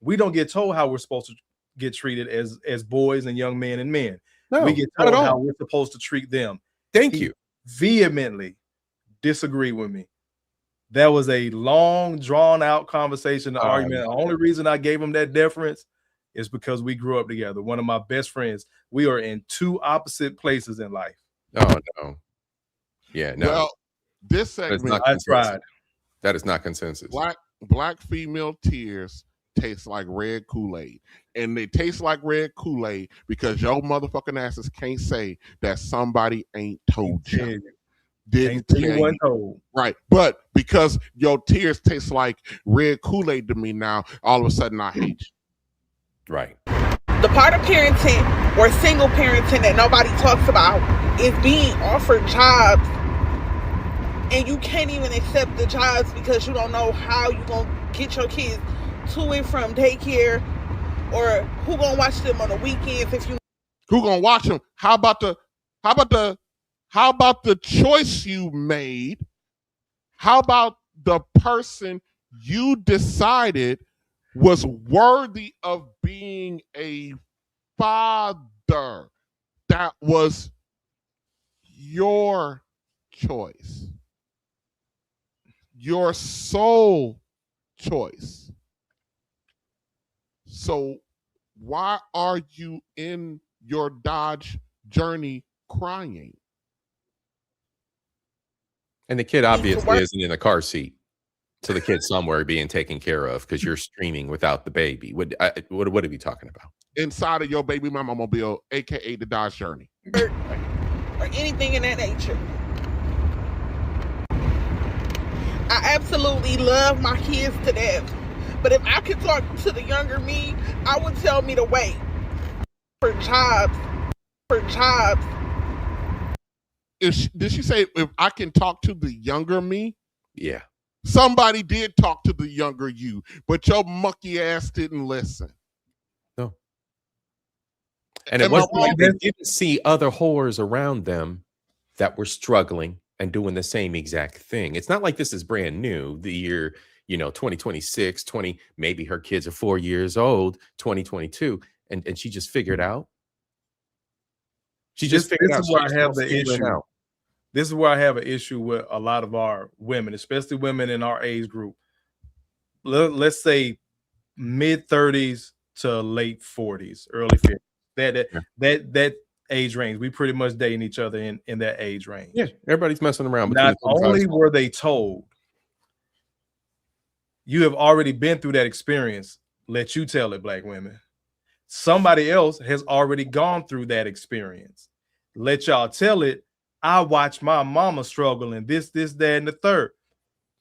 We don't get told how we're supposed to get treated as boys and young men and men.
No,
we get told how we're supposed to treat them.
Thank you.
Vehemently disagree with me. That was a long, drawn-out conversation, argument. The only reason I gave him that deference is because we grew up together. One of my best friends. We are in two opposite places in life.
Oh, no. Yeah, no.
Well, this segment,
I tried.
That is not consensus.
Black female tears taste like red Kool-Aid. And they taste like red Kool-Aid because your motherfucking asses can't say that somebody ain't told you. Didn't tell you.
Told.
Right. But because your tears taste like red Kool-Aid to me now, all of a sudden I hate you.
Right.
The part of parenting or single parenting that nobody talks about is being offered jobs and you can't even accept the jobs because you don't know how you're going to get your kids to and from daycare, or who going to watch them on the weekends if you...
Who going to watch them? How about the choice you made? How about the person you decided was worthy of being a father? That was your choice. Your sole choice. So why are you in your Dodge journey crying?
And the kid obviously isn't in the car seat. So the kid's somewhere being taken care of because you're streaming without the baby. What are we talking about?
Inside of your baby mama mobile, aka the Dodge Journey.
Or anything in that nature. I absolutely love my kids to death. But if I could talk to the younger me, I would tell me to wait for jobs.
Did she say if I can talk to the younger me?
Yeah.
Somebody did talk to the younger you, but your monkey ass didn't listen.
No. And it wasn't like they didn't see other whores around them that were struggling and doing the same exact thing. It's not like this is brand new. The year, 2026, maybe her kids are 4 years old, 2022, and she just figured out.
This is where I have the issue. This is where I have an issue with a lot of our women, especially women in our age group. Let's say mid-30s to late 40s, early 50s. That age range. We pretty much dating each other in that age range.
Yeah, everybody's messing around.
Not only were they told, you have already been through that experience. Let you tell it, black women. Somebody else has already gone through that experience. Let y'all tell it. I watched my mama struggle and this, that, and the third.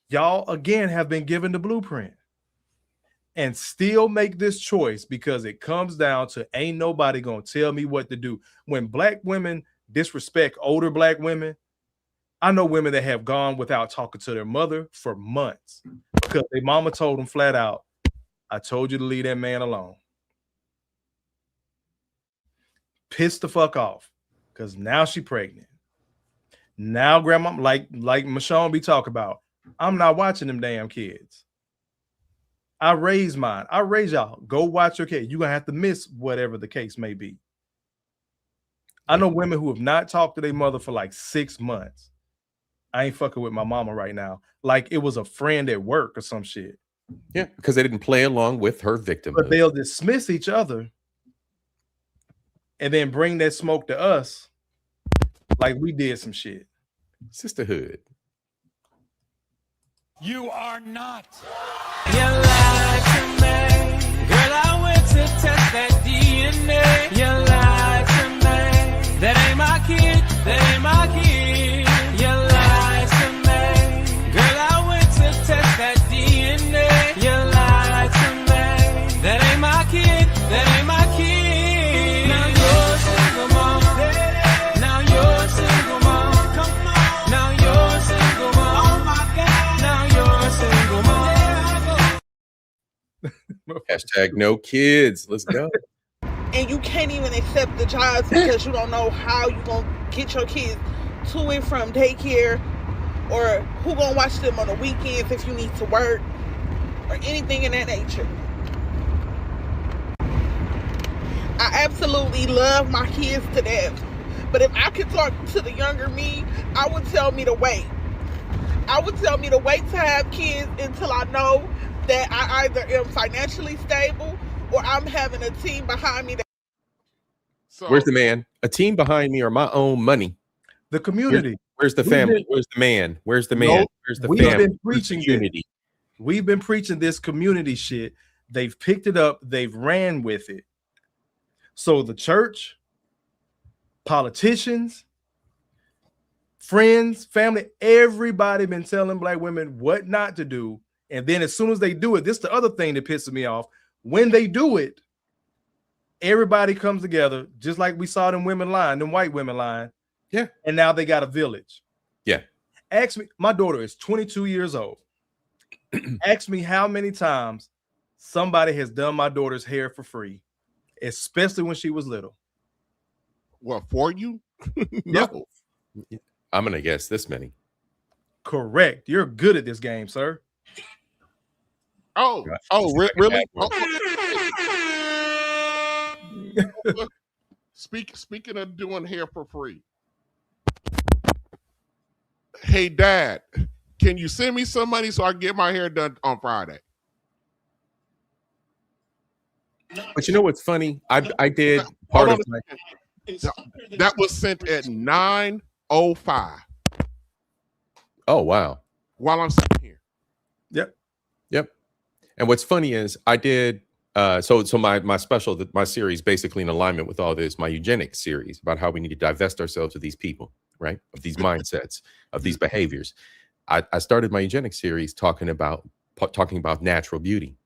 Y'all, again, have been given the blueprint. And still make this choice because it comes down to ain't nobody going to tell me what to do. When black women disrespect older black women, I know women that have gone without talking to their mother for months because their mama told them flat out, I told you to leave that man alone. Pissed the fuck off because now she pregnant. Now grandma, like Michonne be talking about, I'm not watching them damn kids. I raised mine. I raise y'all. Go watch your kid. You're going to have to miss whatever the case may be. I know women who have not talked to their mother for like 6 months. I ain't fucking with my mama right now. Like it was a friend at work or some shit.
Yeah, because they didn't play along with her victim.
But they'll dismiss each other and then bring that smoke to us like we did some shit.
Sisterhood.
You are not
You lied to me. Girl, I went to test that DNA. You lied to me. That ain't my kid. That ain't my kid. You lied to me. Girl, I went to test that DNA. You lied to me. That ain't my kid. That ain't my kid. Now you're a single mom. Now you're a single mom. Come on. Now you're a single mom. Oh my God. Now you're a single mom.
Hashtag no kids. Let's go.
And you can't even accept the jobs because you don't know how you gonna get your kids to and from daycare, or who gonna watch them on the weekends if you need to work, or anything in that nature. I absolutely love my kids to death, but if I could talk to the younger me, I would tell me to wait. I would tell me to wait to have kids until I know that I either am financially stable or I'm having a team behind me.
Where's the man? A team behind me or my own money?
The community.
Where's the family? Where's the man? Where's the man? Where's the
We've
family?
been preaching
community.
We've been preaching this community shit. They've picked it up. They've ran with it. So the church, politicians, friends, family, everybody been telling black women what not to do. And then as soon as they do it, this is the other thing that pisses me off. When they do it, everybody comes together, just like we saw them women lying, them white women lying.
Yeah.
And now they got a village.
Yeah.
Ask me, my daughter is 22 years old. Ask me how many times somebody has done my daughter's hair for free, especially when she was little.
What, for you?
No.
I'm going to guess this many.
Correct. You're good at this game, sir.
Really? Speaking of doing hair for free. Hey, Dad, can you send me some money so I can get my hair done on Friday?
But you know what's funny? I did part of my...
That was sent at 9:05.
Oh, wow.
While I'm sitting here.
Yep. And what's funny is I did so my special, my series, basically in alignment with all this, my eugenics series about how we need to divest ourselves of these people, right? Of these mindsets, of these behaviors. I started my eugenics series talking about natural beauty.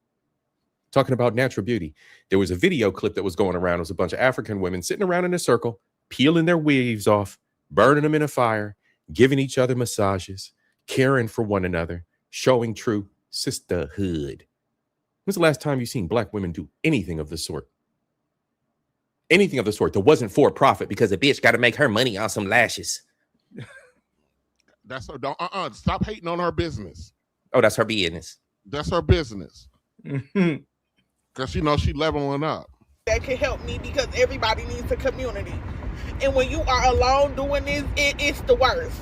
Talking about natural beauty. There was a video clip that was going around. It was a bunch of African women sitting around in a circle, peeling their weaves off, burning them in a fire, giving each other massages, caring for one another, showing true sisterhood. When's the last time you've seen black women do anything of the sort? Anything of the sort that wasn't for profit because a bitch got to make her money on some lashes.
That's her. Stop hating on her business.
Oh, that's her business.
That's her business. Because you know she leveling up.
That can help me because everybody needs a community. And when you are alone doing this, it's the worst.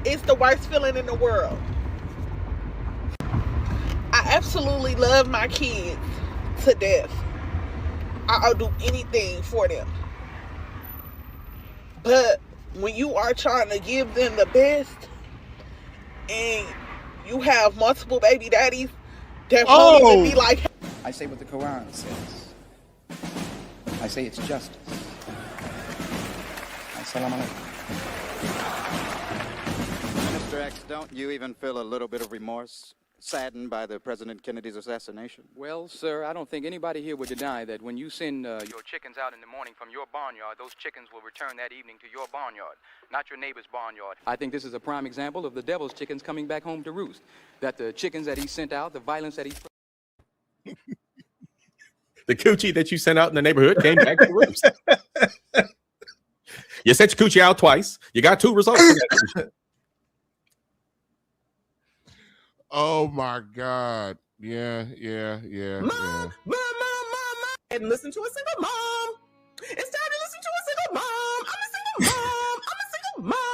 It's the worst feeling in the world. I absolutely love my kids to death. I'll do anything for them. But when you are trying to give them the best and you have multiple baby daddies that won't even be like...
I say what the Quran says. I say it's justice. Assalamu alaikum.
Mr. X, don't you even feel a little bit of remorse, saddened by the President Kennedy's assassination?
Well, sir, I don't think anybody here would deny that when you send your chickens out in the morning from your barnyard, those chickens will return that evening to your barnyard, not your neighbor's barnyard. I think this is a prime example of the devil's chickens coming back home to roost. That the chickens that he sent out, the violence that he...
The coochie that you sent out in the neighborhood came back to roost. You sent your coochie out twice. You got 2 results.
Oh my God. Yeah.
Mom. And listen to a single mom. It's time to listen to a single mom. I'm a single mom.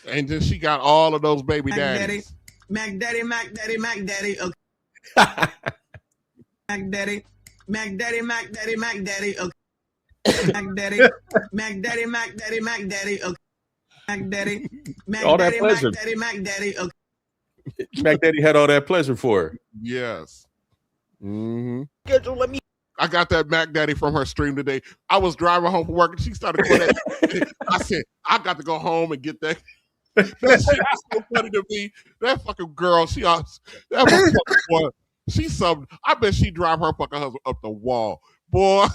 And then she got all of those baby daddies.
Mac Daddy. Okay. Mac Daddy. Okay. Mac Daddy. Okay. Mac Daddy. Mac
All that
Daddy,
pleasure.
Mac Daddy, Mac Daddy. Okay.
Mac Daddy had all that pleasure for her.
Yes. Mm-hmm.
Schedule, let me.
I got that Mac Daddy from her stream today. I was driving home from work and she started going that. I said, I got to go home and get that. That shit was so funny to me. That fucking girl, she's something. I bet she drive her fucking husband up the wall. Boy.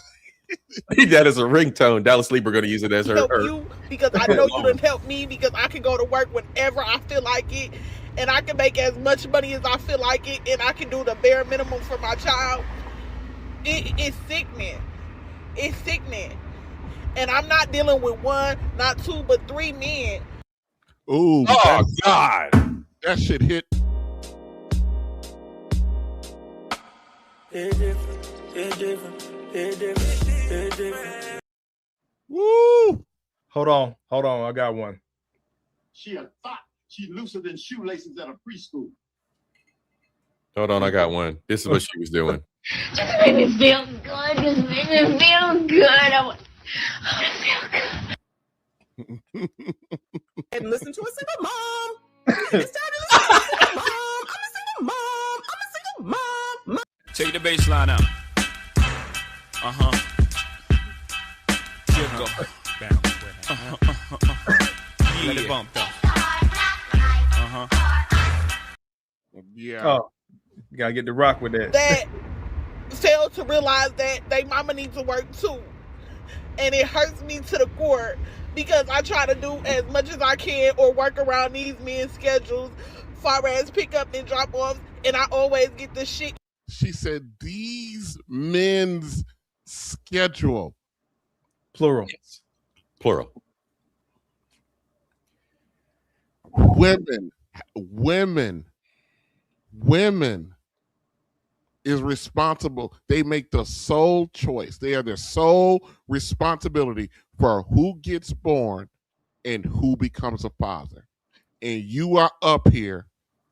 That is a ringtone. Dallas Sleeper going to use it as her.
You because I know you done help me because I can go to work whenever I feel like it, and I can make as much money as I feel like it, and I can do the bare minimum for my child. It's sickening. It's sickening. And I'm not dealing with one, not two, but three men.
Ooh.
Oh, God.
That shit hit.
Woo! Hold on. I got one.
She a thought. She looser than shoelaces at a preschool.
Hold on, I got one. This is what she was doing.
Just make me feel good. Just make me feel good. I want to feel good.
And listen to a single mom. It's time to listen to a single mom. I'm a single mom. I'm a single mom.
Take the bass line out. Here go. Yeah. Let it bump though.
Yeah.
Oh, you gotta get the rock with that.
That fail to realize that they mama needs to work too. And it hurts me to the core because I try to do as much as I can or work around these men's schedules, far as pick up and drop offs, and I always get the shit.
She said these men's schedule.
Plural.
Yes. Plural.
Women is responsible. They make the sole choice. They are their sole responsibility for who gets born and who becomes a father. And you are up here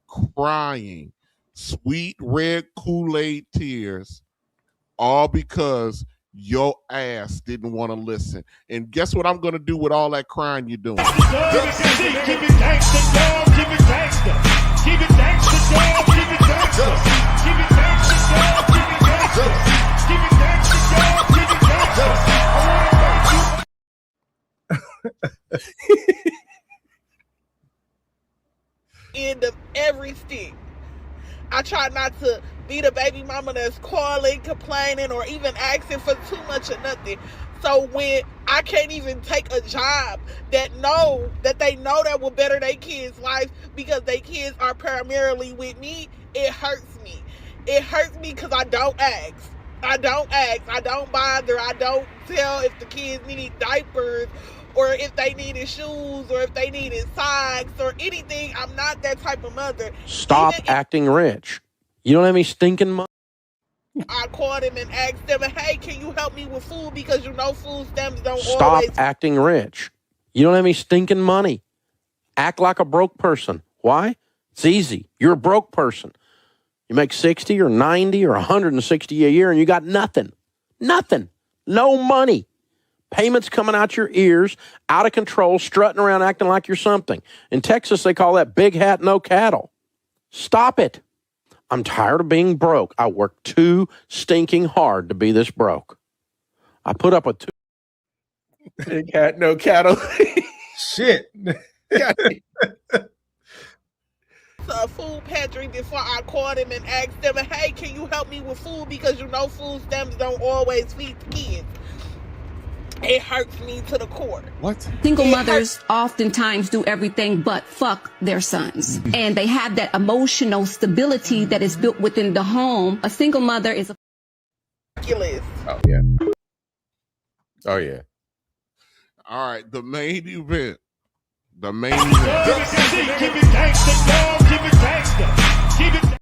crying sweet red Kool-Aid tears, all because your ass didn't want to listen. And guess what I'm going to do with all that crying you're doing?
Keep it gangsta, dog. Keep it gangsta. Keep it gangsta, dog. Keep it gangsta. Keep it gangsta, dog. Keep it gangsta. Keep it gangsta, dog. Keep it gangsta.
End of every stick. I try not to be the baby mama that's calling, complaining, or even asking for too much or nothing. So when I can't even take a job that they know that will better their kids' life because their kids are primarily with me, it hurts me. It hurts me because I don't ask. I don't bother. I don't tell if the kids need diapers or if they needed shoes or if they needed socks or anything. I'm not that type of mother.
Stop acting rich. You don't have any stinking money.
I called him and asked them, hey, can you help me with food? Because food stamps don't
Stop
always...
acting rich. You don't have any stinking money. Act like a broke person. Why? It's easy. You're a broke person. You make 60 or 90 or 160 a year and you got nothing. Nothing. No money. Payments coming out your ears, out of control, strutting around acting like you're something. In Texas, they call that big hat, no cattle. Stop it. I'm tired of being broke. I work too stinking hard to be this broke. I put up with two.
Big hat, no cattle.
Shit.
A food pantry before I called him and asked them, hey, can you help me with food? Because food stamps don't always feed the kids. It hurts me to the core.
What?
Single mothers oftentimes do everything but fuck their sons. And they have that emotional stability that is built within the home. A single mother is a...
Oh, yeah. Oh, yeah.
All right, the main event.
Keep it gangsta, dog. Keep it gangsta. Keep it.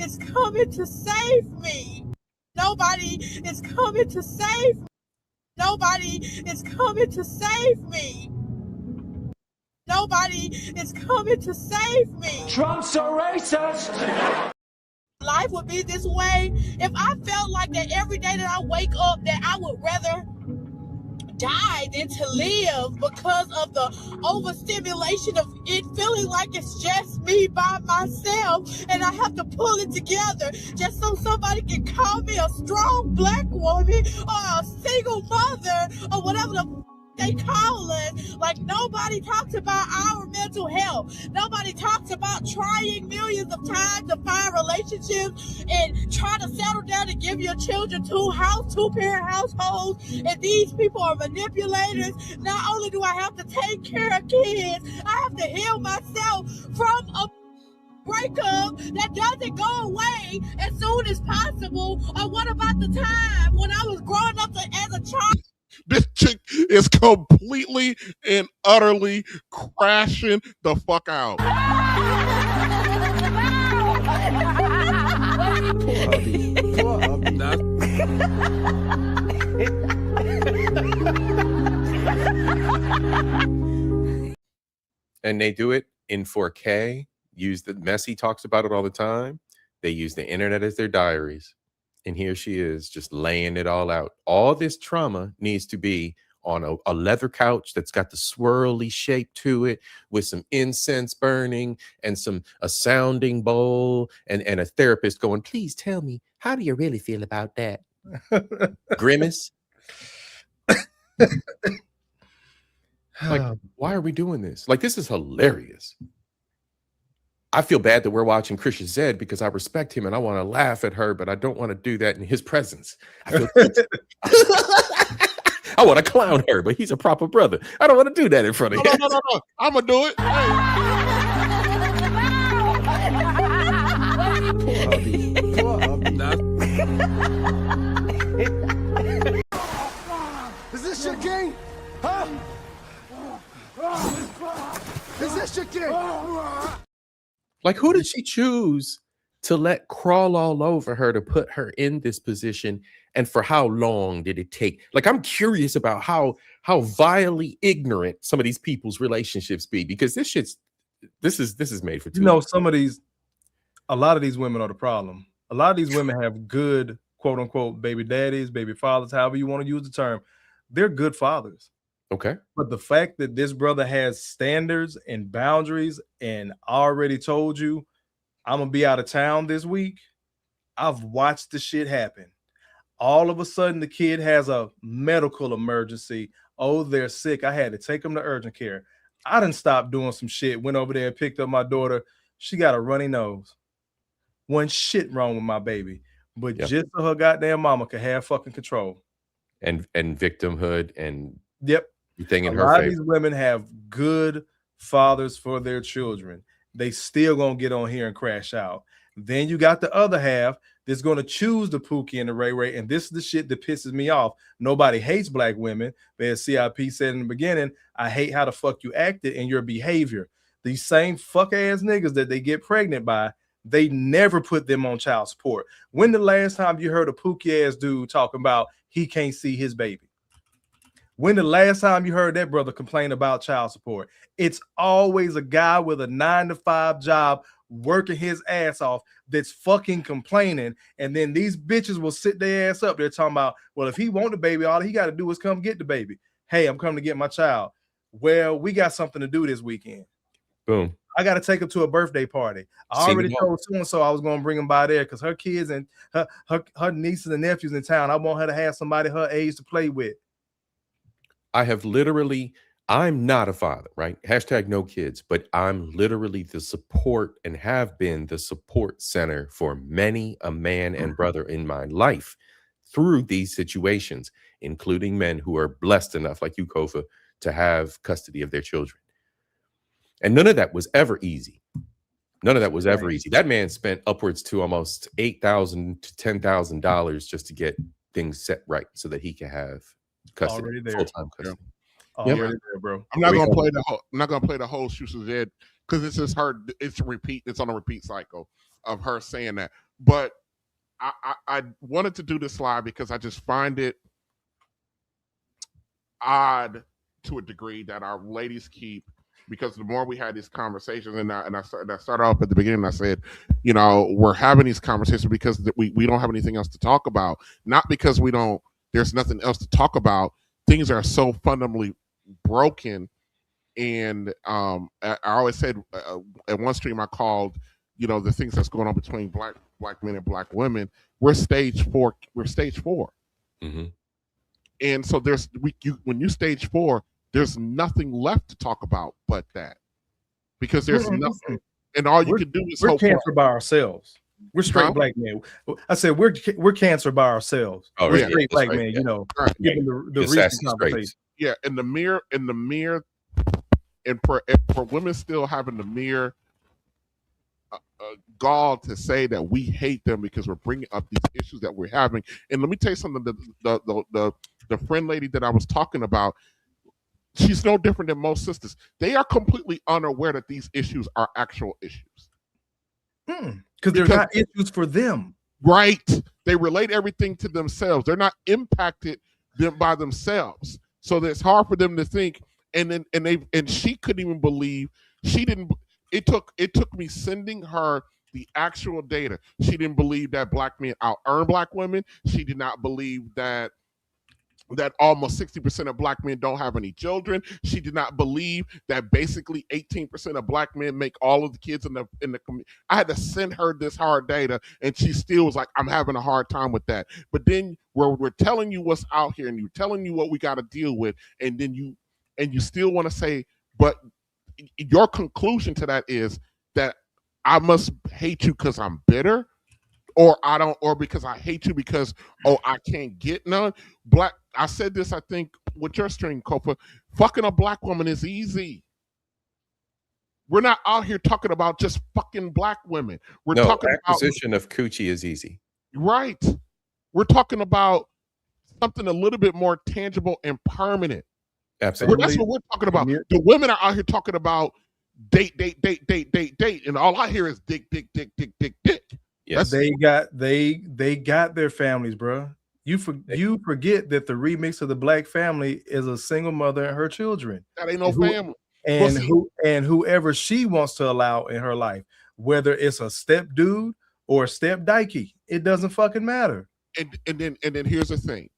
It's coming to save me. Nobody is coming to save me. Nobody is coming to save me. Nobody is coming to save me.
Trump's a racist.
Life would be this way if I felt like that every day that I wake up that I would rather die than to live because of the overstimulation of it feeling like it's just me by myself, and I have to pull it together just so somebody can call me a strong Black woman or a single mother or whatever the they call us. Like, nobody talks about our mental health. Nobody talks about trying millions of times to find relationships and try to settle down and give your children two-parent households. And these people are manipulators. Not only do I have to take care of kids, I have to heal myself from a breakup that doesn't go away as soon as possible. Or what about the time when I was growing up as a child?
This chick is completely and utterly crashing the fuck out.
And they do it in 4K. Messi talks about it all the time. They use the internet as their diaries. And here she is just laying it all out. All this trauma needs to be on a leather couch that's got the swirly shape to it with some incense burning and a sounding bowl and a therapist going, please tell me, how do you really feel about that? Grimace. Like, why are we doing this? Like, this is hilarious. I feel bad that we're watching Christian Zed because I respect him and I want to laugh at her, but I don't want to do that in his presence. I feel I want to clown her, but he's a proper brother. I don't want to do that in front of him.
No. I'm going to do it.
Is this your game? Huh? Is this your game?
Like, who did she choose to let crawl all over her to put her in this position? And for how long did it take? Like, I'm curious about how vilely ignorant some of these people's relationships be, because this is made for two.
You know, a lot of these women are the problem. A lot of these women have good, quote unquote, baby daddies, baby fathers, however you want to use the term. They're good fathers.
Okay.
But the fact that this brother has standards and boundaries and already told you, I'm going to be out of town this week. I've watched the shit happen. All of a sudden, the kid has a medical emergency. Oh, they're sick. I had to take them to urgent care. I done stopped doing some shit. Went over there and picked up my daughter. She got a runny nose. Wasn't shit wrong with my baby. But just so her goddamn mama could have fucking control.
And victimhood and
everything in her favor. A lot of these women have good fathers for their children. They still gonna get on here and crash out. Then you got the other half that's gonna choose the Pookie and the Ray Ray, and this is the shit that pisses me off. Nobody hates Black women, but as CIP said in the beginning, I hate how the fuck you acted and your behavior. These same fuck ass niggas that they get pregnant by, they never put them on child support. When the last time you heard a Pookie ass dude talking about he can't see his baby? When the last time you heard that brother complain about child support? It's always a guy with a 9-to-5 job working his ass off that's fucking complaining. And then these bitches will sit their ass up there talking about, well, if he want the baby, all he got to do is come get the baby. Hey, I'm coming to get my child. Well, we got something to do this weekend.
Boom.
I got to take him to a birthday party. I already told so-and-so I was going to bring him by there because her kids and her nieces and nephews in town, I want her to have somebody her age to play with.
I'm not a father, right? Hashtag no kids, but I'm literally the support and have been the support center for many a man and brother in my life through these situations, including men who are blessed enough, like you, Kofa, to have custody of their children. And none of that was ever easy. That man spent upwards to almost $8,000 to $10,000 just to get things set right so that he can have custody, full-time custody.
Already there, bro.
I'm not gonna play the whole Shoes of Zed because it's just her. It's on a repeat cycle of her saying that. But I wanted to do this live because I just find it odd to a degree that our ladies keep. Because the more we had these conversations, and I started off at the beginning, I said, you know, we're having these conversations because we don't have anything else to talk about. Not because there's nothing else to talk about. things are so fundamentally broken. And I always said at one stream I called, the things that's going on between black men and black women. We're stage 4. We're stage 4.
Mm-hmm.
And so when you stage 4, there's nothing left to talk about but that, because there's nothing, and all you can do is
we're cancer by ourselves. We're straight black men. I said we're cancer by ourselves.
Oh,
we're
yeah,
straight black
right,
men.
yeah.
Given the recent conversation.
Yeah, in the mirror, and for women still having the mere gall to say that we hate them because we're bringing up these issues that we're having. And let me tell you something: the friend lady that I was talking about, she's no different than most sisters. They are completely unaware that these issues are actual issues.
Because they're not issues for them.
Right. They relate everything to themselves. They're not impacted by themselves. So it's hard for them to think. And she couldn't even believe. She didn't. It took me sending her the actual data. She didn't believe that black men out-earn black women. She did not believe that almost 60% of black men don't have any children. She did not believe that basically 18% of black men make all of the kids in the community. I had to send her this hard data, and she still was like, I'm having a hard time with that. But then we're telling you what's out here, and you're telling you what we got to deal with, and then you still want to say, but your conclusion to that is that I must hate you because I'm bitter, or because I hate you because I can't get none. I said this, I think, with your stream, Kofa. Fucking a black woman is easy. We're not out here talking about just fucking black women. We're talking
acquisition of coochie is easy.
Right. We're talking about something a little bit more tangible and permanent.
Absolutely.
Well, that's what we're talking about. The women are out here talking about date, and all I hear is dick.
Yes, they got their families, bro. You forget that the remix of the black family is a single mother and her children.
That ain't no family.
And whoever she wants to allow in her life, whether it's a step dude or a step dykey, it doesn't fucking matter.
And then here's the thing.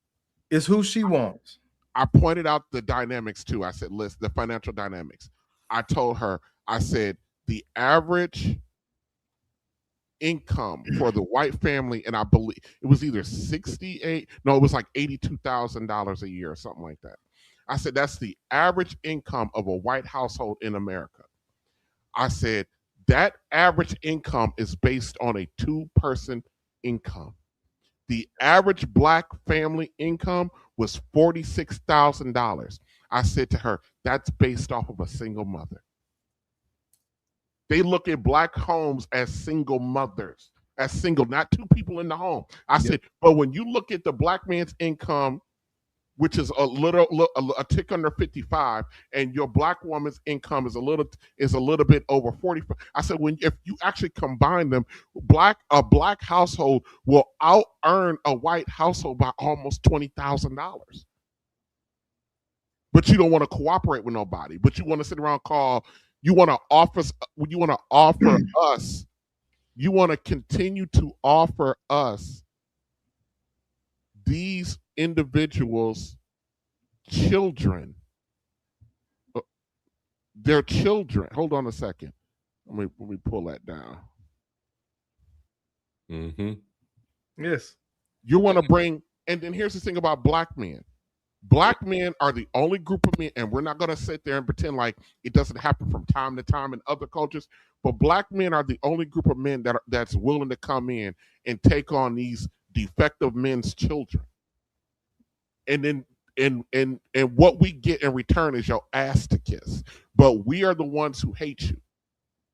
It's who she wants.
I pointed out the dynamics too. I said, listen, the financial dynamics. I told her, I said, the average income for the white family, and I believe it was either it was like $82,000 a year or something like that. I said, that's the average income of a white household in America. I said, that average income is based on a 2-person income. The average black family income was $46,000. I said to her, that's based off of a single mother. They look at black homes as single mothers, as single, not 2 people in the home. I said, but when you look at the black man's income, which is a tick under 55, and your black woman's income is a little bit over 45. I said, if you actually combine them, a black household will out-earn a white household by almost $20,000. But you don't want to cooperate with nobody. But you want to sit around you want to offer us. You want to continue to offer us these individuals' children. Their children. Hold on a second. Let me pull that down.
Mm-hmm.
Yes.
You want to bring, and then here's the thing about black men. Black men are the only group of men, and we're not going to sit there and pretend like it doesn't happen from time to time in other cultures, but black men are the only group of men that's willing to come in and take on these defective men's children. And then and what we get in return is your ass to kiss. But we are the ones who hate you.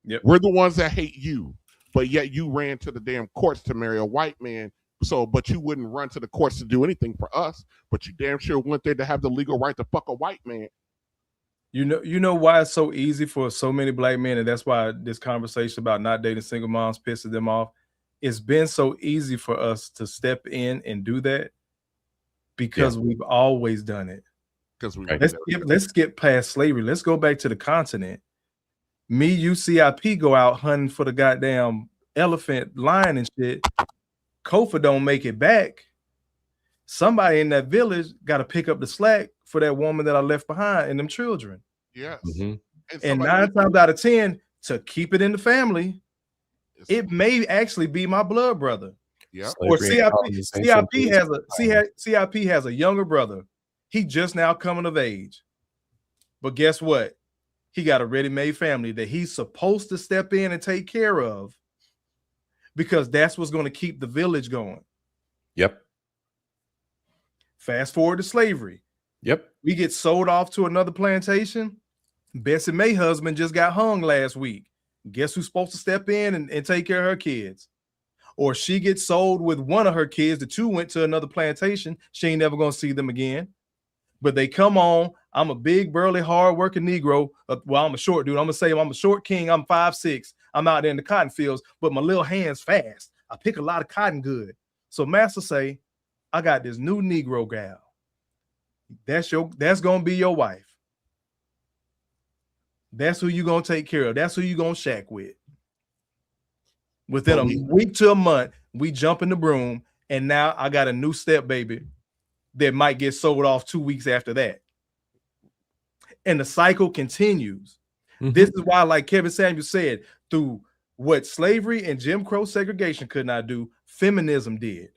Yep.
We're the ones that hate you, but yet you ran to the damn courts to marry a white man. But you wouldn't run to the courts to do anything for us, but you damn sure went there to have the legal right to fuck a white man.
You know why it's so easy for so many black men, and that's why this conversation about not dating single moms pisses them off. It's been so easy for us to step in and do that because we've always done it.
Because
let's skip past slavery. Let's go back to the continent. Me, you, CIP go out hunting for the goddamn elephant, lion, and shit. Kofa don't make it back. Somebody in that village got to pick up the slack for that woman that I left behind and them children.
Yes.
And 9 times out of 10, to keep it in the family, it may actually be my blood brother.
Yeah.
Or CIP has a younger brother. He just now coming of age. But guess what? He got a ready-made family that he's supposed to step in and take care of, because that's what's going to keep the village going.
Yep.
Fast forward to slavery.
Yep.
We get sold off to another plantation. Bessie Mae's husband just got hung last week. Guess who's supposed to step in and take care of her kids? Or she gets sold with one of her kids. The two went to another plantation. She ain't never going to see them again. But they come on. I'm a big, burly, hard-working Negro. Well, I'm a short dude. I'm going to say I'm a short king. I'm 5'6". I'm out there in the cotton fields, but my little hand's fast. I pick a lot of cotton good. So master say, I got this new Negro gal. That's going to be your wife. That's who you going to take care of. That's who you going to shack with. Within a week to a month, we jump in the broom, and now I got a new step baby that might get sold off 2 weeks after that. And the cycle continues. This is why, like Kevin Samuels said, through what slavery and Jim Crow segregation could not do, feminism did.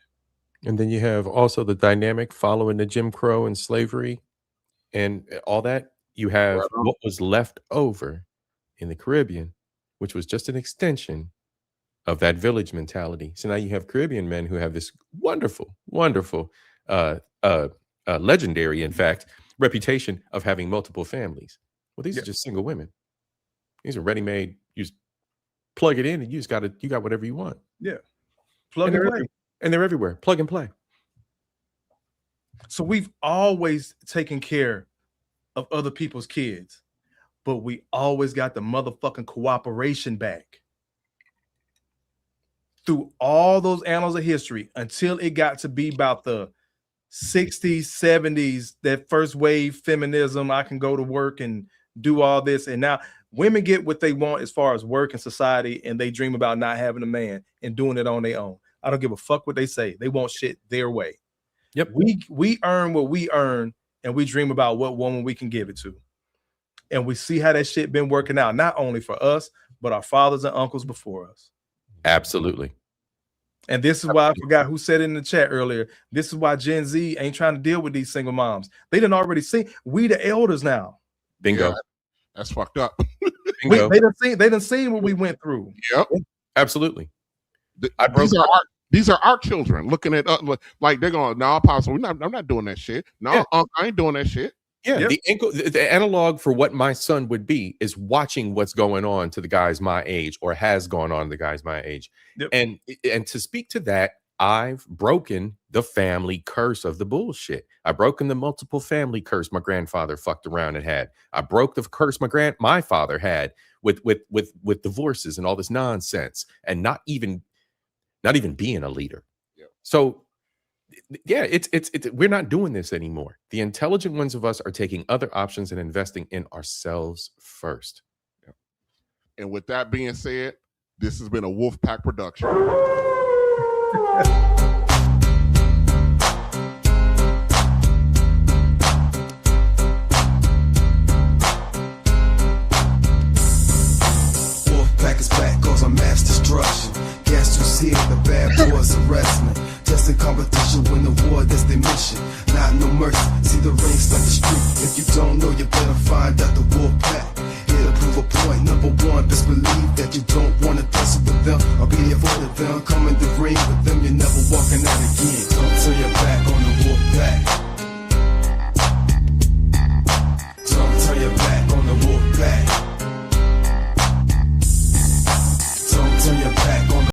And then you have also the dynamic following the Jim Crow and slavery and all that. You have what was left over in the Caribbean, which was just an extension of that village mentality. So now you have Caribbean men who have this wonderful, wonderful, legendary, in fact, reputation of having multiple families. Well, these are just single women. These are ready-made. You just plug it in, and you got whatever you want.
Yeah, plug and play,
and they're everywhere. Plug and play.
So we've always taken care of other people's kids, but we always got the motherfucking cooperation back through all those annals of history until it got to be about the 60s, 70s, that first wave feminism. I can go to work and do all this. And now women get what they want as far as work and society, and they dream about not having a man and doing it on their own. I don't give a fuck what they say. They want shit their way.
Yep.
We earn what we earn, and we dream about what woman we can give it to. And we see how that shit been working out, not only for us, but our fathers and uncles before us.
Absolutely.
And this is why I forgot who said it in the chat earlier. This is why Gen Z ain't trying to deal with these single moms. They done already seen. We the elders now.
Bingo.
Yeah, that's fucked up.
They done seen what we went through.
Yep.
Absolutely.
These are our children looking at like they're going, no, Apostle, I'm not doing that shit. No, I ain't doing that shit.
Yeah, yep. The analog for what my son would be is watching what's going on to the guys my age, or has gone on to the guys my age. Yep. And to speak to that, I've broken the family curse of the bullshit. I've broken the multiple family curse my grandfather fucked around and had. I broke the curse my father had with divorces and all this nonsense, and not even being a leader. Yep. So yeah, it's we're not doing this anymore. The intelligent ones of us are taking other options and investing in ourselves first.
Yeah. And with that being said, this has been a Wolfpack production.
Wolfpack is back, cause I'm mass destruction. Guess who's here? The bad boys arrest me. Just in competition, win the war, that's their mission. Not no mercy, see the ring, start the street. If you don't know, you better find out the Wolfpack.